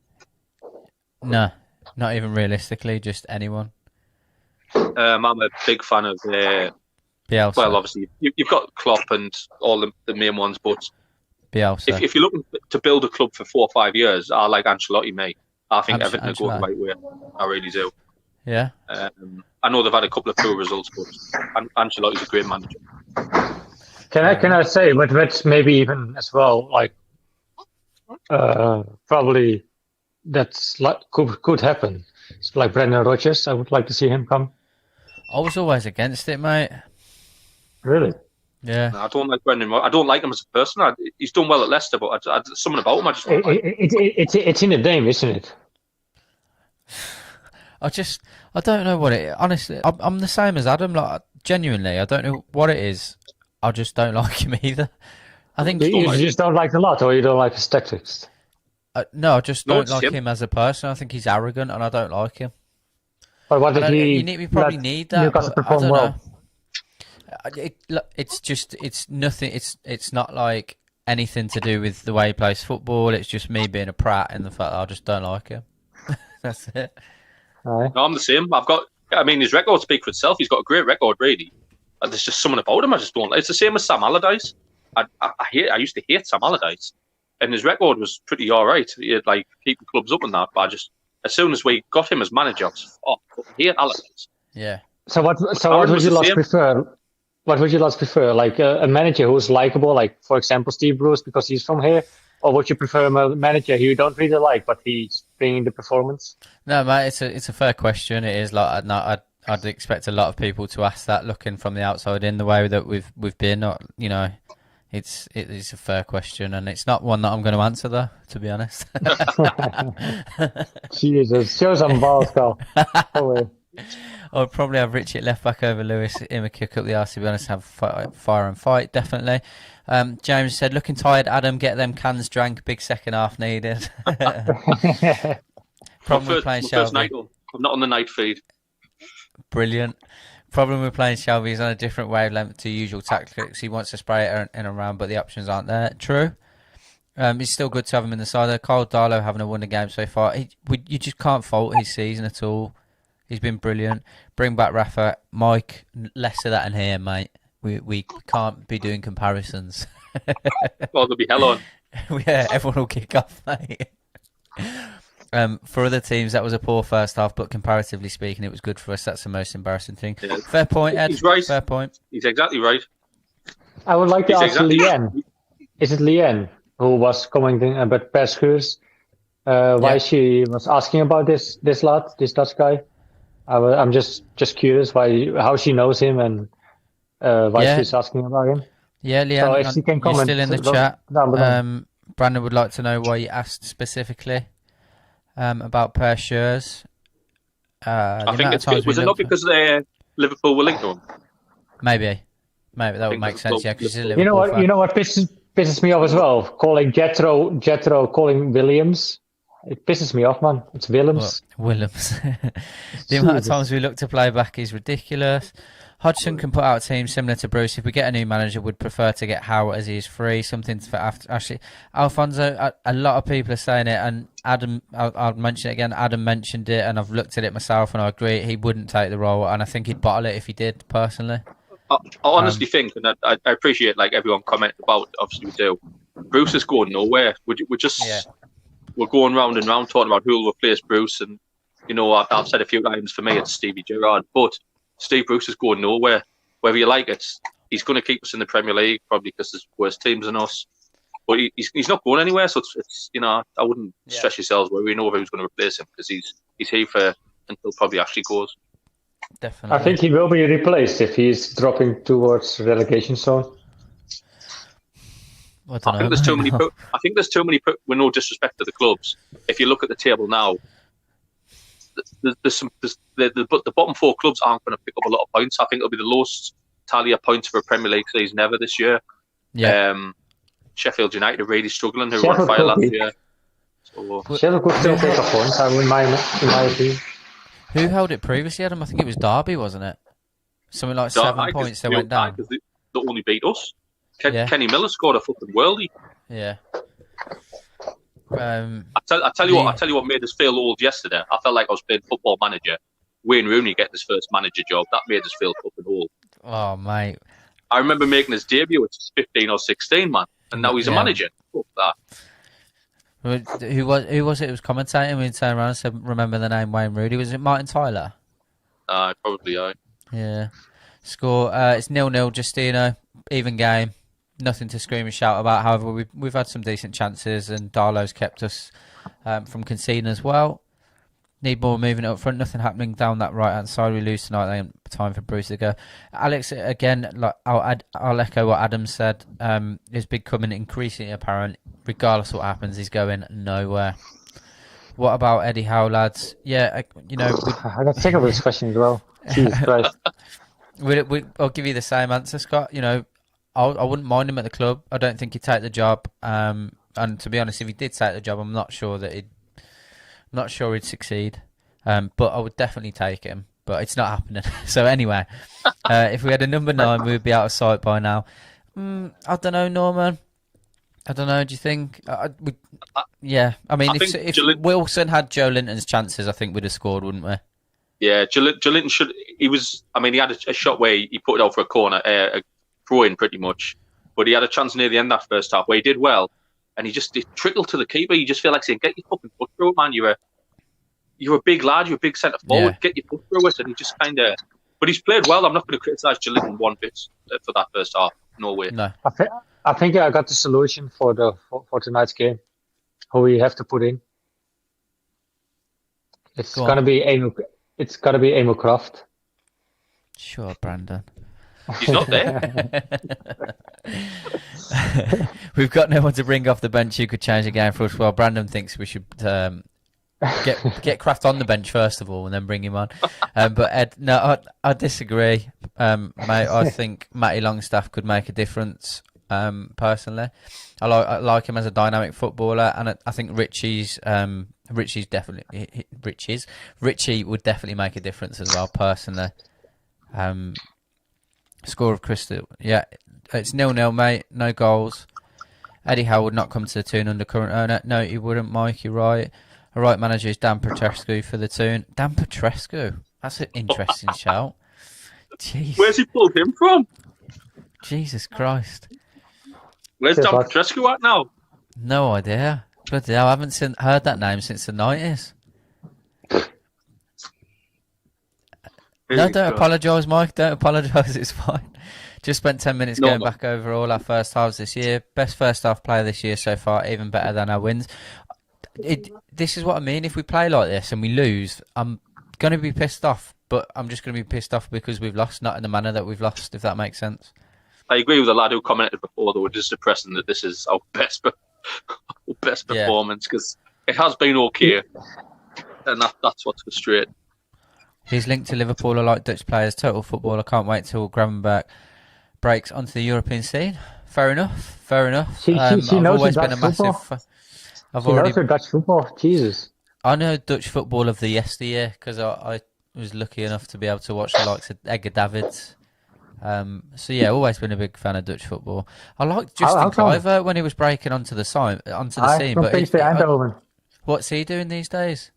Speaker 9: No, not even realistically, just anyone.
Speaker 7: I'm a big fan of Bielsa. Well, obviously, you've got Klopp and all the main ones, but
Speaker 9: Bielsa.
Speaker 7: If you're looking to build a club for 4 or 5 years, I like Ancelotti, mate. I think Everton are going the right way. I really do.
Speaker 9: Yeah.
Speaker 7: I know they've had a couple of poor results, but Ancelotti's a great manager.
Speaker 10: Can I say, but that's maybe even as well, like probably that's like could happen. It's like Brendan Rodgers. I would like to see him come.
Speaker 9: I was always against it, mate.
Speaker 10: Really?
Speaker 9: Yeah.
Speaker 7: No, I don't like Brendan. I don't like him as a person. He's done well at Leicester, but something about him, I just don't like.
Speaker 10: It's in the name, isn't it?
Speaker 9: I don't know what it. Honestly, I'm the same as Adam. Like, genuinely, I don't know what it is. I just don't like him either. I think
Speaker 10: You just don't like the lot, or you don't like his tactics.
Speaker 9: No, I just don't like
Speaker 7: him.
Speaker 9: him as a person. I think he's arrogant, and I don't like him.
Speaker 10: But what did
Speaker 9: You probably need that.
Speaker 10: Newcastle
Speaker 9: But I
Speaker 10: perform
Speaker 9: don't
Speaker 10: well?
Speaker 9: know. It's nothing. It's not like anything to do with the way he plays football. It's just me being a prat and the fact that I just don't like him. That's it.
Speaker 10: Right.
Speaker 7: No, I'm the same. His record speaks for itself. He's got a great record, really. There's just something about him I just don't like. It's the same as Sam Allardyce. I used to hate Sam Allardyce, and his record was pretty all right. He had like keeping clubs up and that. But as soon as we got him as manager, I was I hate Allardyce.
Speaker 9: Yeah.
Speaker 10: So what would you lot prefer? What would you lot prefer? Like a manager who's likable, like for example Steve Bruce because he's from here, or would you prefer a manager who you don't really like but he's bringing the performance?
Speaker 9: No, mate, it's a fair question. It is like I'd expect a lot of people to ask that, looking from the outside in the way that we've been. It's a fair question, and it's not one that I'm going to answer though, to be honest.
Speaker 10: Jesus, show some balls, Carl.
Speaker 9: I'll probably have Ritchie at left back over Lewis, him a kick up the arse, to be honest, have fire and fight, definitely. James said, looking tired, Adam, get them cans drank, big second half needed. Problem with playing Shelvey.
Speaker 7: I'm not on the night feed.
Speaker 9: Brilliant. Problem with playing Shelvey is on a different wavelength to usual tactics. He wants to spray it in and around, but the options aren't there. True. It's still good to have him in the side. Kyle Darlow having won a game so far. You just can't fault his season at all. He's been brilliant. Bring back Rafa. Mike, less of that in here, mate. We can't be doing comparisons.
Speaker 7: Well, there'll be hell on.
Speaker 9: Yeah, everyone will kick off, mate. For other teams, that was a poor first half, but comparatively speaking, it was good for us. That's the most embarrassing thing. Yeah. Fair point, Ed.
Speaker 7: He's right.
Speaker 9: Fair point.
Speaker 7: He's exactly right.
Speaker 10: I would like to ask Leanne. Is it Leanne who was commenting about Perskurs? Why she was asking about this Dutch guy? I'm just curious how she knows him and why she's asking about him.
Speaker 9: Yeah, Leanne,
Speaker 10: so if she can comment,
Speaker 9: you're still in the chat. Brandon would like to know why you asked specifically about Perskurs.
Speaker 7: I think was it not because Liverpool were linked to him?
Speaker 9: Maybe that would make sense. Yeah, because
Speaker 10: you know what pisses me off as well. Calling Jethro calling Williams. It pisses me off, man. It's Willems.
Speaker 9: Willems. The amount of times we look to play back is ridiculous. Hodgson can put out teams similar to Bruce. If we get a new manager, would prefer to get Howe as he is free. Something for after. Actually, Alfonso, a lot of people are saying it, and Adam, I'll mention it again. Adam mentioned it, and I've looked at it myself, and I agree. He wouldn't take the role, and I think he'd bottle it if he did, personally.
Speaker 7: I honestly think, and I appreciate like everyone comment about. Obviously, we do. Bruce is going nowhere. We're going round and round talking about who will replace Bruce, and I've said a few times for me it's Stevie Gerrard, but Steve Bruce is going nowhere. Whether you like it, he's going to keep us in the Premier League probably because there's worse teams than us. But he's not going anywhere, so it's I wouldn't stress yourselves where we know who's going to replace him because he's here for until probably actually goes.
Speaker 9: Definitely.
Speaker 10: I think he will be replaced if he's dropping towards relegation zone.
Speaker 9: I think
Speaker 7: there's too many. I think there's too many. With no disrespect to the clubs, if you look at the table now, the bottom four clubs aren't going to pick up a lot of points. I think it'll be the lowest tally of points for a Premier League season ever this year.
Speaker 9: Yeah.
Speaker 7: Sheffield United are really struggling. Who were on fire last year. So,
Speaker 10: Sheffield could still pick up points. In my opinion.
Speaker 9: Who held it previously, Adam? I think it was Derby, wasn't it? Something like 7 points. They went down.
Speaker 7: They only beat us. Kenny Miller scored a fucking worldie.
Speaker 9: Yeah.
Speaker 7: I tell you what made us feel old yesterday. I felt like I was playing Football Manager. Wayne Rooney getting his first manager job. That made us feel fucking old.
Speaker 9: Oh, mate.
Speaker 7: I remember making his debut at 15 or 16, man. And now he's a manager. Fuck
Speaker 9: that. Who was it who was commentating when he turned around and said, remember the name Wayne Rooney? Was it Martin Tyler?
Speaker 7: Probably,
Speaker 9: Yeah. Score, it's 0-0, Justino. Even game. Nothing to scream and shout about. However, we've had some decent chances, and Darlow's kept us from conceding as well. Need more moving up front. Nothing happening down that right hand side. We lose tonight. Then time for Bruce to go. Alex, again, like I'll echo what Adam said. His becoming increasingly apparent. Regardless of what happens, he's going nowhere. What about Eddie Howe, lads? Yeah,
Speaker 10: I got sick of this question as well. Jesus Christ.
Speaker 9: I'll give you the same answer, Scott. I wouldn't mind him at the club. I don't think he'd take the job. And to be honest, if he did take the job, I'm not sure he'd succeed. But I would definitely take him. But it's not happening. So anyway, if we had a number 9, we would be out of sight by now. I don't know, Norman. I don't know. Do you think? Yeah. I mean, if Wilson had Joe Linton's chances, I think we'd have scored, wouldn't we?
Speaker 7: Yeah, Joe Linton should. He had a shot where he put it out for a corner, a throw in pretty much. But he had a chance near the end of that first half where he did well, and he trickled to the keeper. You just feel like saying, "Get your fucking foot through it, man. You're a big lad. You're a big centre forward. Get your foot through it." And he just kind of. But he's played well. I'm not going to criticise Joe Linton one bit for that first half. No way.
Speaker 9: No.
Speaker 10: I think I got the solution for tonight's game. Who we have to put in? It's gonna be Amo Croft.
Speaker 9: Sure, Brandon.
Speaker 7: He's not there.
Speaker 9: We've got no one to bring off the bench who could change the game for us. Well, Brandon thinks we should get Kraft on the bench first of all, and then bring him on. But Ed, no, I disagree, mate. I think Matty Longstaff could make a difference. Personally, I like him as a dynamic footballer, and I think Ritchie would definitely make a difference as well. Personally, score of Crystal, yeah, it's 0-0, mate. No goals. Eddie Howe would not come to the tune under current owner. No, he wouldn't, Mike. You're right. A right manager is Dan Petrescu for the tune. Dan Petrescu, that's an interesting shout. Jeez.
Speaker 7: Where's he pulled him from?
Speaker 9: Jesus Christ.
Speaker 7: Where's Dan Petrescu at now?
Speaker 9: No idea. Bloody hell, I haven't heard that name since the 90s. No, don't apologise, Mike. Don't apologise. It's fine. Just spent 10 minutes going back over all our first halves this year. Best first half player this year so far, even better than our wins. This is what I mean. If we play like this and we lose, I'm going to be pissed off. But I'm just going to be pissed off because we've lost, not in the manner that we've lost, if that makes sense.
Speaker 7: I agree with the lad who commented before, though, just depressing that this is our best performance, because it has been okay, and that's what's frustrating.
Speaker 9: He's linked to Liverpool. I like Dutch players. Total football. I can't wait till Gravenberch breaks onto the European scene. Fair enough.
Speaker 10: She knows always been a massive. She knows her Dutch football. Jesus.
Speaker 9: I know Dutch football of the yesteryear because I was lucky enough to be able to watch the likes of Edgar Davids. So yeah, always been a big fan of Dutch football. I liked Justin Kluivert when he was breaking onto the scene. But what's he doing these days?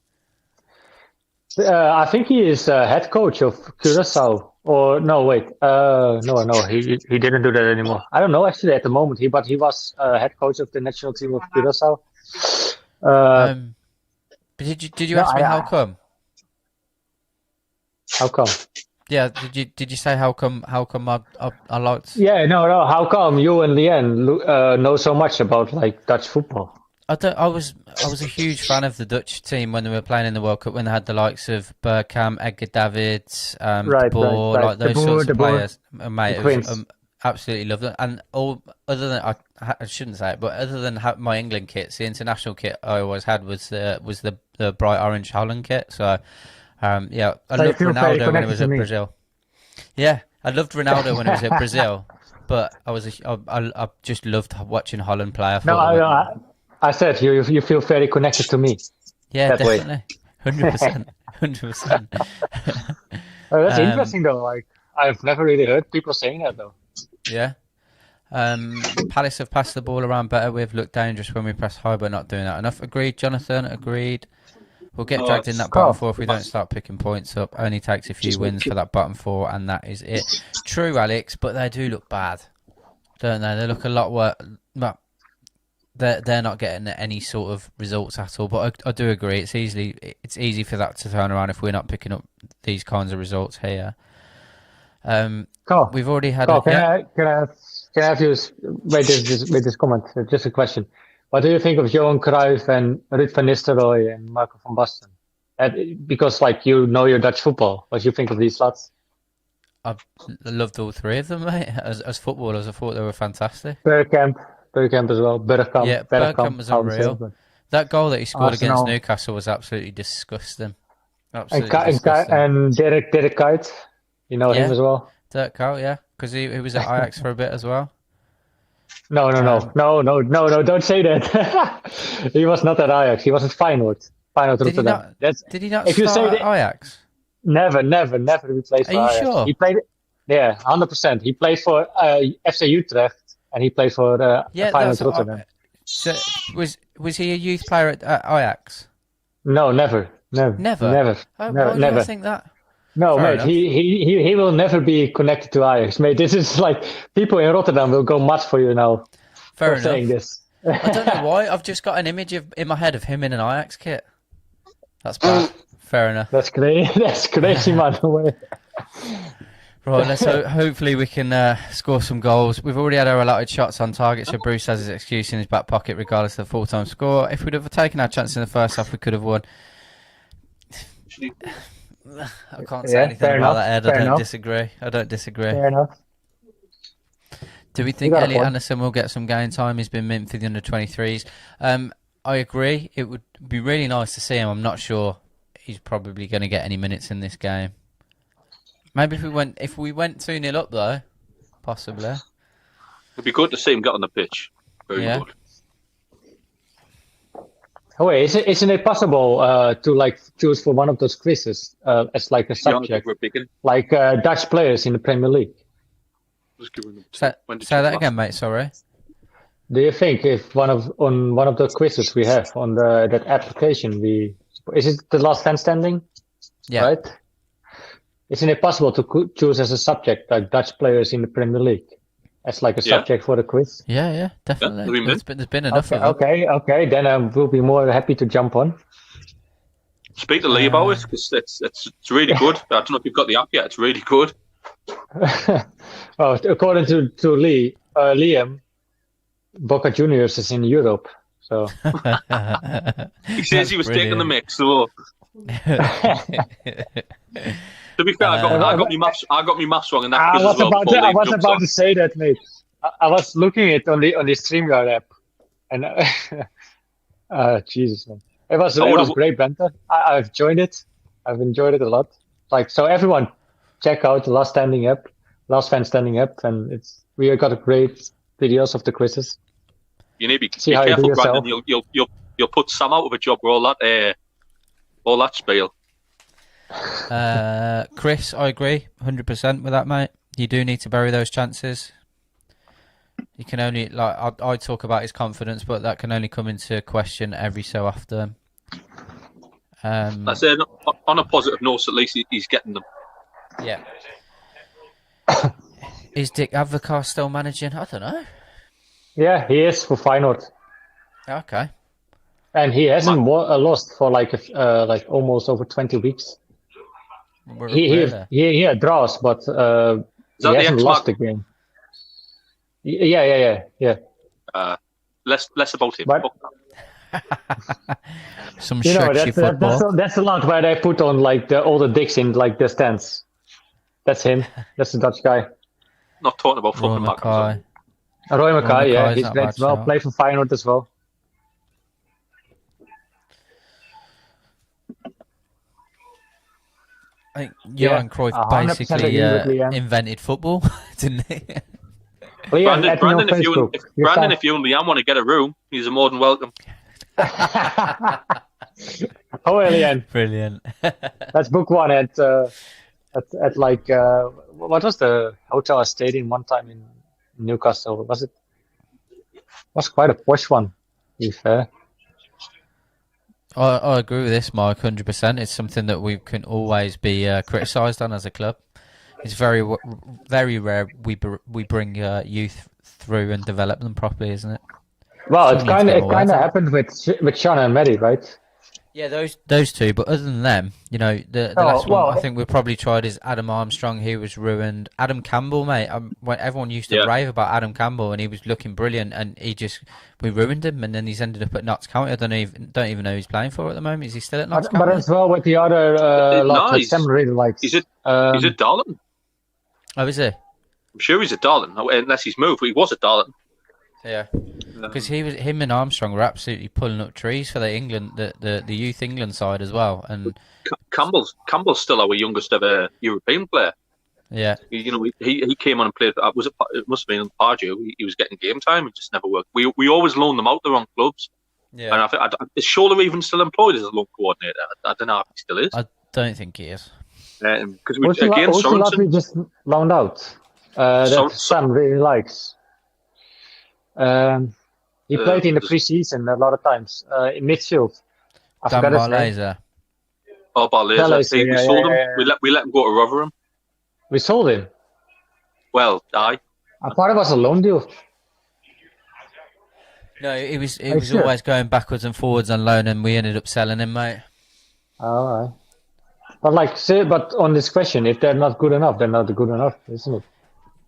Speaker 10: I think he is head coach of Curaçao. Or no, wait, no, he didn't do that anymore. I don't know actually at the moment. But he was head coach of the national team of Curaçao.
Speaker 9: Did you ask me how come?
Speaker 10: How come?
Speaker 9: Yeah, did you say how come I liked?
Speaker 10: Yeah, no. How come you and Leanne know so much about like Dutch football?
Speaker 9: I was a huge fan of the Dutch team when they were playing in the World Cup, when they had the likes of Bergkamp, Edgar Davids, De Boer, like those sorts of players. Mate, absolutely loved it. And all other than I shouldn't say it, but other than my England kits, the international kit I always had was the bright orange Holland kit. So. Yeah, I loved Ronaldo when he was at Brazil. Yeah, I loved Ronaldo when he was at Brazil, but I just loved watching Holland play.
Speaker 10: I said you feel very connected to me.
Speaker 9: Yeah, definitely, 100%, 100%.
Speaker 10: That's interesting though. Like I've never really heard people saying that though.
Speaker 9: Yeah. Palace have passed the ball around better. We've looked dangerous when we press high, but not doing that enough. Agreed, Jonathan. Agreed. We'll get dragged in that bottom four if we don't start picking points up. Only takes a few wins for that bottom four, and that is it. True, Alex, but they do look bad, don't they? They look a lot worse. They're not getting any sort of results at all. But I do agree. It's easy for that to turn around if we're not picking up these kinds of results here. We've already had.
Speaker 10: Can I have you make this comment? Just a question. What do you think of Johan Cruyff and Ruud van Nistelrooy and Marco van Basten? Because, like, you know your Dutch football. What do you think of these lads?
Speaker 9: I've loved all three of them, mate. As footballers, I thought they were fantastic.
Speaker 10: Bergkamp as well.
Speaker 9: Bergkamp was unreal. That goal that he scored against
Speaker 10: Arsenal.
Speaker 9: Newcastle was absolutely disgusting.
Speaker 10: And,
Speaker 9: Absolutely disgusting.
Speaker 10: and Derek Kuyt, you know him
Speaker 9: Yeah.
Speaker 10: as well.
Speaker 9: Dirk Kuyt, yeah, because he was at Ajax for a bit as well.
Speaker 10: No, don't say that. He was not at Ajax. He was at Feyenoord. Feyenoord
Speaker 9: Did he
Speaker 10: Rotterdam.
Speaker 9: not?
Speaker 10: That's,
Speaker 9: Did he not
Speaker 10: if you
Speaker 9: start
Speaker 10: say
Speaker 9: at
Speaker 10: that-
Speaker 9: Ajax?
Speaker 10: never he played for
Speaker 9: Are you
Speaker 10: Ajax.
Speaker 9: sure?
Speaker 10: He played, 100%. He played for FC Utrecht and he played for
Speaker 9: Yeah,
Speaker 10: Feyenoord
Speaker 9: that's
Speaker 10: Rotterdam.
Speaker 9: So was he a youth player at Ajax?
Speaker 10: No, never.
Speaker 9: Never?
Speaker 10: Never.
Speaker 9: Why
Speaker 10: never.
Speaker 9: do I think that?
Speaker 10: No,
Speaker 9: Fair
Speaker 10: mate,
Speaker 9: enough.
Speaker 10: he will never be connected to Ajax, mate. This is like people in Rotterdam will go mad for you now
Speaker 9: Fair
Speaker 10: for saying
Speaker 9: enough.
Speaker 10: this.
Speaker 9: I don't know why. I've just got an image in my head of him in an Ajax kit. That's bad. Fair enough.
Speaker 10: That's crazy. That's crazy, man.
Speaker 9: Right, let's hopefully we can score some goals. We've already had our allotted shots on target, so Bruce has his excuse in his back pocket regardless of the full-time score. If we'd have taken our chance in the first half, we could have won. I can't say anything
Speaker 10: fair
Speaker 9: about
Speaker 10: enough,
Speaker 9: that, Ed.
Speaker 10: fair
Speaker 9: I don't
Speaker 10: enough.
Speaker 9: disagree. I don't disagree.
Speaker 10: Fair enough.
Speaker 9: Do we think
Speaker 10: got a
Speaker 9: Elliot
Speaker 10: point.
Speaker 9: Anderson will get some game time? He's been mint for the under-23s. I agree. It would be really nice to see him. I'm not sure he's probably going to get any minutes in this game. Maybe if we went 2-0 up though, possibly.
Speaker 7: It'd be good to see him get on the pitch. Very
Speaker 9: Yeah.
Speaker 7: good.
Speaker 10: Oh wait, isn't it possible to like choose for one of those quizzes as like a subject,
Speaker 7: We're picking.
Speaker 10: like Dutch players in the Premier League?
Speaker 7: Just give him
Speaker 9: Say
Speaker 7: when did
Speaker 9: say
Speaker 7: you
Speaker 9: that
Speaker 7: last-
Speaker 9: again, mate. Sorry.
Speaker 10: Do you think if on one of the quizzes we have on that application, is it the last man standing?
Speaker 9: Yeah.
Speaker 10: Right. Isn't it possible to choose as a subject like Dutch players in the Premier League as like a
Speaker 7: Yeah.
Speaker 10: subject for the quiz?
Speaker 9: Yeah, definitely.
Speaker 7: we
Speaker 9: There's been enough of them.
Speaker 10: Okay. Then we'll be more happy to jump on.
Speaker 7: Speak to Lee about it because it's really good. I don't know if you've got the app yet. It's really good.
Speaker 10: Oh, according to Liam, Boca Juniors is in Europe. So
Speaker 7: He says he was taking the mix. So to be fair, I got my maths. I got my maths wrong in that
Speaker 10: I
Speaker 7: quiz
Speaker 10: was
Speaker 7: as well.
Speaker 10: about
Speaker 7: before
Speaker 10: to, I
Speaker 7: Lee
Speaker 10: was
Speaker 7: jumps
Speaker 10: about
Speaker 7: on.
Speaker 10: to say that, mate. I was looking at on the StreamYard app, and Jesus, man, it was great banter. I've joined it. I've enjoyed it a lot. Like, so everyone, check out the Last Man Standing Up, and we got a great videos of the quizzes.
Speaker 7: You need to be
Speaker 10: See how you do
Speaker 7: careful,
Speaker 10: yourself.
Speaker 7: Brandon. You'll put Sam out of a job for all that spiel.
Speaker 9: Chris, I agree 100% with that, mate. You do need to bury those chances. You can only I talk about his confidence, but that can only come into question every so often.
Speaker 7: I said on a positive note, at least he's getting them.
Speaker 9: Yeah. Is Dick Advocaat still managing? I don't know.
Speaker 10: Yeah, he is for Feyenoord,
Speaker 9: Okay.
Speaker 10: and he hasn't lost for like almost over 20 weeks.
Speaker 9: Really?
Speaker 10: He had draws, but he
Speaker 7: that the
Speaker 10: hasn't lost
Speaker 7: X-Mark?
Speaker 10: the game. Yeah.
Speaker 7: Less about him.
Speaker 10: But-
Speaker 9: Some
Speaker 10: You know,
Speaker 9: stretchy football.
Speaker 10: that's a lot where they put on like all the dicks in like the stands. That's him. That's the Dutch guy.
Speaker 7: Not talking about
Speaker 9: Roy
Speaker 7: fucking
Speaker 9: Mackay.
Speaker 10: Roy Mackay, yeah,
Speaker 9: Mackay's
Speaker 10: he's
Speaker 9: not
Speaker 10: great
Speaker 9: bad
Speaker 10: as well.
Speaker 9: shout.
Speaker 10: Played for Feyenoord as well.
Speaker 9: I think Johan Cruyff
Speaker 10: 100%
Speaker 9: basically
Speaker 10: agree with Liam.
Speaker 9: invented football, didn't he?
Speaker 10: Liam, add me on
Speaker 7: Brandon,
Speaker 10: Facebook.
Speaker 7: if you and Liam want to get a room, he's more than welcome.
Speaker 10: Oh, Liam,
Speaker 9: Brilliant.
Speaker 10: let's book one at like what was the hotel I stayed in one time in Newcastle? Was quite a posh one, to be fair.
Speaker 9: I agree with this, Mike, 100%. It's something that we can always be criticised on as a club. It's very rare we bring youth through and develop them properly, isn't it?
Speaker 10: Well, it
Speaker 9: Someone needs to
Speaker 10: kind
Speaker 9: get
Speaker 10: of
Speaker 9: more
Speaker 10: happened with Sean and Maddie, right?
Speaker 9: Yeah, those two. But other than them, you know, the last
Speaker 10: well,
Speaker 9: one I think we probably tried is Adam Armstrong. He was ruined. Adam Campbell, mate. When everyone used to rave about Adam Campbell, and he was looking brilliant, and we ruined him, and then he's ended up at Notts County. I don't even know who he's playing for at the moment. Is he still at Notts
Speaker 10: But
Speaker 9: County?
Speaker 10: as well with the other lot that
Speaker 7: Nice.
Speaker 10: Sam really likes.
Speaker 7: He's at Darlington.
Speaker 9: Oh, is he?
Speaker 7: I'm sure he's at Darlington, unless he's moved. But he was at Darlington.
Speaker 9: Yeah. Because him and Armstrong were absolutely pulling up trees for the youth England side as well. And
Speaker 7: Campbell's still our youngest ever European player.
Speaker 9: Yeah,
Speaker 7: he came on and played. It must have been Pardew. He was getting game time. It just never worked. We always loan them out the wrong clubs.
Speaker 9: Yeah,
Speaker 7: and I think is Scholler even still employed as a loan coordinator? I don't know if he still is.
Speaker 9: I don't think he is.
Speaker 7: Because
Speaker 10: Sorensen we just loaned out. That Sam really likes. He played in the pre-season a lot of times in midfield. I forgot his name.
Speaker 7: Barlaser. We sold him. We let him go to Rotherham.
Speaker 10: We sold him.
Speaker 7: Well, I
Speaker 10: thought it was a loan deal.
Speaker 9: No, it was always going backwards and forwards on loan, and we ended up selling him, mate.
Speaker 10: All right. But on this question, if they're not good enough, they're not good enough, isn't it?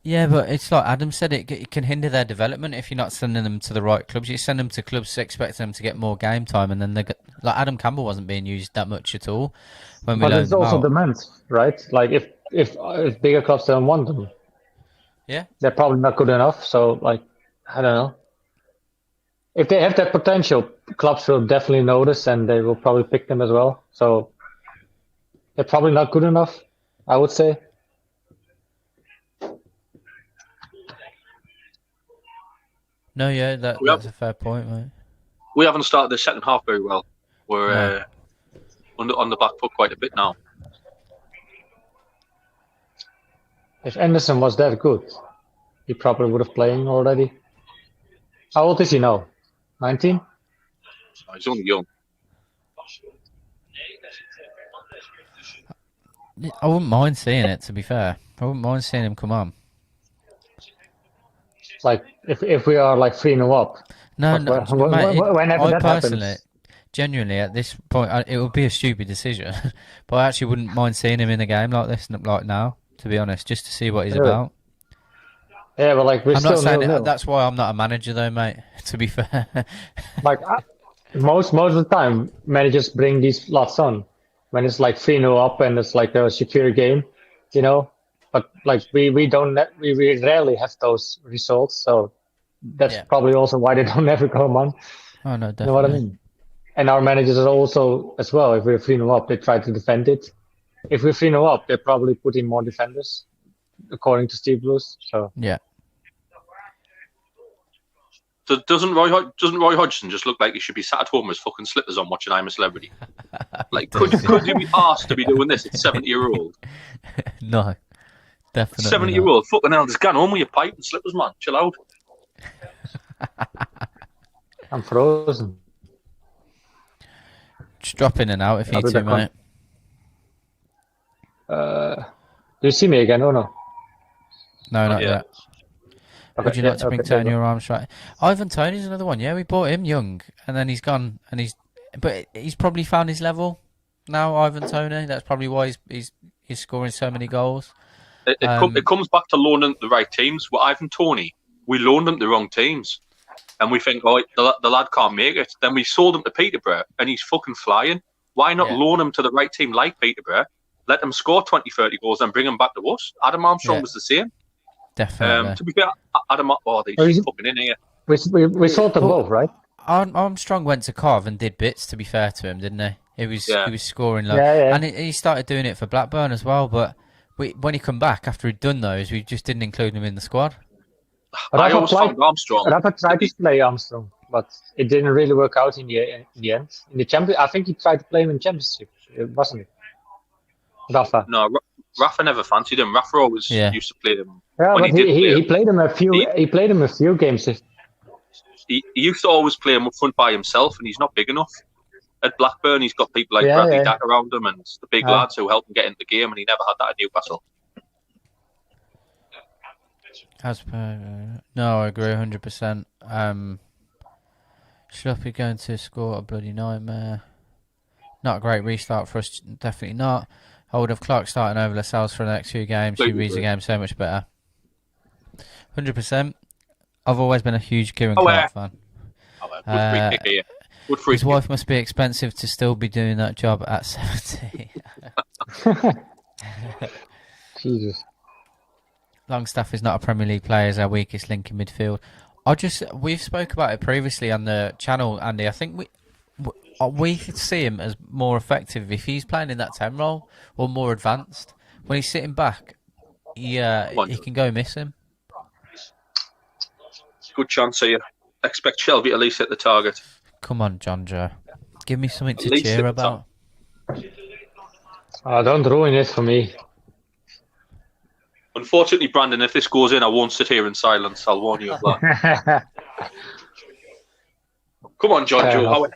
Speaker 9: Yeah, but it's like Adam said, it can hinder their development if you're not sending them to the right clubs. You send them to clubs expecting them to get more game time, and then like Adam Campbell wasn't being used that much at all. But
Speaker 10: there's also demand, right? Like if bigger clubs don't want them,
Speaker 9: yeah,
Speaker 10: they're probably not good enough. So I don't know. If they have that potential, clubs will definitely notice, and they will probably pick them as well. So they're probably not good enough, I would say.
Speaker 9: No, yeah, that's a fair point, mate.
Speaker 7: We haven't started the second half very well. We're on the back foot quite a bit now.
Speaker 10: If Anderson was that good, he probably would have played already. How old is he now? 19?
Speaker 7: He's only young.
Speaker 9: I wouldn't mind seeing it, to be fair. I wouldn't mind seeing him come on.
Speaker 10: Like, if we are like 3-0 up.
Speaker 9: No,
Speaker 10: whenever that
Speaker 9: personally,
Speaker 10: happens.
Speaker 9: Genuinely, at this point, it would be a stupid decision. But I actually wouldn't mind seeing him in a game like this, like now, to be honest, just to see what he's about.
Speaker 10: Yeah, but we're
Speaker 9: I'm
Speaker 10: still
Speaker 9: not saying
Speaker 10: nil-nil.
Speaker 9: that's why I'm not a manager, though, mate, to be fair.
Speaker 10: Most of the time, managers bring these lots on when it's like 3-0 up and it's like a secure game, But we rarely have those results, so that's probably also why they don't ever come on.
Speaker 9: Oh no, definitely.
Speaker 10: You know what I mean? And our managers are also as well. If we're 3-0 up, they try to defend it. If we're 3-0 up, they probably put in more defenders, according to Steve Bruce. So
Speaker 9: yeah.
Speaker 7: So doesn't Roy Hodgson just look like he should be sat at home with his fucking slippers on watching I'm a Celebrity? Could you be asked to be doing this at 70-year-old?
Speaker 9: No, definitely.
Speaker 7: 70-year-old, fucking hell, just gone home with your pipe and slippers, man. Chill out.
Speaker 10: I'm frozen.
Speaker 9: Just drop in and out if you need to, mate.
Speaker 10: Do you see me again or no?
Speaker 9: No, not yet.
Speaker 10: Okay,
Speaker 9: Would you like to bring Tony or Armstrong? Ivan Toney's another one. Yeah, we bought him young, and then he's gone, but he's probably found his level now. Ivan Toney. That's probably why he's scoring so many goals.
Speaker 7: It comes back to loaning the right teams. With Ivan Toney, we loaned them the wrong teams, and we think, the lad can't make it. Then we sold him to Peterborough, and he's fucking flying. Why not loan him to the right team like Peterborough? Let them score 20, 30 goals, and bring him back to us. Adam Armstrong was the same.
Speaker 9: Definitely.
Speaker 7: To be fair, Adam, they're fucking in here.
Speaker 10: We sold them both, right?
Speaker 9: Armstrong went to Carve and did bits. To be fair to him, didn't he? He was scoring low, and he started doing it for Blackburn as well. But when he come back after he'd done those, we just didn't include him in the squad.
Speaker 7: I always found Armstrong.
Speaker 10: Rafa tried to play Armstrong, but it didn't really work out in the end. In the champion, I think he tried to play him in Championship, wasn't it? Rafa.
Speaker 7: No, Rafa never fancied him. Rafa always used to play him.
Speaker 10: Yeah, but he played him a few. He played him a few games.
Speaker 7: He used to always play him up front by himself, and he's not big enough. At Blackburn, he's got people like Bradley Dack around him, and the big lads who help him get into the game, and he never had that at Newcastle.
Speaker 9: No, I agree 100%. Schluppy going to score a bloody nightmare. Not a great restart for us, definitely not. I would have Clark starting over Lascelles for the next few games. He reads the game so much better. 100%. I've always been a huge Kieran Clark fan. His wife must be expensive to still be doing that job at 70.
Speaker 10: Jesus.
Speaker 9: Longstaff is not a Premier League player, is our weakest link in midfield. We've spoke about it previously on the channel, Andy. I think we could see him as more effective if he's playing in that 10 role or more advanced. When he's sitting back, he can go miss him.
Speaker 7: Good chance here. Expect Shelvey to at least hit the target.
Speaker 9: Come on, Jonjo. Give me something to cheer about.
Speaker 10: Don't ruin it for me.
Speaker 7: Unfortunately, Brandon, if this goes in, I won't sit here in silence. I'll warn you of that. Come on, Jonjo.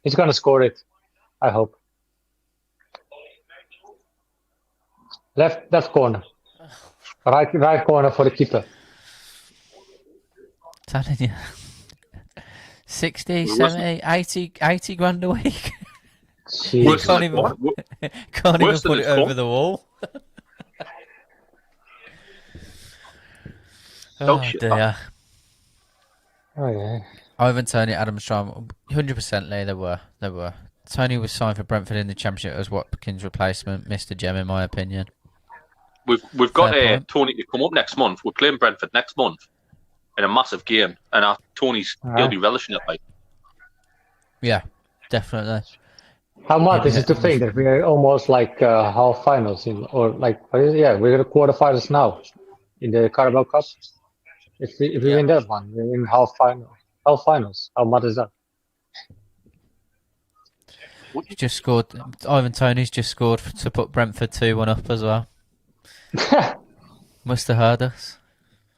Speaker 10: He's going to score it, I hope. Left corner. Right corner for the keeper.
Speaker 9: Telling you. 60, 70, 80 grand a week. You can't even put it over the wall. Oh dear.
Speaker 10: Oh yeah.
Speaker 9: Ivan Toney, Adam Strong, 100% Lee, they were. Tony was signed for Brentford in the Championship as Watkins' replacement. Missed a gem in my opinion.
Speaker 7: We've got Tony to come up next month. We're playing Brentford next month in a massive game, and he'll be relishing it, like.
Speaker 9: Yeah, definitely.
Speaker 10: How much is it to think that we're almost like half finals we're the quarterfinals now in the Carabao Cup. If we win that one, we're in half finals. How much is that?
Speaker 9: He just scored. Ivan Toney's just scored to put Brentford 2-1 up as well. Must have heard us.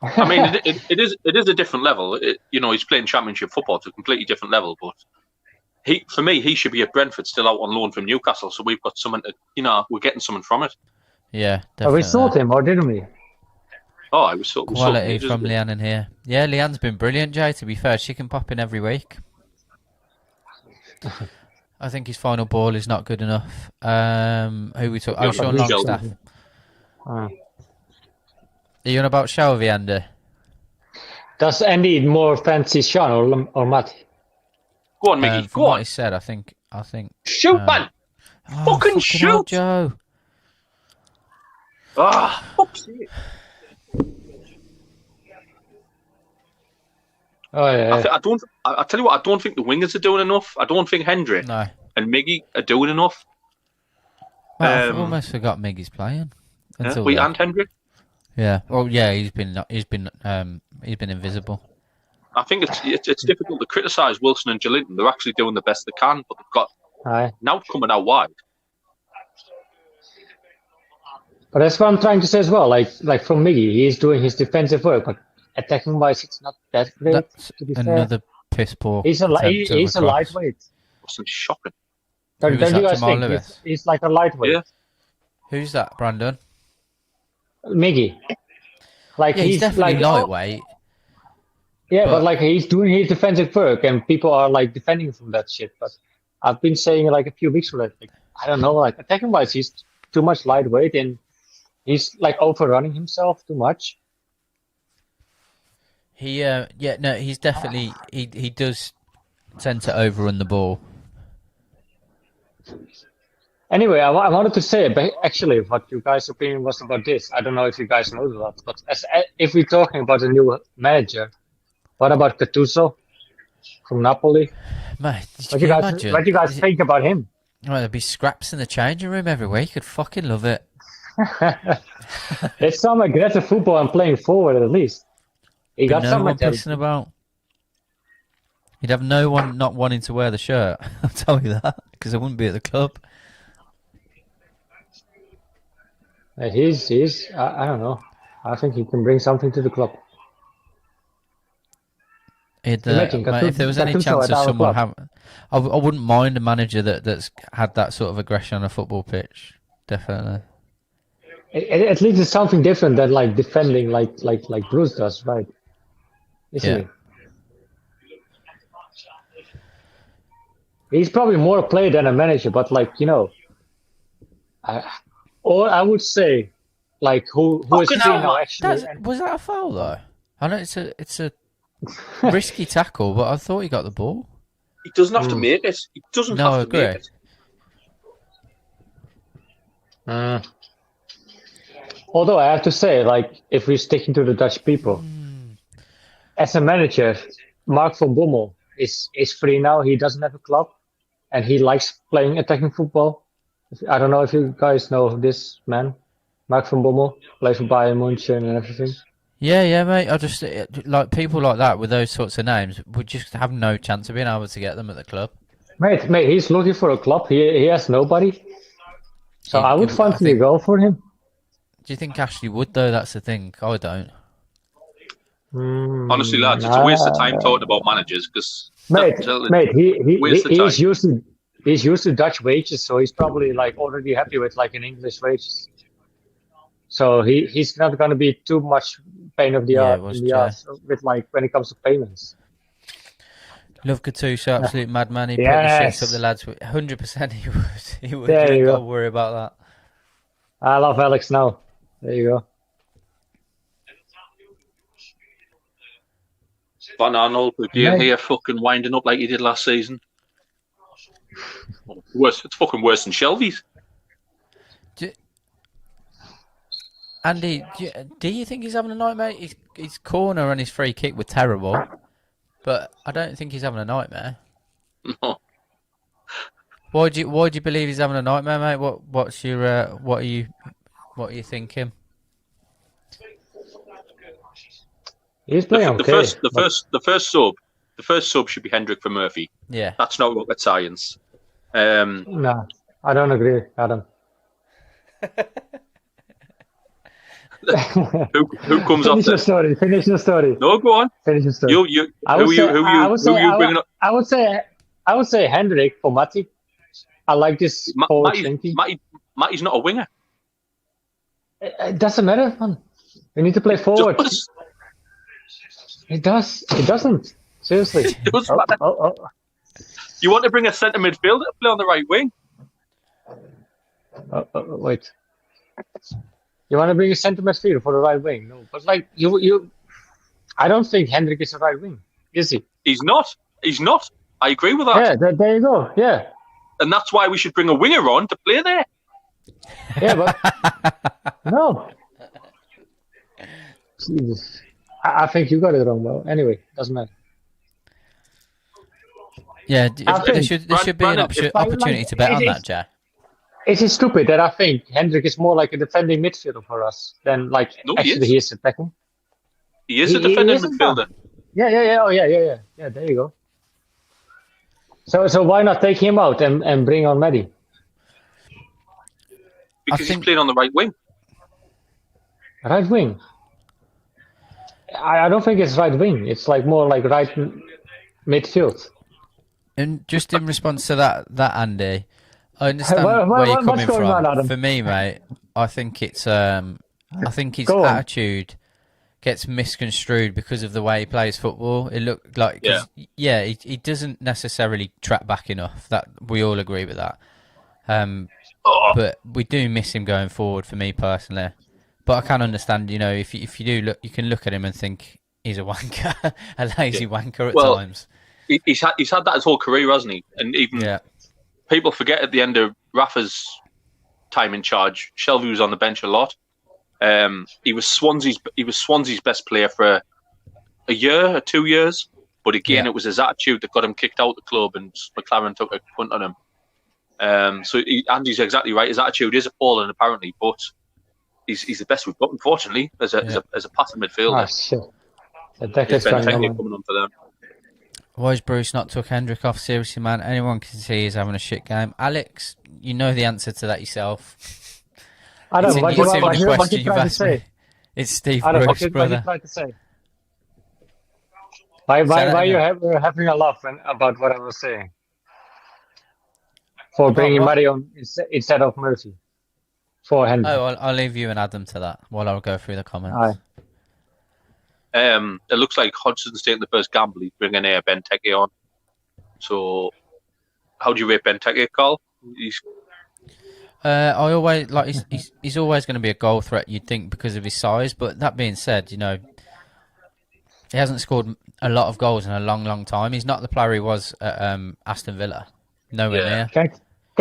Speaker 7: I mean, it is a different level. He's playing Championship football. It's a completely different level. But for me, he should be at Brentford, still out on loan from Newcastle. So we've got someone we're getting something from it.
Speaker 9: Yeah, definitely.
Speaker 10: We sold him, or didn't we?
Speaker 7: Oh, I was so
Speaker 9: quality from Leanne in here. Yeah, Leanne's been brilliant, Jay. To be fair, she can pop in every week. I think his final ball is not good enough. Who we took? Oh, Sean Longstaff. Are you on about Shelvey, Andy?
Speaker 10: Does Andy more fancy Sean or Matt?
Speaker 7: Go on, Mickey.
Speaker 9: Go on. What he said, I think.
Speaker 7: Shoot, man! Fucking shoot,
Speaker 9: Joe!
Speaker 7: Fuck's sake.
Speaker 10: Oh yeah.
Speaker 7: I tell you what. I don't think the wingers are doing enough. I don't think Hendry and Miggy are doing enough.
Speaker 9: Well, I almost forgot Miggy's playing.
Speaker 7: And Hendry.
Speaker 9: Yeah. Well, yeah. He's been invisible.
Speaker 7: I think it's difficult to criticise Wilson and Jolinton. They're actually doing the best they can, but they've got now coming out wide.
Speaker 10: But that's what I'm trying to say as well. Like from Miggy, he's doing his defensive work, but attacking wise, it's not that great.
Speaker 9: That's another piss poor.
Speaker 10: He's a lightweight.
Speaker 7: Wasn't shocking.
Speaker 10: Don't you guys think he's like a lightweight?
Speaker 7: Yeah.
Speaker 9: Who's that, Brandon?
Speaker 10: Miggy.
Speaker 9: He's definitely lightweight.
Speaker 10: Yeah, but he's doing his defensive work, and people are defending from that shit. But I've been saying a few weeks ago, I don't know, attacking wise, he's too much lightweight, and he's overrunning himself too much.
Speaker 9: He's definitely he does tend to overrun the ball.
Speaker 10: Anyway, I wanted to say, but actually, what you guys' opinion was about this. I don't know if you guys know that, but if we're talking about a new manager, what about Gattuso from Napoli?
Speaker 9: Mate,
Speaker 10: what do you guys think about him?
Speaker 9: Well, there'd be scraps in the changing room every week. I'd fucking love it.
Speaker 10: It's some aggressive football and playing forward at least. He got
Speaker 9: no one pissing about. You'd have no one not wanting to wear the shirt. I'll tell you that, because I wouldn't be at the club.
Speaker 10: He's I don't know. I think he can bring something to the club.
Speaker 9: If there was any chance of someone I wouldn't mind a manager that's had that sort of aggression on a football pitch. Definitely.
Speaker 10: At least it's something different than defending like Bruce does, right? Isn't it? He's probably more a player than a manager, but or I would say who is now actually.
Speaker 9: Was that a foul though? I know it's a risky tackle, but I thought he got the ball.
Speaker 7: He doesn't have to make it. He doesn't have to make it.
Speaker 10: Although I have to say, like, if we're sticking to the Dutch people, as a manager, Mark van Bommel is free now. He doesn't have a club, and he likes playing attacking football. I don't know if you guys know this man, Mark van Bommel, plays for Bayern München and everything.
Speaker 9: Yeah, mate. I just like people like that with those sorts of names would just have no chance of being able to get them at the club.
Speaker 10: Mate, he's looking for a club. He has nobody. So I would fancy a go for him.
Speaker 9: Do you think Ashley would though? That's the thing. I don't.
Speaker 7: Honestly, lads, it's a waste of time talking about managers because
Speaker 10: he's used to Dutch wages, so he's probably like already happy with like an English wages. So he's not going to be too much pain of the ass with like when it comes to payments.
Speaker 9: Love Gattuso, absolute madman. He put the shit up the lads. 100% he would.
Speaker 10: There you go.
Speaker 9: Don't worry about that.
Speaker 10: I love Alex now. There you go.
Speaker 7: Van Arnold, here fucking winding up like he did last season. Worse, it's fucking worse than Shelvey's.
Speaker 9: Andy, do you think he's having a nightmare? His corner and his free kick were terrible, but I don't think he's having a nightmare.
Speaker 7: No.
Speaker 9: Why do you believe he's having a nightmare, mate? What are you thinking?
Speaker 10: He's playing okay.
Speaker 7: The first sub should be Hendrick for Murphy.
Speaker 9: Yeah,
Speaker 7: that's not rocket science.
Speaker 10: No, I don't agree, Adam.
Speaker 7: who comes
Speaker 10: Finish
Speaker 7: off?
Speaker 10: Finish your story.
Speaker 7: No, go on.
Speaker 10: Finish your story.
Speaker 7: Who you bringing up?
Speaker 10: I would say Hendrick for Matty. I like this forward thinking.
Speaker 7: Matty's not a winger.
Speaker 10: It doesn't matter, man. We need to play forward. It does. It doesn't. Seriously.
Speaker 7: It does matter. You want to bring a centre midfielder to play on the right wing?
Speaker 10: Wait. You want to bring a centre midfielder for the right wing? No, but like you, I don't think Hendrick is the right wing, is he?
Speaker 7: He's not. I agree with that.
Speaker 10: Yeah, there you go. Yeah.
Speaker 7: And that's why we should bring a winger on to play there.
Speaker 10: Yeah, but no. Jesus. I think you got it wrong, well. Anyway, doesn't matter.
Speaker 9: Yeah, there should be an opportunity to bet on that, Jay.
Speaker 10: It is stupid that I think Hendrick is more like a defending midfielder for us than like he is attacking.
Speaker 7: He is a defending midfielder.
Speaker 10: Yeah. Oh, yeah. Yeah, there you go. So why not take him out and bring on Maddie?
Speaker 7: Because he's playing on the right wing.
Speaker 10: Right wing? I don't think it's right wing. It's like more like right midfield.
Speaker 9: And just in response to that Andy, I understand where you're coming from. For me, mate, I think his attitude gets misconstrued because of the way he plays football. It looked like, he doesn't necessarily track back enough. That we all agree with that. But we do miss him going forward. For me personally, but I can understand. If you do look, you can look at him and think he's a wanker, a lazy wanker at times.
Speaker 7: He's had that his whole career, hasn't he? And even people forget at the end of Rafa's time in charge, Shelvey was on the bench a lot. He was Swansea's best player for a year or 2 years, but again, it was his attitude that got him kicked out of the club, and McLaren took a punt on him. So Andy's exactly right. His attitude is appalling, apparently, but he's the best we've got, unfortunately, as a passing midfielder.
Speaker 10: Oh, shit.
Speaker 7: There's Ben Technic coming on for them.
Speaker 9: Why has Bruce not took Hendrick off? Seriously, man. Anyone can see he's having a shit game. Alex, you know the answer to that yourself.
Speaker 10: I don't know. What you trying to say?
Speaker 9: It's Steve Bruce, brother.
Speaker 10: What you trying to say? Why you having a laugh about what I was saying? For bringing Murray on instead of Murphy. For Hendrick.
Speaker 9: Oh, I'll leave you and Adam to that while I'll go through the comments.
Speaker 7: It looks like Hodgson's taking the first gamble. He's bringing Benteke on. So, how do you rate Benteke, Carl?
Speaker 9: I always he's always going to be a goal threat, you'd think, because of his size. But that being said, he hasn't scored a lot of goals in a long, long time. He's not the player he was at Aston Villa. Nowhere near.
Speaker 10: Can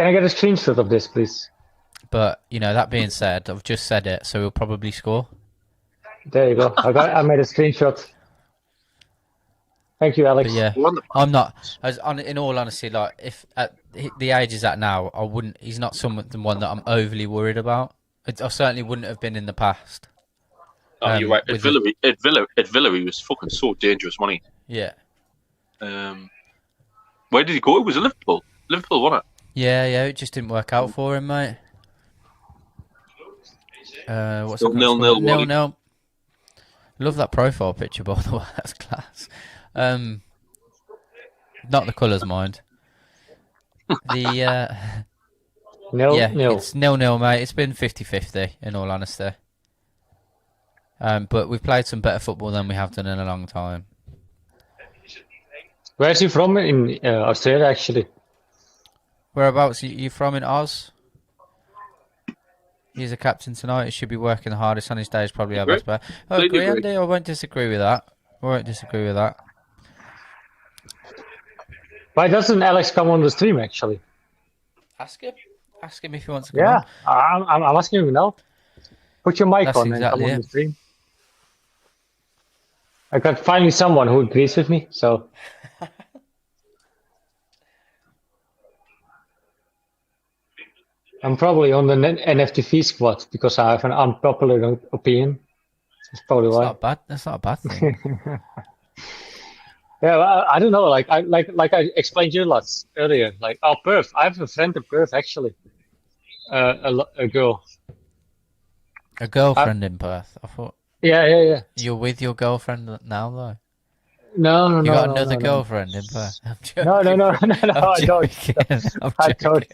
Speaker 10: I get a screenshot of this, please?
Speaker 9: But that being said, I've just said it, so we'll probably score.
Speaker 10: There you go. I made a screenshot. Thank you, Alex.
Speaker 9: But yeah, I'm not. In all honesty, like if at the age he's at now, I wouldn't. He's not someone that I'm overly worried about. I certainly wouldn't have been in the past.
Speaker 7: Oh, you're right. At Villa, he was fucking so dangerous, wasn't he?
Speaker 9: Yeah.
Speaker 7: Where did he go? It was Liverpool. Liverpool won it.
Speaker 9: Yeah. It just didn't work out for him, mate. What's
Speaker 7: So
Speaker 9: it
Speaker 7: 0-0,
Speaker 9: 0-0. Love that profile picture, by the way. That's class. Not the colours, mind. The
Speaker 10: 0-0.
Speaker 9: it's 0-0, mate. It's been 50-50, in all honesty. But we've played some better football than we have done in a long time.
Speaker 10: Where's he from? In Australia, actually.
Speaker 9: Whereabouts are you from in Oz? He's a captain tonight. He should be working the hardest on his day. Is probably our best player. I agree, Andy. I won't disagree with that.
Speaker 10: Why doesn't Alex come on the stream, actually?
Speaker 9: Ask him if he wants to come on.
Speaker 10: I'm asking him now. Put your mic
Speaker 9: That's
Speaker 10: on
Speaker 9: exactly
Speaker 10: and come on
Speaker 9: it.
Speaker 10: the stream. I got finally someone who agrees with me, so... I'm probably on the NFTV squad because I have an unpopular opinion. That's probably why.
Speaker 9: That's not a bad thing.
Speaker 10: Yeah, well, I don't know. Like I explained you lots earlier. Like, Perth. I have a friend in Perth actually. A girl.
Speaker 9: A girlfriend in Perth. I thought.
Speaker 10: Yeah.
Speaker 9: You're with your girlfriend now, though.
Speaker 10: No.
Speaker 9: You got another girlfriend in Perth. I'm joking.
Speaker 10: No. I don't.
Speaker 9: I don't.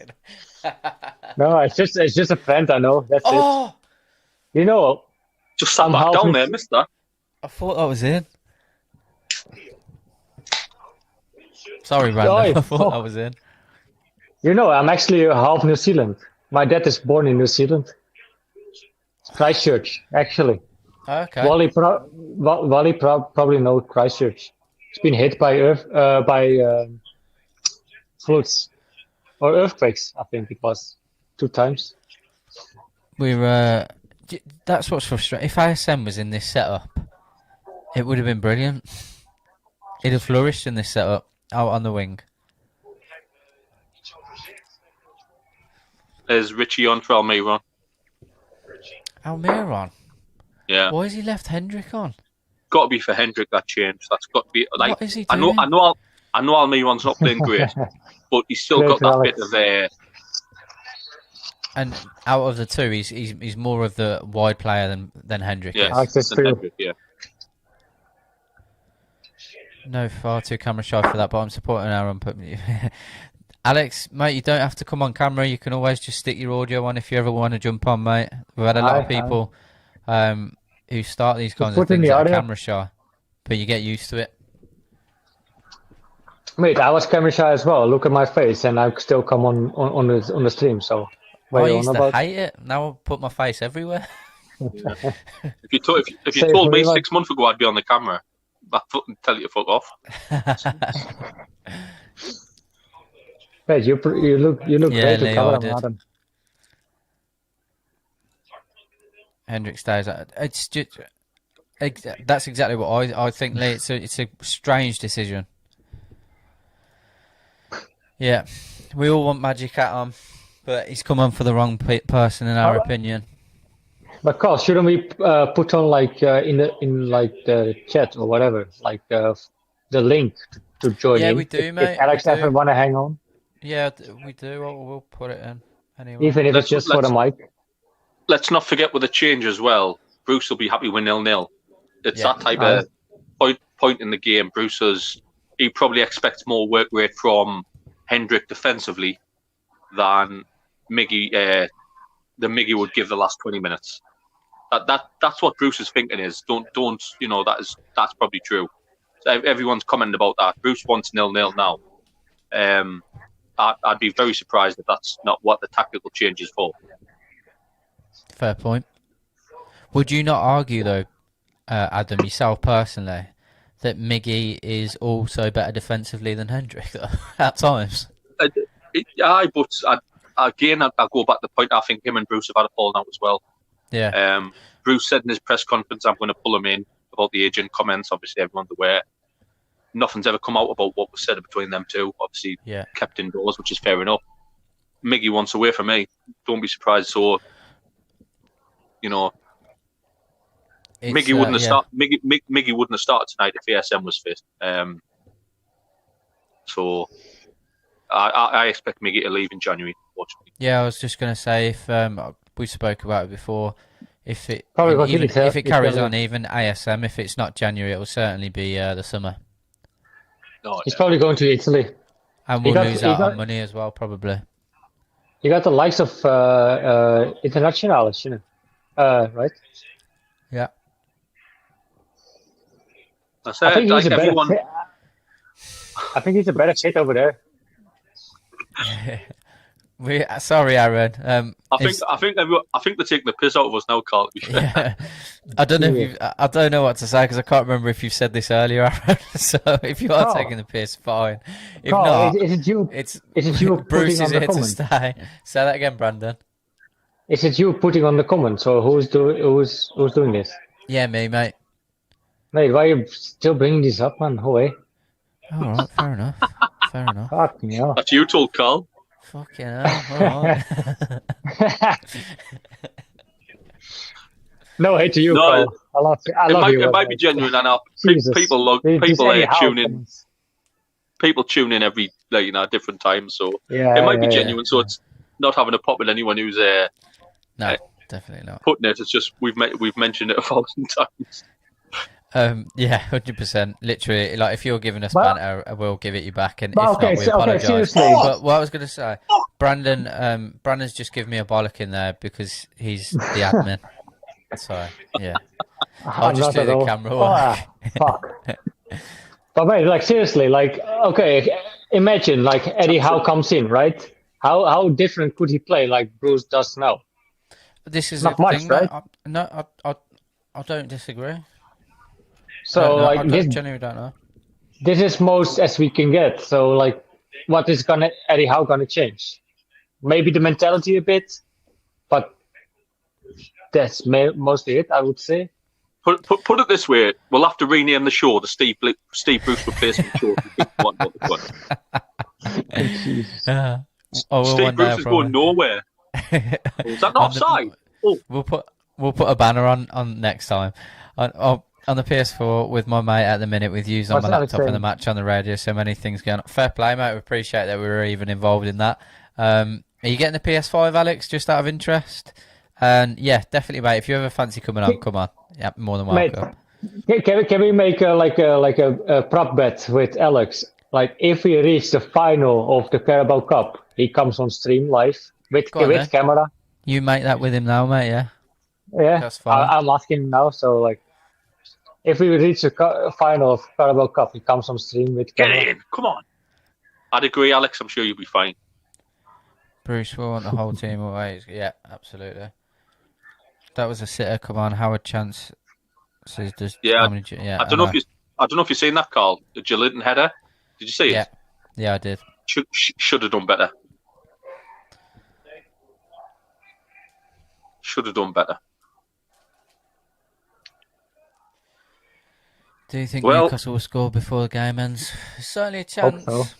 Speaker 10: No, it's just a friend I know. That's it. You know.
Speaker 7: Just sat back down there, mister.
Speaker 9: I thought that was in. Sorry, Brandon. I thought that was in.
Speaker 10: You know, I'm actually half New Zealand. My dad is born in New Zealand. Christchurch, actually.
Speaker 9: Okay.
Speaker 10: Wally probably knows Christchurch. It's been hit by floods or earthquakes. I think it was 2 times.
Speaker 9: That's what's frustrating. If ISM was in this setup, it would have been brilliant. It'd have flourished in this setup, out on the wing.
Speaker 7: There's Ritchie on for Almiron.
Speaker 9: Almiron?
Speaker 7: Yeah.
Speaker 9: Why has he left Hendrick on?
Speaker 7: Got to be for Hendrick, that change. That's got to be like.
Speaker 9: What is he doing?
Speaker 7: I know Almiron's not playing great, but he's still got that bit of
Speaker 9: And out of the two, he's more of the wide player than Hendrick is.
Speaker 7: Hendrick, yeah.
Speaker 9: No, far too camera shy for that, but I'm supporting Aaron. Alex, mate, you don't have to come on camera. You can always just stick your audio on if you ever want to jump on, mate. We've had a lot of people who start these kinds of things that are camera shy, but you get used to it.
Speaker 10: Mate, I was camera shy as well. Look at my face, and I still come on the stream. So
Speaker 9: I used to hate it. Now I'll put my face everywhere.
Speaker 7: Yeah. If you told me 6 months ago I'd be on the camera, I'd tell you to fuck off.
Speaker 10: Mate, you look great to
Speaker 9: Leo,
Speaker 10: cover, Adam.
Speaker 9: Hendrick stays. It's just that's exactly what I think, Lee. It's a strange decision. Yeah, we all want Magic at him, but he's come on for the wrong person in our opinion.
Speaker 10: But Carl, shouldn't we put on in the chat or whatever, the link to join in?
Speaker 9: Yeah, we do, mate.
Speaker 10: If Alex ever want to hang on.
Speaker 9: Yeah, we do. We'll put it in anyway.
Speaker 10: Even if it's just for the mic.
Speaker 7: Let's not forget with the change as well. Bruce will be happy with 0-0. It's that type of point in the game. He probably expects more work rate from Hendrick defensively than Miggy. The Miggy would give the last 20 minutes. That's what Bruce's thinking is. Don't that's probably true. So everyone's commenting about that. Bruce wants 0-0 now. I'd be very surprised if that's not what the tactical change is for.
Speaker 9: Fair point. Would you not argue, though, Adam, yourself personally, that Miggy is also better defensively than Hendrick, though, at times?
Speaker 7: But again, I'll go back to the point. I think him and Bruce have had a falling out as well.
Speaker 9: Yeah.
Speaker 7: Bruce said in his press conference, "I'm going to pull him in about the agent comments." Obviously, everyone's aware. Nothing's ever come out about what was said between them two. Obviously, kept indoors, which is fair enough. Miggy wants away from me. Don't be surprised. So, Miggy wouldn't have started. Miggy wouldn't have started tonight if ASM was fit. So, I expect Miggy to leave in January. Unfortunately.
Speaker 9: Yeah, I was just going to say if we spoke about it before. If it carries on, even ASM, if it's not January, it will certainly be the summer.
Speaker 7: No,
Speaker 10: he's probably going to Italy,
Speaker 9: and we'll lose out on money as well, probably.
Speaker 10: You got the likes of internationals, right?
Speaker 9: Yeah.
Speaker 10: I think he's a better fit over there.
Speaker 9: Sorry, Aaron.
Speaker 7: I think they're taking the piss out of us now, Carl.
Speaker 9: Yeah. I don't know I don't know what to say because I can't remember if you said this earlier, Aaron. So if you are taking the piss, fine. If
Speaker 10: Carl,
Speaker 9: not,
Speaker 10: is it you
Speaker 9: Bruce is here to
Speaker 10: comment?
Speaker 9: stay. Say that again, Brandon.
Speaker 10: Is it you putting on the comments, or who's doing this?
Speaker 9: Yeah, me, mate.
Speaker 10: Mate, why are you still bringing this up, man? All right,
Speaker 9: fair enough. Fair enough.
Speaker 10: Fucking hell.
Speaker 7: That's you told Carl.
Speaker 9: Fucking hell. All right.
Speaker 10: No hate to you, Carl. I love you.
Speaker 7: It might be genuine, and people tune in every different times, so it might be genuine. So it's not having a pop with anyone who's
Speaker 9: no, definitely not
Speaker 7: putting it. It's just we've mentioned it 1,000 times.
Speaker 9: 100%. Literally, like if you're giving us banter, we'll give it you back, and if not, we apologise.
Speaker 10: Seriously.
Speaker 9: But what I was going to say, Brandon's just given me a bollock in there because he's the admin. So yeah, I'll just do the camera work.
Speaker 10: Fuck. But mate, like seriously, like okay, imagine like Eddie Howe comes in, right? How different could he play like Bruce does now?
Speaker 9: This is
Speaker 10: not much,
Speaker 9: thing,
Speaker 10: right?
Speaker 9: I don't disagree.
Speaker 10: So
Speaker 9: I genuinely don't know.
Speaker 10: This is most as we can get. So like, what is Eddie Howe gonna change? Maybe the mentality a bit, but that's mostly it, I would say.
Speaker 7: Put it this way: we'll have to rename the show the Steve Bruce Replacement Show. Steve Bruce is going nowhere. Is that not offside?
Speaker 9: We'll put a banner on next time. On the PS4 with my mate at the minute, with yous on my laptop and the match on the radio. So many things going on. Fair play, mate. We appreciate that we were even involved in that. Are you getting the PS5, Alex? Just out of interest? And yeah, definitely, mate. If you ever fancy coming on, come on. Yeah, more than welcome.
Speaker 10: Mate, can we make a prop bet with Alex? Like if we reach the final of the Carabao Cup, he comes on stream live with camera.
Speaker 9: You make that with him now, mate. Yeah.
Speaker 10: Yeah,
Speaker 9: that's fine.
Speaker 10: I'm asking him now. So like, if we reach the final of Carabao Cup, he comes on stream with camera.
Speaker 7: Get in, come on. I'd agree, Alex. I'm sure you'll be fine.
Speaker 9: Bruce will want the whole team away. Yeah, absolutely. That was a sitter. Come on, Howard Chance says
Speaker 7: I don't know if you've seen that, Carl. The Gillinton header. Did you see it?
Speaker 9: Yeah, I did.
Speaker 7: Should have done better. Should have done better.
Speaker 9: Do you think Newcastle will score before the game ends? There's certainly a chance.
Speaker 10: Hope so.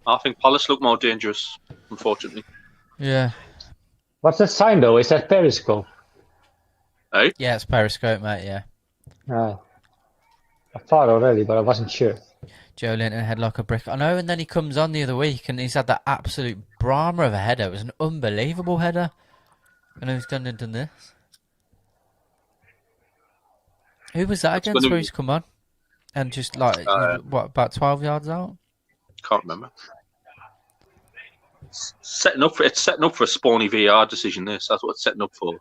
Speaker 7: I think Palace look more dangerous, unfortunately.
Speaker 9: Yeah.
Speaker 10: What's that sign though? Is that Periscope?
Speaker 7: Hey?
Speaker 9: Yeah, it's Periscope, mate. Yeah.
Speaker 10: I thought already, but I wasn't sure.
Speaker 9: Joe Linton had like a brick. I know, and then he comes on the other week and he's had that absolute Brahma of a header. It was an unbelievable header. And he's done this. Who was that against where he's come on? And just like, about 12 yards out?
Speaker 7: Can't remember. It's setting up for a spawny VR decision, this. That's what it's setting up for.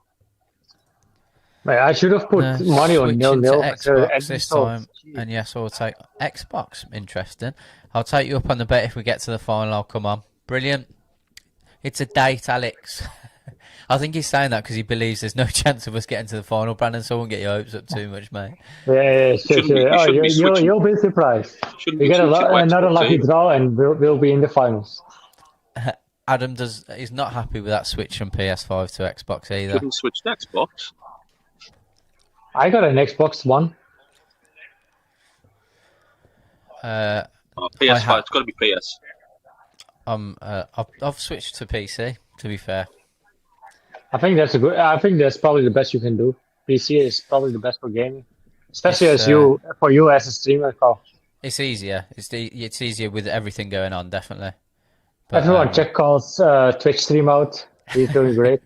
Speaker 10: Mate, I should have put money on 0-0
Speaker 9: Xbox this time. And yes, I'll take Xbox. Interesting. I'll take you up on the bet if we get to the final. I'll come on. Brilliant. It's a date, Alex. I think he's saying that because he believes there's no chance of us getting to the final, Brandon, so I won't get your hopes up too much, mate.
Speaker 10: Yeah, sure. You'll be surprised. We get another lucky draw and we'll be in the finals.
Speaker 9: Adam is not happy with that switch from PS5 to Xbox either.
Speaker 7: Shouldn't switch to Xbox.
Speaker 10: I got an Xbox One.
Speaker 7: PS5. It's got to be PS.
Speaker 9: I've switched to PC. To be fair,
Speaker 10: I think that's probably the best you can do. PC is probably the best for gaming, especially for you as a streamer, Carl.
Speaker 9: it's easier. It's easier with everything going on, definitely. But,
Speaker 10: Everyone, check Carl's Twitch stream out. He's doing great.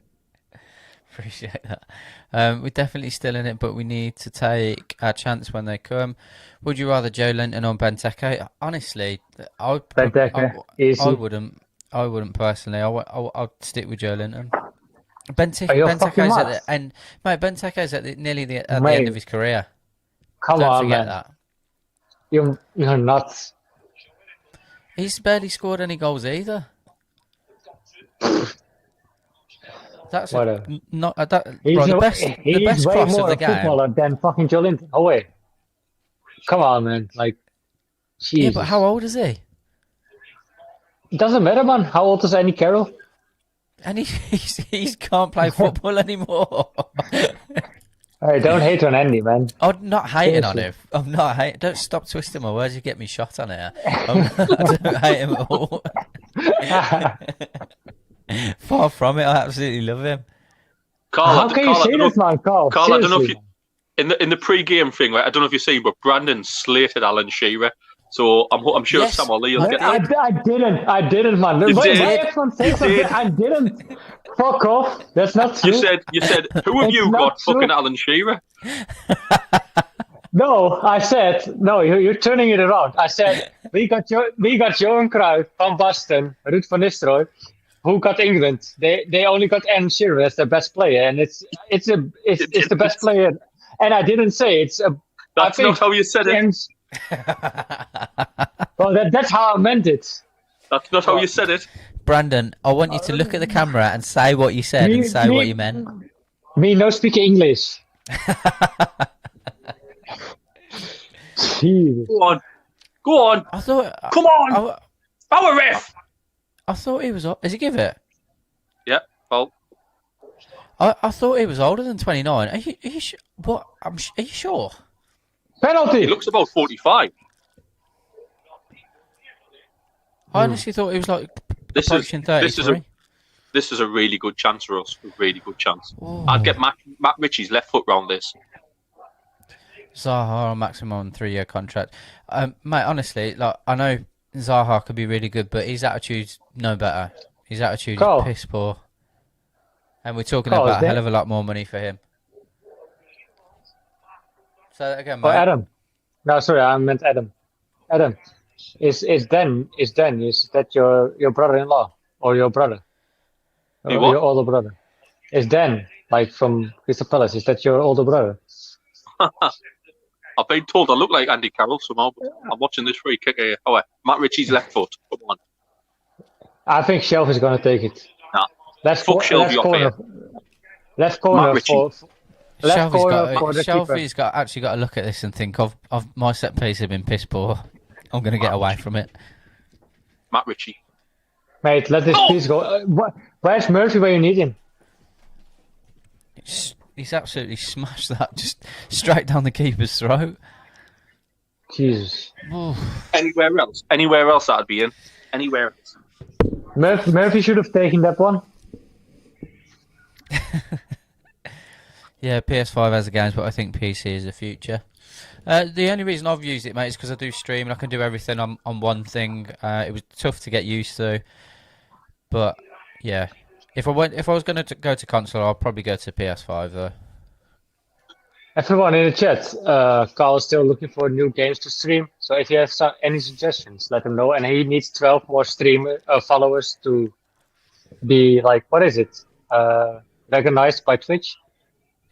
Speaker 9: Appreciate that. We're definitely still in it, but we need to take our chance when they come. Would you rather Joe Linton or Benteke? Honestly, I wouldn't personally. I'd stick with Joe Linton. Benteke's at the end. Mate, Benteke's at nearly the end of his career.
Speaker 10: Don't
Speaker 9: forget that.
Speaker 10: You're nuts.
Speaker 9: He's barely scored any goals either. That's not that. He's the best
Speaker 10: way
Speaker 9: cross
Speaker 10: more
Speaker 9: of the
Speaker 10: a
Speaker 9: game.
Speaker 10: footballer than fucking Joe Linton. Oh wait, come on, man! Like, Jesus.
Speaker 9: Yeah, but how old is he?
Speaker 10: It doesn't matter, man. How old is Andy Carroll?
Speaker 9: And he can't play football anymore.
Speaker 10: Hey, don't hate on Andy, man.
Speaker 9: I'm not hating on him. I'm not hating. Don't stop twisting my words. You get me shot on here. I don't hate him at all. Far from it. I absolutely love him.
Speaker 7: Carl,
Speaker 10: how can you say this, man, Carl?
Speaker 7: Carl, I don't know if you in the pre-game thing, right? I don't know if you've seen, but Brandon slated Alan Shearer. So I'm sure
Speaker 9: Yes.
Speaker 7: Samuel Lee will get that.
Speaker 10: I didn't, man.
Speaker 7: You
Speaker 10: Why
Speaker 7: did.
Speaker 10: everyone say something? I didn't. Fuck off. That's not true.
Speaker 7: You said, who have you got? Fucking Alan Shearer.
Speaker 10: No, I said no. You're turning it around. I said we got Johan Cruyff from Boston, Ruud van Nistelrooy, who got England. They only got Alan Shearer as their best player, and it's the best player. And I didn't say it's a.
Speaker 7: That's not how you said it.
Speaker 10: Well, that's how I meant it.
Speaker 7: That's not how you said it.
Speaker 9: Brandon, I want you to look at the camera and say what you said and say what you meant.
Speaker 10: Me no speak English. Jeez.
Speaker 7: Go on.
Speaker 9: I thought.
Speaker 7: Come on. Power ref.
Speaker 9: I thought he was. Does he give it?
Speaker 7: Yeah. Well.
Speaker 9: I thought he was older than 29. Are you what? Are you sure?
Speaker 10: Penalty.
Speaker 7: He looks about 45.
Speaker 9: I honestly thought he was like approaching 33.
Speaker 7: This is a really good chance for us. A really good chance.
Speaker 9: Ooh.
Speaker 7: I'd get Matt Ritchie's left foot round this.
Speaker 9: Zaha on maximum 3-year contract. Mate, honestly, like I know Zaha could be really good, but his attitude's no better. His attitude is piss poor. And we're talking about a hell of a lot more money for him. Say that again, mate.
Speaker 10: Adam. No, sorry, I meant Adam. Adam, is that your brother-in-law or your brother? Or your older brother? Is Dan, like from Crystal Palace, is that your older brother?
Speaker 7: I've been told I look like Andy Carroll somehow, but I'm watching this free kick here. Oh, Matt Ritchie's left foot. Come on.
Speaker 10: I think Shelvey's going to take it.
Speaker 7: Nah. Fuck Shelvey off here.
Speaker 10: Left corner for...
Speaker 9: Shelvey's actually got to look at this and think of my set piece have been piss poor. I'm going to get away from it.
Speaker 7: Matt Ritchie.
Speaker 10: Mate, let this piece go. Where's Murphy where you need him?
Speaker 9: He's absolutely smashed that just straight down the keeper's throat.
Speaker 10: Jesus.
Speaker 7: Anywhere else that'd be in. Anywhere else.
Speaker 10: Murphy should have taken that one.
Speaker 9: Yeah, PS5 has the games, but I think PC is the future. The only reason I've used it, mate, is because I do stream and I can do everything on one thing. It was tough to get used to, but yeah, if I was going to go to console, I'll probably go to PS5 though.
Speaker 10: Everyone in the chat, Carl is still looking for new games to stream. So if you have any suggestions, let him know. And he needs 12 more followers to be like, what is it? Recognized by Twitch.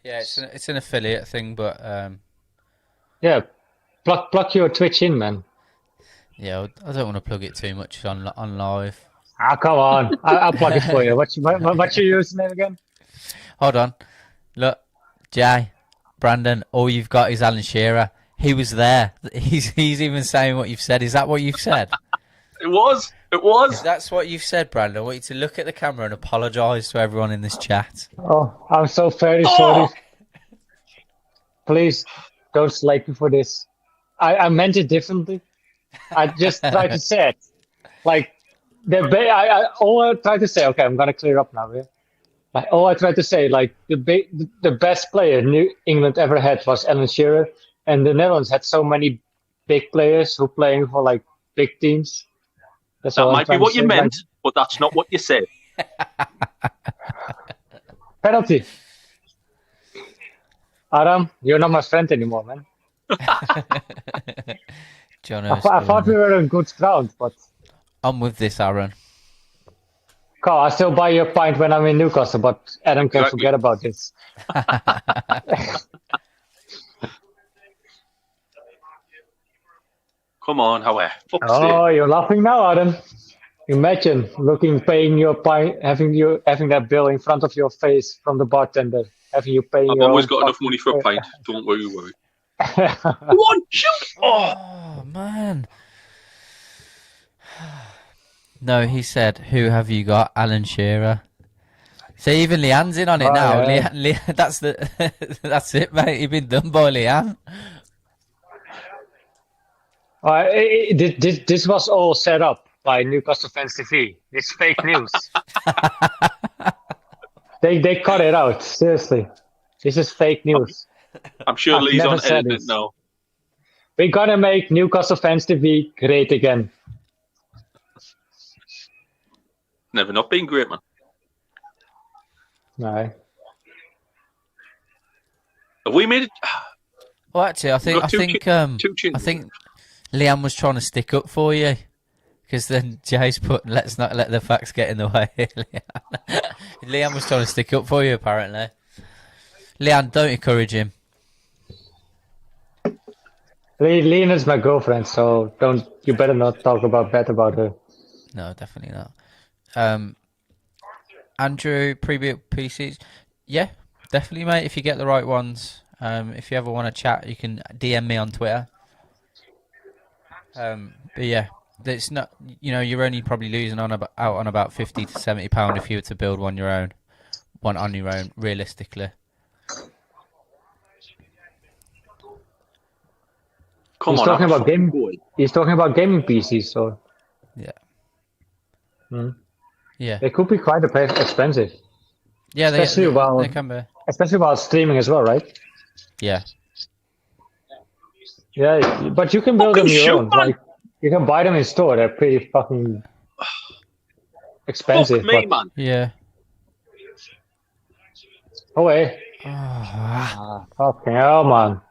Speaker 9: Yeah, it's an affiliate thing, but
Speaker 10: yeah, plug your Twitch in, man.
Speaker 9: Yeah, I don't want to plug it too much on live.
Speaker 10: Ah, come on, I'll plug it for you. What's your username again?
Speaker 9: Hold on, look, Jay, Brandon. All you've got is Alan Shearer. He was there. He's even saying what you've said. Is that what you've said?
Speaker 7: It was.
Speaker 9: If that's what you've said, Brandon, I want you to look at the camera and apologise to everyone in this chat.
Speaker 10: Oh, I'm so very sorry. Please don't slate me for this. I meant it differently. I just tried to say it. Like, all I tried to say, okay, I'm going to clear up now. Yeah? Like, all I tried to say, like, the best player England ever had was Alan Shearer, and the Netherlands had so many big players who playing for, like, big teams. That's
Speaker 7: that might be what you meant, but that's not what you said.
Speaker 10: Penalty. Adam, you're not my friend anymore, man.
Speaker 9: John,
Speaker 10: I thought we were on good ground, but...
Speaker 9: I'm with this, Aaron.
Speaker 10: Carl, I still buy you a pint when I'm in Newcastle, but Adam can forget about this.
Speaker 7: Come on, Howe.
Speaker 10: Oh, you're laughing now, Adam. Imagine paying your pint, having that bill in front of your face from the bartender, having you paying.
Speaker 7: I've always got enough money for a pint. Don't worry. Come on, shoot!
Speaker 9: Oh man. No, he said, "Who have you got?" Alan Shearer. So even Leanne's in on it now. Yeah. That's it, mate. You've been done by Leanne.
Speaker 10: This was all set up by Newcastle Fans TV. It's fake news. They cut it out. Seriously, this is fake news.
Speaker 7: I'm sure Lee's on editing it now.
Speaker 10: We're gonna make Newcastle Fans TV great again.
Speaker 7: Never not been great, man.
Speaker 10: No.
Speaker 7: Have we made it?
Speaker 9: Well, actually, I think Liam was trying to stick up for you, because then Jay's put, "Let's not let the facts get in the way." Liam was trying to stick up for you, apparently. Liam, don't encourage him.
Speaker 10: Leanne's my girlfriend, so you better not talk bad about her.
Speaker 9: No, definitely not. Andrew, pre-built PCs. Yeah, definitely, mate. If you get the right ones. If you ever want to chat, you can DM me on Twitter. But yeah, it's not. You're only probably losing out on about £50 to £70 if you were to build one on your own, realistically.
Speaker 10: He's talking about gaming PCs, so
Speaker 9: yeah. Yeah,
Speaker 10: they could be quite expensive.
Speaker 9: Yeah, they can be.
Speaker 10: Especially while streaming as well, right?
Speaker 9: Yeah.
Speaker 10: Yeah, but you can build them your own. Like, you can buy them in store. They're pretty fucking expensive.
Speaker 7: Fuck me, man.
Speaker 9: Yeah.
Speaker 10: Oh, wait. Fucking hell, man.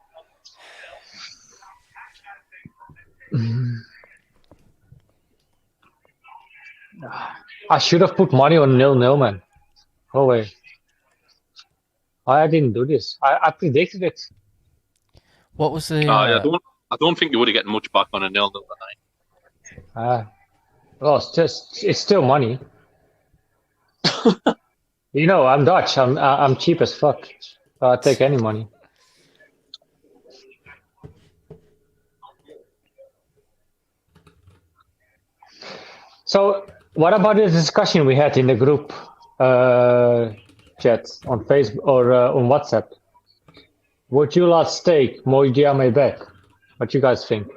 Speaker 10: I should have put money on 0-0, man. Oh, wait. I didn't do this. I predicted it.
Speaker 9: What was the?
Speaker 7: I don't think you would have gotten much back on a 0-0 tonight.
Speaker 10: Well, it's still money. I'm Dutch. I'm cheap as fuck. I'll take any money. So, what about the discussion we had in the group chat on Facebook or on WhatsApp? Would you last take Mo Diame back? What you guys think?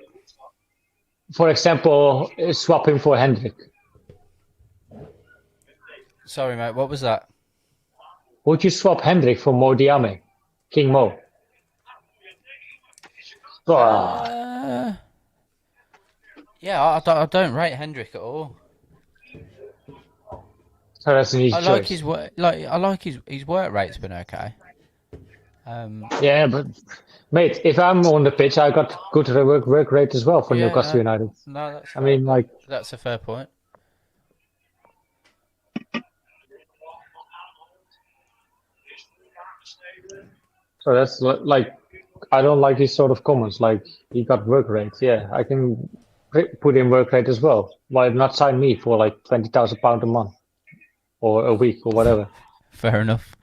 Speaker 10: For example, swap him for Hendrik.
Speaker 9: Sorry, mate. What was that?
Speaker 10: Would you swap Hendrik for Mo Diame? King Mo?
Speaker 9: Yeah, I don't rate Hendrik at all.
Speaker 10: So that's an easy choice.
Speaker 9: Like his work. I like his work rate's been okay.
Speaker 10: Yeah, but mate, if I'm on the pitch, I got good work rate as well for Newcastle United.
Speaker 9: No, that's that's a fair point.
Speaker 10: So that's like, I don't like these sort of comments. Like, he got work rate. Yeah, I can put in work rate as well. Why not sign me for like £20,000 a month or a week or whatever?
Speaker 9: Fair enough.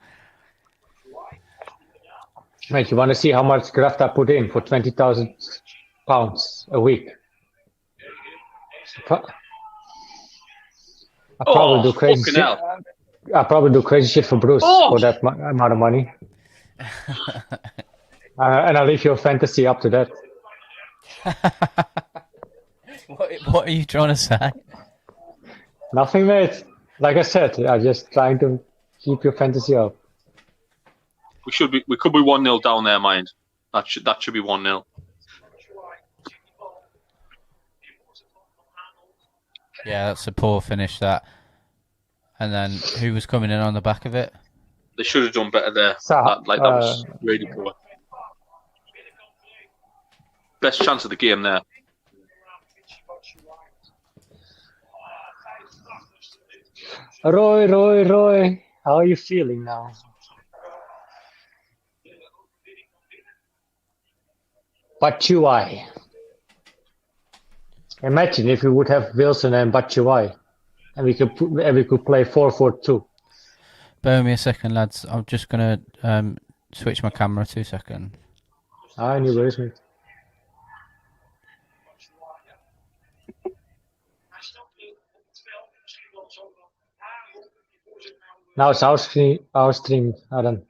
Speaker 10: Mate, you want to see how much graft I put in for £20,000 a week? I probably do crazy
Speaker 7: fucking
Speaker 10: shit.
Speaker 7: hell.
Speaker 10: I probably do crazy shit for Bruce for that amount of money. And I'll leave your fantasy up to that.
Speaker 9: What are you trying to say?
Speaker 10: Nothing, mate. Like I said, I'm just trying to keep your fantasy up.
Speaker 7: We could be 1-0 down there, mind. That should be 1-0.
Speaker 9: Yeah, that's a poor finish, that. And then who was coming in on the back of it?
Speaker 7: They should have done better there.
Speaker 10: Zaha,
Speaker 7: That was really poor. Best chance of the game there.
Speaker 10: Roy, how are you feeling now? Batshuayi. Imagine if we would have Wilson and Batshuayi, and we could play 4-4-2.
Speaker 9: Bear me a second, lads. I'm just gonna switch my camera 2 seconds.
Speaker 10: Anyways, mate. Now it's our stream, Adam.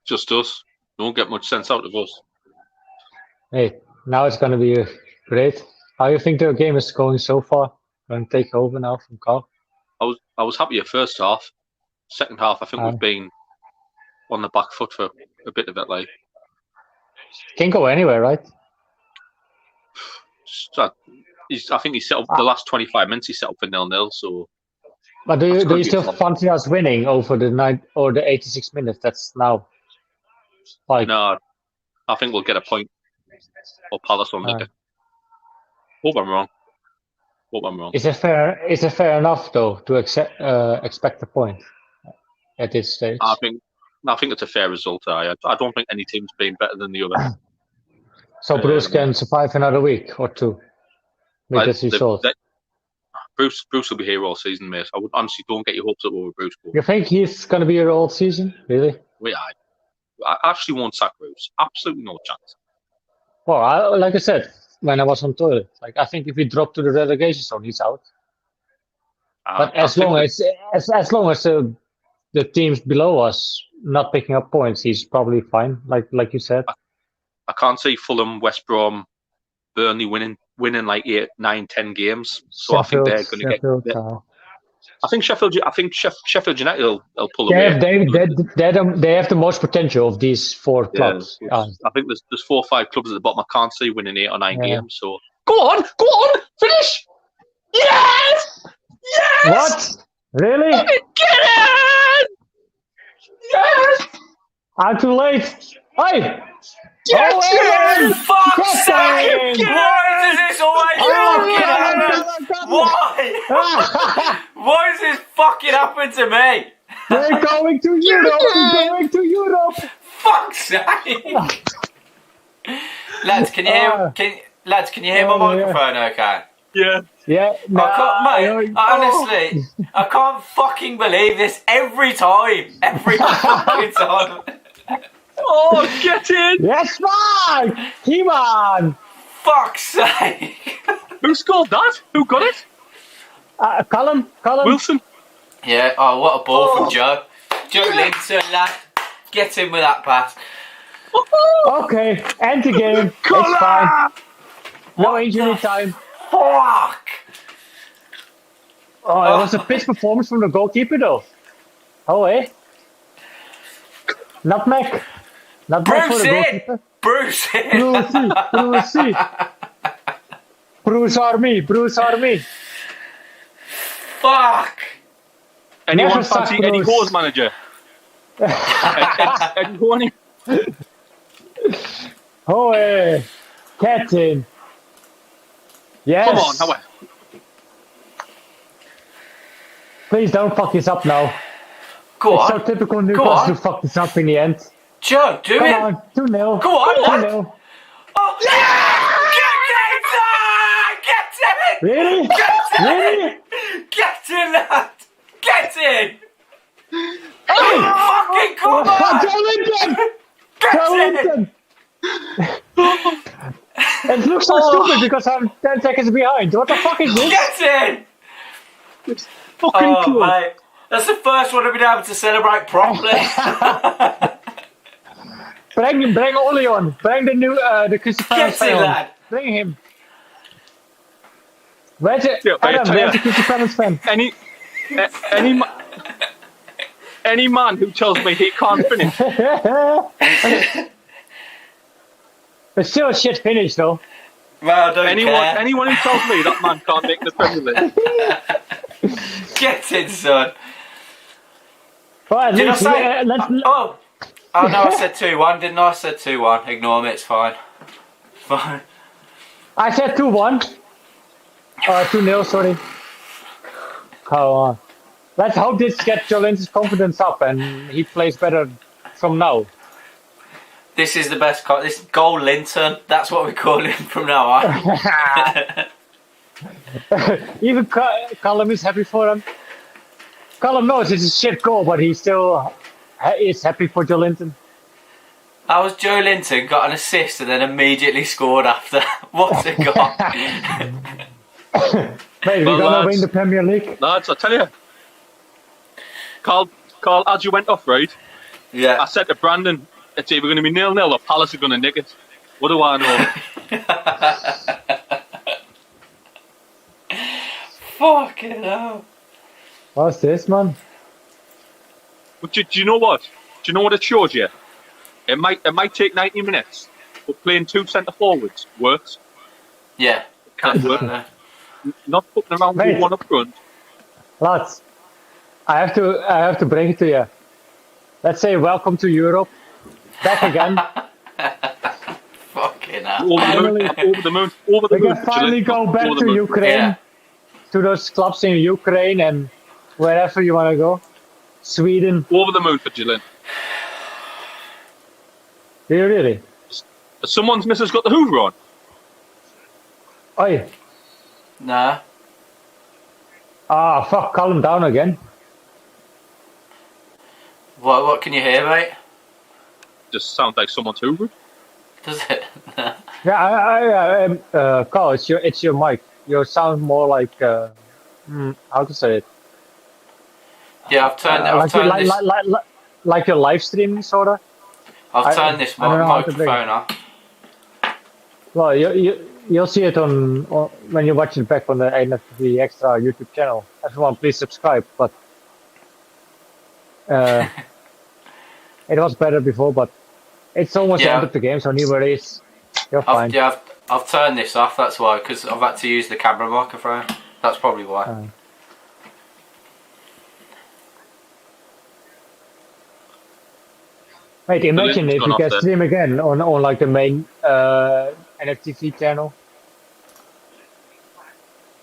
Speaker 7: Just us. Don't get much sense out of us.
Speaker 10: Hey, now it's going to be great. How do you think the game is going so far? Going to take over now from Carl?
Speaker 7: I was happy at first half. Second half, I think we've been on the back foot for a bit of it. Like,
Speaker 10: can't go anywhere, right?
Speaker 7: So, I think he set up the last 25 minutes. He set up for 0-0. So,
Speaker 10: but do you still fancy us winning over the 86 minutes? That's now. Like,
Speaker 7: no, I think we'll get a point. Or Palace on the. Hope I'm wrong.
Speaker 10: Is it fair? Is it fair enough though to expect a point at this stage?
Speaker 7: I think it's a fair result. I don't think any team's been better than the other.
Speaker 10: So Bruce can survive another week or two with this result.
Speaker 7: Bruce will be here all season, mate. I would honestly don't get your hopes up over Bruce.
Speaker 10: You think he's going to be here all season? Really?
Speaker 7: I actually won't sack Bruce. Absolutely no chance.
Speaker 10: Well, like I said when I was on toilet, like I think if we drop to the relegation zone, he's out. But as long as the teams below us not picking up points, he's probably fine. Like you said.
Speaker 7: I can't see Fulham, West Brom, Burnley winning like 8, 9, 10 games. So Sheffield, I think they're going to get. I think Sheffield United will pull away.
Speaker 10: They have the most potential of these 4 clubs.
Speaker 7: I think there's 4 or 5 clubs at the bottom. I can't see winning 8 or 9 games. So go on, finish! Yes!
Speaker 10: What? Really?
Speaker 7: Get it! Yes!
Speaker 10: I'm too late. Hey!
Speaker 11: Fuck's sake! Why does this always fucking happen? Why? Why does this fucking happen to me?
Speaker 10: We're going to Europe.
Speaker 11: Fuck's sake! Lads, can you hear my microphone? Okay.
Speaker 10: Yeah. No,
Speaker 11: Honestly, I can't fucking believe this every time. Every fucking time.
Speaker 7: Oh, get in!
Speaker 10: Yes, man! Come on!
Speaker 11: Fuck's sake!
Speaker 7: Who scored that? Who got it?
Speaker 10: Callum
Speaker 7: Wilson.
Speaker 11: Yeah. Oh, what a ball from Joe. Joe Linton, lad. Get in with that pass.
Speaker 10: Okay, end the game. It's fine. No injury time.
Speaker 11: Fuck!
Speaker 10: Oh, it was a pitch performance from the goalkeeper, though. Oh, eh? Nutmeg.
Speaker 11: Bruce in! Bruce in!
Speaker 10: Bruce Army.
Speaker 11: Fuck!
Speaker 7: Anyone fancy Eddie Howe's manager? Eddie Howe?
Speaker 10: Oh, Captain. Yes.
Speaker 7: Come on, Howe.
Speaker 10: Please don't fuck this up now.
Speaker 11: Go on.
Speaker 10: It's so typical Newcastle to fuck this up in the end.
Speaker 11: Joe, do
Speaker 10: Come
Speaker 11: it.
Speaker 10: on, 2-0.
Speaker 11: Go on,
Speaker 10: 2-0.
Speaker 11: Oh, get in!
Speaker 10: Really? Really?
Speaker 11: Get in, lad! Get in! Fucking come on! Get in!
Speaker 10: It looks so stupid because I'm 10 seconds behind. What the fuck is this?
Speaker 11: Get in!
Speaker 7: It's fucking cool.
Speaker 11: Mate. That's the first one I've been able to celebrate properly.
Speaker 10: Bring Oli on. Bring the Crystal Palace
Speaker 11: Get it,
Speaker 10: fan on.
Speaker 11: lad.
Speaker 10: Bring him. Where's it?
Speaker 7: Yeah,
Speaker 10: Adam, where's the Crystal Palace fan?
Speaker 7: Any man who tells me he can't finish.
Speaker 10: It's still a shit finish, though.
Speaker 11: Well, I don't care.
Speaker 7: Anyone who tells me that man can't make the Premier League.
Speaker 11: Get it, son.
Speaker 10: Well, at
Speaker 11: Did I
Speaker 10: least
Speaker 11: say?
Speaker 10: let's-
Speaker 11: Oh no, I said 2-1, didn't I? I said 2-1. Ignore me, it's fine. Fine.
Speaker 10: I said 2-1. 2-0, sorry. Come on. Let's hope this gets Jolinton's confidence up and he plays better from now.
Speaker 11: This is the best. This Goal Linton. That's what we call him from now on.
Speaker 10: Even Callum is happy for him. Callum knows it's a shit goal, but he still is happy for Jolinton.
Speaker 11: How was Joe Linton got an assist and then immediately scored after? What's it got?
Speaker 10: Mate, we're gonna win the Premier League.
Speaker 7: Lads, I tell you. Carl, as you went off, right?
Speaker 11: Yeah.
Speaker 7: I said to Brandon, it's either going to be 0-0 or Palace are going to nick it. What do I know?
Speaker 11: Fucking hell.
Speaker 10: What's this, man?
Speaker 7: But do you know what? Do you know what it shows you? It might take 90 minutes, but playing two centre forwards works.
Speaker 11: Yeah.
Speaker 7: It can work. Not putting around with one up front.
Speaker 10: Lads, I have to break it to you. Let's say welcome to Europe. Back again.
Speaker 11: Fucking hell.
Speaker 7: Over the moon. We
Speaker 10: can finally go back to Ukraine. Yeah. To those clubs in Ukraine and wherever you want to go. Sweden.
Speaker 7: Over the moon for Gillen.
Speaker 10: Do you really?
Speaker 7: Someone's missus got the Hoover on.
Speaker 10: Oi.
Speaker 11: Nah.
Speaker 10: Ah, fuck, calm him down again.
Speaker 11: What can you hear, mate?
Speaker 7: Just sounds like someone's Hoover.
Speaker 11: Does it?
Speaker 10: Yeah, Carl, it's your mic. You sound more like how to say it?
Speaker 11: Yeah, I've turned this.
Speaker 10: Like your live stream, sorta.
Speaker 11: I've turned this microphone off.
Speaker 10: Well, you'll see it on when you watch it back on the NFT Extra YouTube channel. Everyone, please subscribe. But it was better before, but it's almost the end of the game, so no worries. You're fine.
Speaker 11: I've turned this off. That's why, because I've had to use the camera microphone. That's probably why.
Speaker 10: Mate, imagine if you can stream again on like the main NFT feed channel.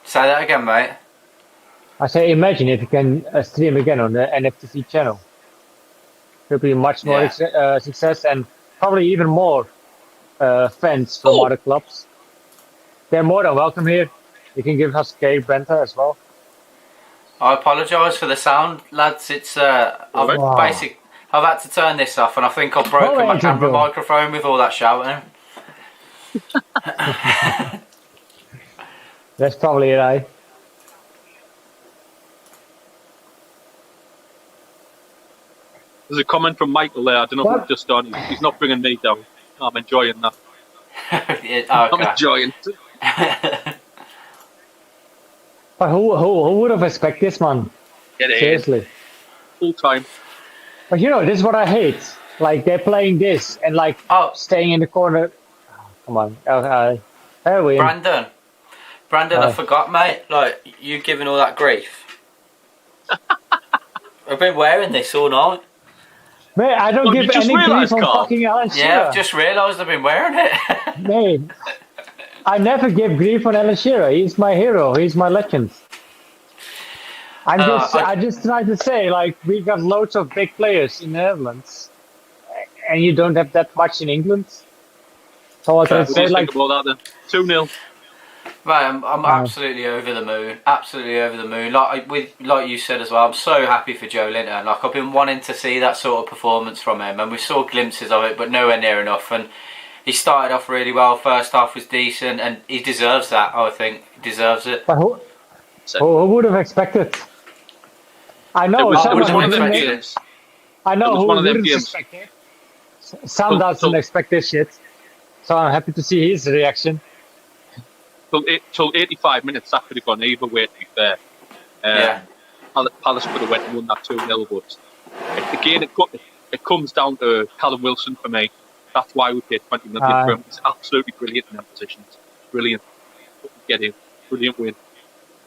Speaker 11: Say that again, mate.
Speaker 10: I say, imagine if you can stream again on the NFT feed channel. It'll be much more success and probably even more fans from other clubs. They're more than welcome here. You can give us Gabe Benter as well.
Speaker 11: I apologise for the sound, lads. It's I've had to turn this off, and I think I've broken my camera microphone with all that shouting.
Speaker 10: That's probably right.
Speaker 7: There's a comment from Michael there. I don't know what just done. He's not bringing me down. I'm enjoying that. I'm enjoying it.
Speaker 10: But who would have expected this, man? Seriously.
Speaker 7: Full time.
Speaker 10: But you know, this is what I hate. Like, they're playing this and like staying in the corner. Oh, come on.
Speaker 11: Brandon, I forgot, mate. Like, you giving all that grief. I've been wearing this all night.
Speaker 10: Mate, I don't give any grief on fucking Alan Shearer.
Speaker 11: Yeah, I've just realised I've been wearing it.
Speaker 10: Mate, I never give grief on Alan Shearer. He's my hero. He's my legend. I just try to say, like, we got loads of big players in the Netherlands, and you don't have that much in England. So I can say, like,
Speaker 7: about that then. 2-0.
Speaker 11: Right, I'm absolutely over the moon. Absolutely over the moon. Like you said as well, I'm so happy for Joe Linton. Like, I've been wanting to see that sort of performance from him, and we saw glimpses of it, but nowhere near enough. And he started off really well. First half was decent, and he deserves that. I think he deserves it.
Speaker 10: Who would have expected? I know.
Speaker 7: It was
Speaker 10: someone
Speaker 7: one of them
Speaker 10: wouldn't-
Speaker 7: games.
Speaker 10: I know
Speaker 7: It was
Speaker 10: who
Speaker 7: one of them
Speaker 10: wouldn't
Speaker 7: games.
Speaker 10: expect it. Sam doesn't expect this shit. So I'm happy to see his reaction.
Speaker 7: Till 85 minutes, that could have gone either way, to be fair. Palace could have went and won that 2-0, but again, it comes down to Callum Wilson for me. That's why we paid 20 million for him. He's absolutely brilliant in that position. Brilliant. Get him. Brilliant win.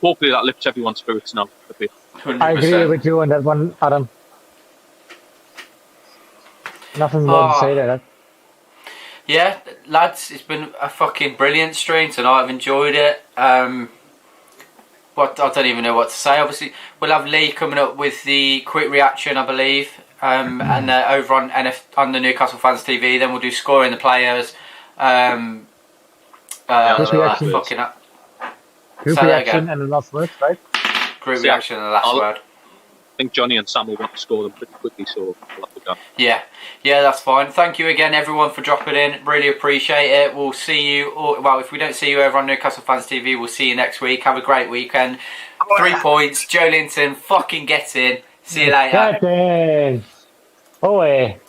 Speaker 7: Hopefully that lifts everyone's spirits now a bit.
Speaker 11: 100%.
Speaker 10: I agree with you on that one, Adam. Nothing more to say there.
Speaker 11: Yeah, lads, it's been a fucking brilliant stream tonight. I've enjoyed it. I don't even know what to say. Obviously, we'll have Lee coming up with the quick reaction, I believe, and over on the Newcastle Fans TV. Then we'll do scoring the players.
Speaker 10: Group reaction. Group reaction and the last word, right?
Speaker 11: Group reaction and the last word.
Speaker 7: I think Johnny and Sam will want to score them pretty quickly, so we'll have to go.
Speaker 11: Yeah, that's fine. Thank you again, everyone, for dropping in. Really appreciate it. We'll see you, if we don't see you over on Newcastle Fans TV, we'll see you next week. Have a great weekend. 3 points. Joe Linton, fucking get in. See you later.
Speaker 10: Get in. Away.